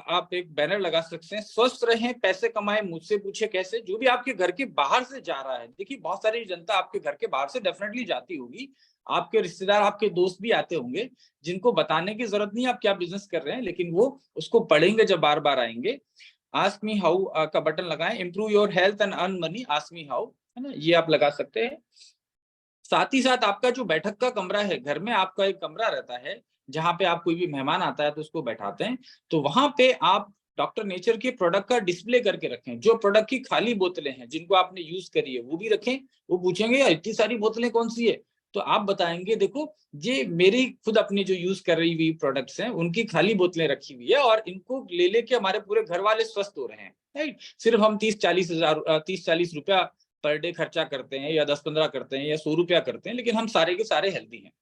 [SPEAKER 6] आप एक बैनर लगा सकते हैं, स्वस्थ रहें, पैसे कमाएं, मुझसे पूछे कैसे। जो भी आपके घर के बाहर से जा रहा है, देखिए बहुत सारी जनता आपके घर के बाहर से डेफिनेटली जाती होगी, आपके रिश्तेदार, आपके दोस्त भी आते होंगे, जिनको बताने की जरूरत नहीं आप क्या बिजनेस कर रहे हैं, लेकिन वो उसको पढ़ेंगे जब बार बार आएंगे। आस्क मी हाउ का बटन लगाएं, improve your health and earn money, ask me how, है ना, ये आप लगा सकते हैं। साथ ही साथ आपका जो बैठक का कमरा है, घर में आपका एक कमरा रहता है जहां पे आप कोई भी मेहमान आता है तो उसको बैठाते हैं, तो वहां पे आप डॉक्टर नेचर के प्रोडक्ट का डिस्प्ले करके रखें। जो प्रोडक्ट की खाली बोतलें हैं जिनको आपने यूज करी है वो भी रखें। वो पूछेंगे यार इतनी सारी बोतलें कौन सी है, तो आप बताएंगे देखो ये मेरी खुद अपनी जो यूज कर रही हुई प्रोडक्ट्स हैं उनकी खाली बोतलें रखी हुई है और इनको ले लेके हमारे पूरे घर वाले स्वस्थ हो रहे हैं, राइट। सिर्फ हम 30-40 रुपया पर डे खर्चा करते हैं या 10-15 करते हैं या 100 रुपया करते हैं, लेकिन हम सारे के सारे हेल्दी हैं।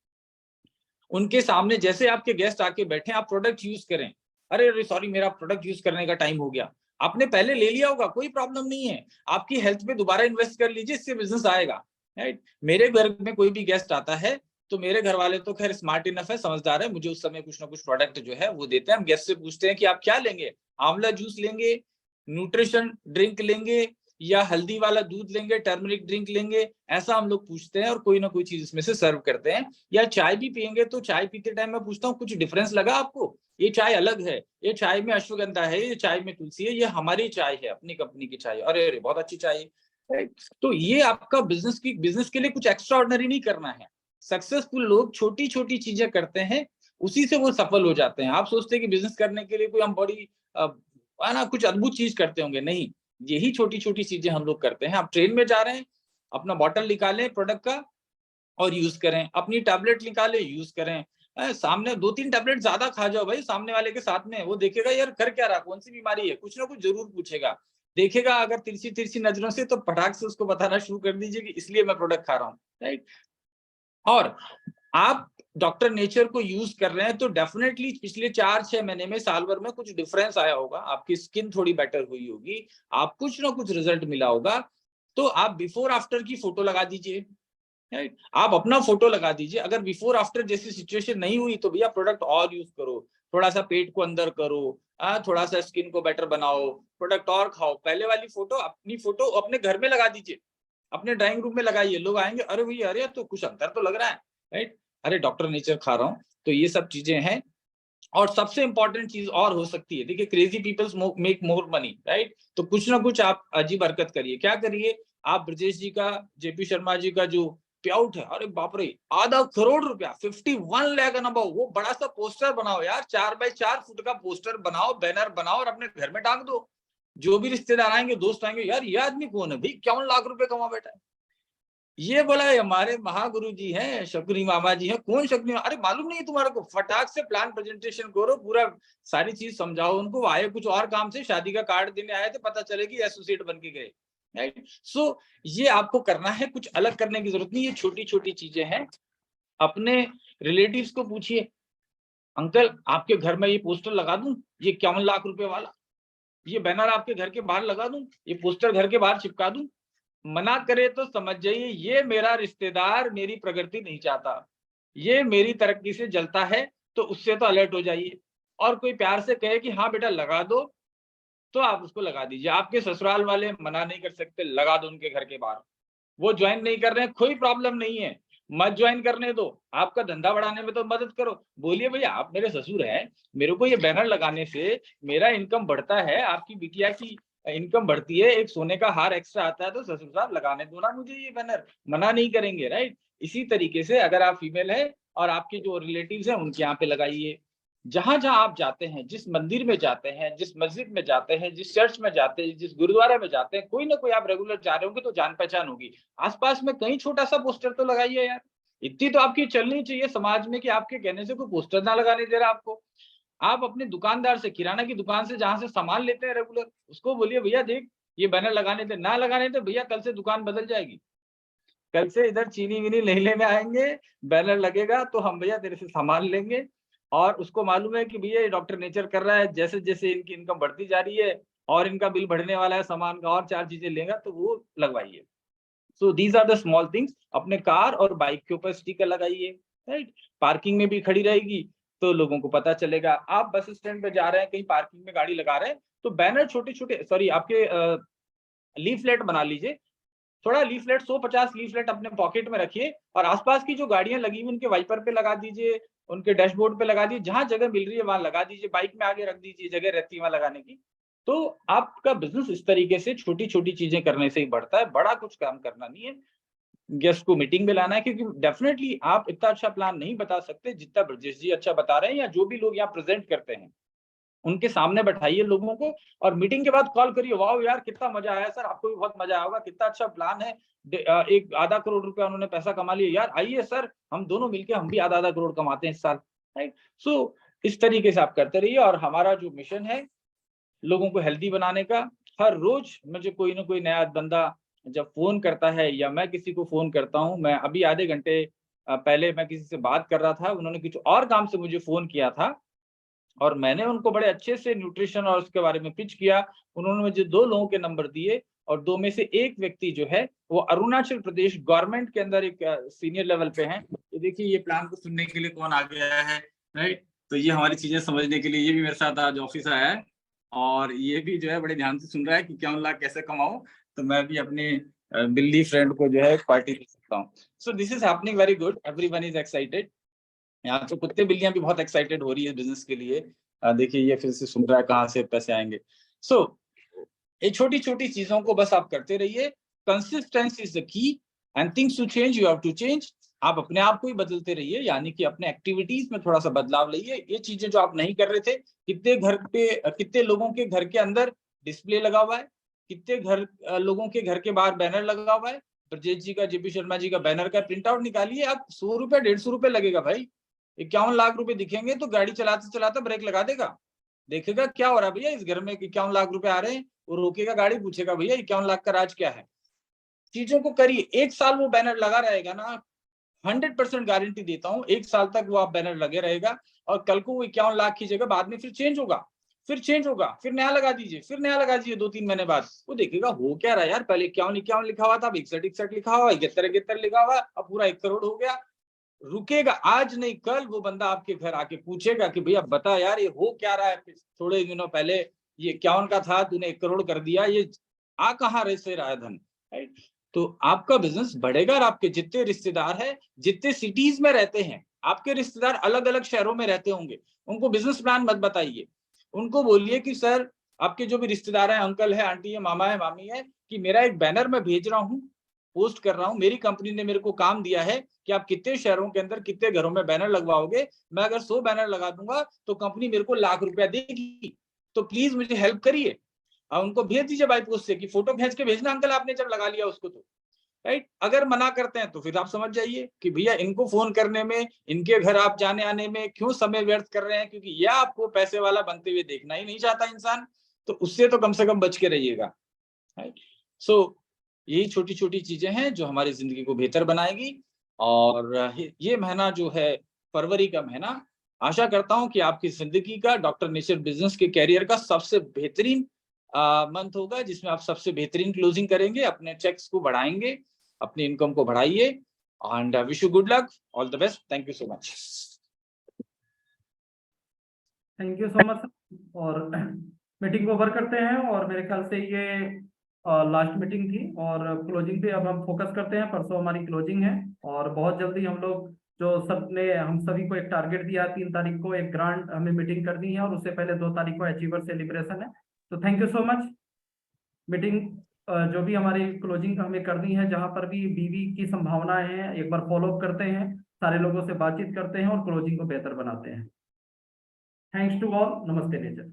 [SPEAKER 6] उनके सामने जैसे आपके गेस्ट आके बैठे आप प्रोडक्ट यूज करें, अरे अरे सॉरी मेरा प्रोडक्ट यूज करने का टाइम हो गया, आपने पहले ले लिया होगा, कोई प्रॉब्लम नहीं है, आपकी हेल्थ पे दोबारा इन्वेस्ट कर लीजिए, इससे बिजनेस आएगा, राइट। मेरे घर में कोई भी गेस्ट आता है तो मेरे घर वाले तो खैर स्मार्ट इनफ है, समझदार है, मुझे उस समय कुछ ना कुछ प्रोडक्ट जो है वो देते हैं। हम गेस्ट से पूछते हैं कि आप क्या लेंगे, आंवला जूस लेंगे, न्यूट्रिशन ड्रिंक लेंगे या हल्दी वाला दूध लेंगे, टर्मरिक ड्रिंक लेंगे, ऐसा हम लोग पूछते हैं और कोई ना कोई चीज इसमें से सर्व करते हैं। या चाय भी पियेंगे तो चाय पीते टाइम मैं पूछता हूँ कुछ डिफरेंस लगा आपको, ये चाय अलग है, ये चाय में अश्वगंधा है, ये चाय में तुलसी है, ये हमारी चाय है, अपनी कंपनी की चाय, अरे अरे बहुत अच्छी चाय है। तो ये आपका बिजनेस के लिए कुछ एक्स्ट्रा ऑर्डिनरी नहीं करना है। सक्सेसफुल लोग छोटी छोटी चीजें करते हैं, उसी से वो सफल हो जाते हैं। आप सोचते हैं कि बिजनेस करने के लिए कोई हम बड़ी ना कुछ अद्भुत चीज करते होंगे, नहीं, यही छोटी छोटी चीजें हम लोग करते हैं। आप ट्रेन में जा रहे हैं, अपना बॉटल निकालें प्रोडक्ट का और यूज करें, अपनी टैबलेट निकालें यूज करें, सामने 2-3 टैबलेट ज्यादा खा जाओ भाई सामने वाले के साथ में, वो देखेगा यार कर क्या रहा, कौन सी बीमारी है, कुछ ना कुछ जरूर पूछेगा, देखेगा अगर तिरछी तिरछी नजरों से तो फटाक से उसको बताना शुरू कर दीजिए कि इसलिए मैं प्रोडक्ट खा रहा हूँ, राइट। और आप डॉक्टर नेचर को यूज कर रहे हैं तो डेफिनेटली पिछले 4-6 महीने में, साल भर में कुछ डिफरेंस आया होगा, आपकी स्किन थोड़ी बेटर हुई होगी, आप कुछ ना कुछ रिजल्ट मिला होगा। तो आप बिफोर आफ्टर की फोटो लगा दीजिए, राइट, आप अपना फोटो लगा दीजिए। अगर बिफोर आफ्टर जैसी सिचुएशन नहीं हुई तो भैया प्रोडक्ट और यूज करो, थोड़ा सा पेट को अंदर करो, थोड़ा सा स्किन को बेटर बनाओ, प्रोडक्ट और खाओ। पहले वाली फोटो, अपनी फोटो अपने घर में लगा दीजिए, अपने ड्राइंग रूम में लगाइए, लोग आएंगे अरे भैया अरे तो कुछ अंतर तो लग रहा है, राइट, अरे डॉक्टर नेचर खा रहा हूँ। तो ये सब चीजें हैं। और सबसे इंपॉर्टेंट चीज और हो सकती है, देखिए crazy peoples make more money, right. तो कुछ ना कुछ आप अजीब हरकत करिए। क्या करिए, आप ब्रजेश जी का, जेपी शर्मा जी का जो पेआउट है, अरे बाप रे, ₹1.5 करोड़, 51 लाख एंड अबव, वो बड़ा सा पोस्टर बनाओ यार, 4x4 फुट का पोस्टर बनाओ, बैनर बनाओ और अपने घर में टांग दो। जो भी रिश्तेदार आएंगे, दोस्त आएंगे, यार ये आदमी कौन है भाई, 51 लाख रुपए कमा बैठा है, ये बोला है हमारे महागुरु जी हैं, शकुनी मामा जी हैं। कौन शकुनी? अरे मालूम नहीं है तुम्हारे को? फटाक से प्लान प्रेजेंटेशन करो, पूरा सारी चीज समझाओ उनको। आए कुछ और काम से, शादी का कार्ड देने आए थे, पता चले कि एसोसिएट बन के गए, राइट। सो ये आपको करना है, कुछ अलग करने की जरूरत नहीं, ये छोटी छोटी चीजें हैं। अपने रिलेटिव्स को पूछिए, अंकल आपके घर में ये पोस्टर लगा दूं, ये 51 लाख रुपए वाला, ये बैनर आपके घर के बाहर लगा दूं, ये पोस्टर घर के बाहर चिपका दूं? मना करे तो समझ जाइए ये मेरा रिश्तेदार मेरी प्रगति नहीं चाहता, ये मेरी तरक्की से जलता है, तो उससे तो अलर्ट हो जाइए। और कोई प्यार से कहे कि हाँ बेटा लगा दो, तो आप उसको लगा दीजिए। आपके ससुराल वाले मना नहीं कर सकते, लगा दो उनके घर के बाहर। वो ज्वाइन नहीं कर रहे हैं, कोई प्रॉब्लम नहीं है, मत ज्वाइन करने दो, आपका धंधा बढ़ाने में तो मदद करो। बोलिए भैया आप मेरे ससुर हैं, मेरे को ये बैनर लगाने से मेरा इनकम बढ़ता है, आपकी बिटिया की इनकम बढ़ती है, एक सोने का हार एक्स्ट्रा आता है, तो ससुर साहब लगाने दो ना मुझे ये बैनर, मना नहीं करेंगे, राइट। इसी तरीके से अगर आप फीमेल है और आपके जो रिलेटिव्स हैं उनके यहाँ पे लगाइए। जहां जहां आप जाते हैं, जिस मंदिर में जाते हैं, जिस मस्जिद में जाते हैं, जिस चर्च में जाते हैं, जिस गुरुद्वारा में जाते हैं, कोई ना कोई आप रेगुलर जा रहे होंगे तो जान पहचान होगी। आसपास में कहीं छोटा सा पोस्टर तो लगाइए यार, इतनी तो आपकी चलनी चाहिए समाज में कि आपके कहने से कोई पोस्टर ना लगाने दे रहा आपको। आप अपने दुकानदार से, किराना की दुकान से जहां से सामान लेते हैं रेगुलर, उसको बोलिए भैया देख ये बैनर लगाने दे, ना लगाने दे भैया कल से दुकान बदल जाएगी, कल से इधर चीनी विनी नहीं लेने आएंगे, बैनर लगेगा तो हम भैया तेरे से सामान लेंगे। और उसको मालूम है कि भैया ये डॉक्टर नेचर कर रहा है, जैसे जैसे इनकी इनकम बढ़ती जा रही है और इनका बिल बढ़ने वाला है सामान का, और 4 चीजें लेगा, तो वो लगवाइए। So these are the small things. अपने कार और बाइक के ऊपर स्टिकर लगाइए, राइट, पार्किंग में भी खड़ी रहेगी, तो लोगों को पता चलेगा। आप बस स्टैंड पे जा रहे हैं, कहीं पार्किंग में गाड़ी लगा रहे हैं, तो बैनर छोटे छोटे, सॉरी आपके लीफलेट बना लीजिए, थोड़ा लीफलेट 100-50 लीफलेट अपने पॉकेट में रखिए और आसपास की जो गाड़ियां लगी हुई उनके वाइपर पे लगा दीजिए, उनके डैशबोर्ड पे लगा दीजिए, जहां जगह मिल रही है वहां लगा दीजिए, बाइक में आगे रख दीजिए, जगह रहती है वहां लगाने की। तो आपका बिजनेस इस तरीके से छोटी छोटी चीजें करने से ही बढ़ता है, बड़ा कुछ काम करना नहीं है। गेस्ट को मीटिंग में लाना है, क्योंकि डेफिनेटली आप इतना अच्छा प्लान नहीं बता सकते जितना ब्रजेश जी अच्छा बता रहे हैं, या जो भी लोग यहाँ प्रेजेंट करते हैं उनके सामने बैठाइए लोगों को और मीटिंग के बाद कॉल करिए, वाह यार कितना मजा आया सर, आपको भी बहुत मजा आया होगा, कितना अच्छा प्लान है, एक आधा करोड़ रुपया उन्होंने पैसा कमा लिया, यार आइए सर हम दोनों मिलके हम भी आधा करोड़ कमाते हैं इस साल, राइट। सो इस तरीके से आप करते रहिए। और हमारा जो मिशन है लोगों को हेल्दी बनाने का, हर रोज मुझे कोई ना कोई नया बंदा जब फोन करता है या मैं किसी को फोन करता हूँ, मैं अभी आधे घंटे पहले मैं किसी से बात कर रहा था, उन्होंने कुछ और काम से मुझे फोन किया था और मैंने उनको बड़े अच्छे से न्यूट्रिशन और उसके बारे में पिच किया। उन्होंने मुझे 2 लोगों के नंबर दिए और 2 में से एक व्यक्ति जो है वो अरुणाचल प्रदेश गवर्नमेंट के अंदर एक सीनियर लेवल पे है। ये देखिए ये प्लान को सुनने के लिए कौन आ गया है, राइट। तो ये हमारी चीजें समझने के लिए ये भी मेरे साथ आज ऑफिस आया है और ये भी जो है बड़े ध्यान से सुन रहा है कि 51 लाख कैसे कमाऊं, तो मैं भी अपने बिल्ली फ्रेंड को जो है पार्टी दे सकता हूँ। So this is happening very good, everyone is excited. यहाँ तो कुत्ते बिल्लियां भी बहुत एक्साइटेड हो रही है बिजनेस के लिए। देखिए ये फिर से सुन रहा है कहाँ से पैसे आएंगे। सो ये छोटी छोटी चीजों को बस आप करते रहिए, consistency is the key and things to change you have to change. आप अपने आप को ही बदलते रहिए, यानी कि अपने एक्टिविटीज में थोड़ा सा बदलाव लाइए। ये चीजें जो आप नहीं कर रहे थे, कितने लोगों के घर के अंदर डिस्प्ले लगा हुआ है, कितने लोगों के घर के बाहर बैनर लगा हुआ है, ब्रजेश जी का, जेपी शर्मा जी का बैनर का प्रिंट आउट निकालिए। आप 100 रुपए 150 रुपए लगेगा भाई, 51 लाख रुपए दिखेंगे तो गाड़ी चलाते चलाते ब्रेक लगा देगा, देखेगा क्या हो रहा है भैया इस घर में 51 लाख रुपए आ रहे हैं, वो रोकेगा गाड़ी, पूछेगा भैया 51 लाख का राज क्या है। चीजों को करिए, 1 साल वो बैनर लगा रहेगा ना, 100% गारंटी देता हूँ 1 साल तक वो आप बैनर लगे रहेगा और कल को वो 51 लाख की जगह बाद में फिर चेंज होगा, फिर नया लगा दीजिए, फिर नया लगा दीजिए, 2-3 महीने बाद वो देखेगा हो क्या रहा है यार, पहले 51 लिखा हुआ था, अब 61 लिखा हुआ, 71 लिखा हुआ, अब पूरा 1 करोड़ हो गया। रुकेगा, आज नहीं कल वो बंदा आपके घर आके पूछेगा कि भैया बता यार ये हो क्या रहा है, थोड़े दिनों पहले ये 51 का था, तूने 1 करोड़ कर दिया, ये आ कहाँ से रहा है धन, राइट। तो आपका बिजनेस बढ़ेगा और आपके जितने रिश्तेदार हैं, जितने सिटीज में रहते हैं, आपके रिश्तेदार अलग अलग शहरों में रहते होंगे, उनको बिजनेस प्लान मत बताइए, उनको बोलिए कि सर आपके जो भी रिश्तेदार हैं, अंकल है, आंटी है, मामा है, मामी है, कि मेरा एक बैनर मैं भेज रहा हूँ, पोस्ट कर रहा हूँ, मेरी कंपनी ने मेरे को काम दिया है कि आप कितने शहरों के अंदर कितने घरों में बैनर लगवाओगे, मैं अगर 100 बैनर लगा दूंगा तो कंपनी मेरे को लाख रुपया देगी, तो प्लीज मुझे हेल्प करिए। और उनको भेज दीजिए बाई पोस्ट से कि फोटो भेज के भेजना अंकल आपने जब लगा लिया उसको, तो राइट। अगर मना करते हैं तो फिर आप समझ जाइए कि भैया इनको फोन करने में, इनके घर आप जाने आने में क्यों समय व्यर्थ कर रहे हैं, क्योंकि यह आपको पैसे वाला बनते हुए देखना ही नहीं चाहता इंसान, तो उससे तो कम से कम बच के रहिएगा, राइट। सो यही छोटी छोटी चीजें हैं जो हमारी जिंदगी को बेहतर बनाएगी। और ये महीना जो है फरवरी का महीना, आशा करता हूं कि आपकी जिंदगी का, डॉक्टर नेचर बिजनेस के कैरियर का सबसे बेहतरीन मंथ होगा, जिसमें आप सबसे बेहतरीन क्लोजिंग करेंगे, अपने चेक्स को बढ़ाएंगे, अपनी इनकम को बढ़ाइए। And wish you good luck, all the best, thank you so much.
[SPEAKER 4] Thank you so much. और मीटिंग को ओवर करते हैं और मेरे ख्याल से ये लास्ट मीटिंग थी और क्लोजिंग पे अब हम फोकस करते हैं। परसों हमारी क्लोजिंग है और बहुत जल्दी हम लोग जो सबने हम सभी को एक टारगेट दिया 3 तारीख को एक ग्रांड हमें मीटिंग करनी है और उससे पहले 2 तारीख को अचीवर सेलिब्रेशन है। तो thank you so much. Meeting जो भी हमारी क्लोजिंग हमें करनी है, जहां पर भी बीवी की संभावनाएं हैं, एक बार फॉलो अप करते हैं, सारे लोगों से बातचीत करते हैं और क्लोजिंग को बेहतर बनाते हैं। Thanks to all. नमस्ते नेचर।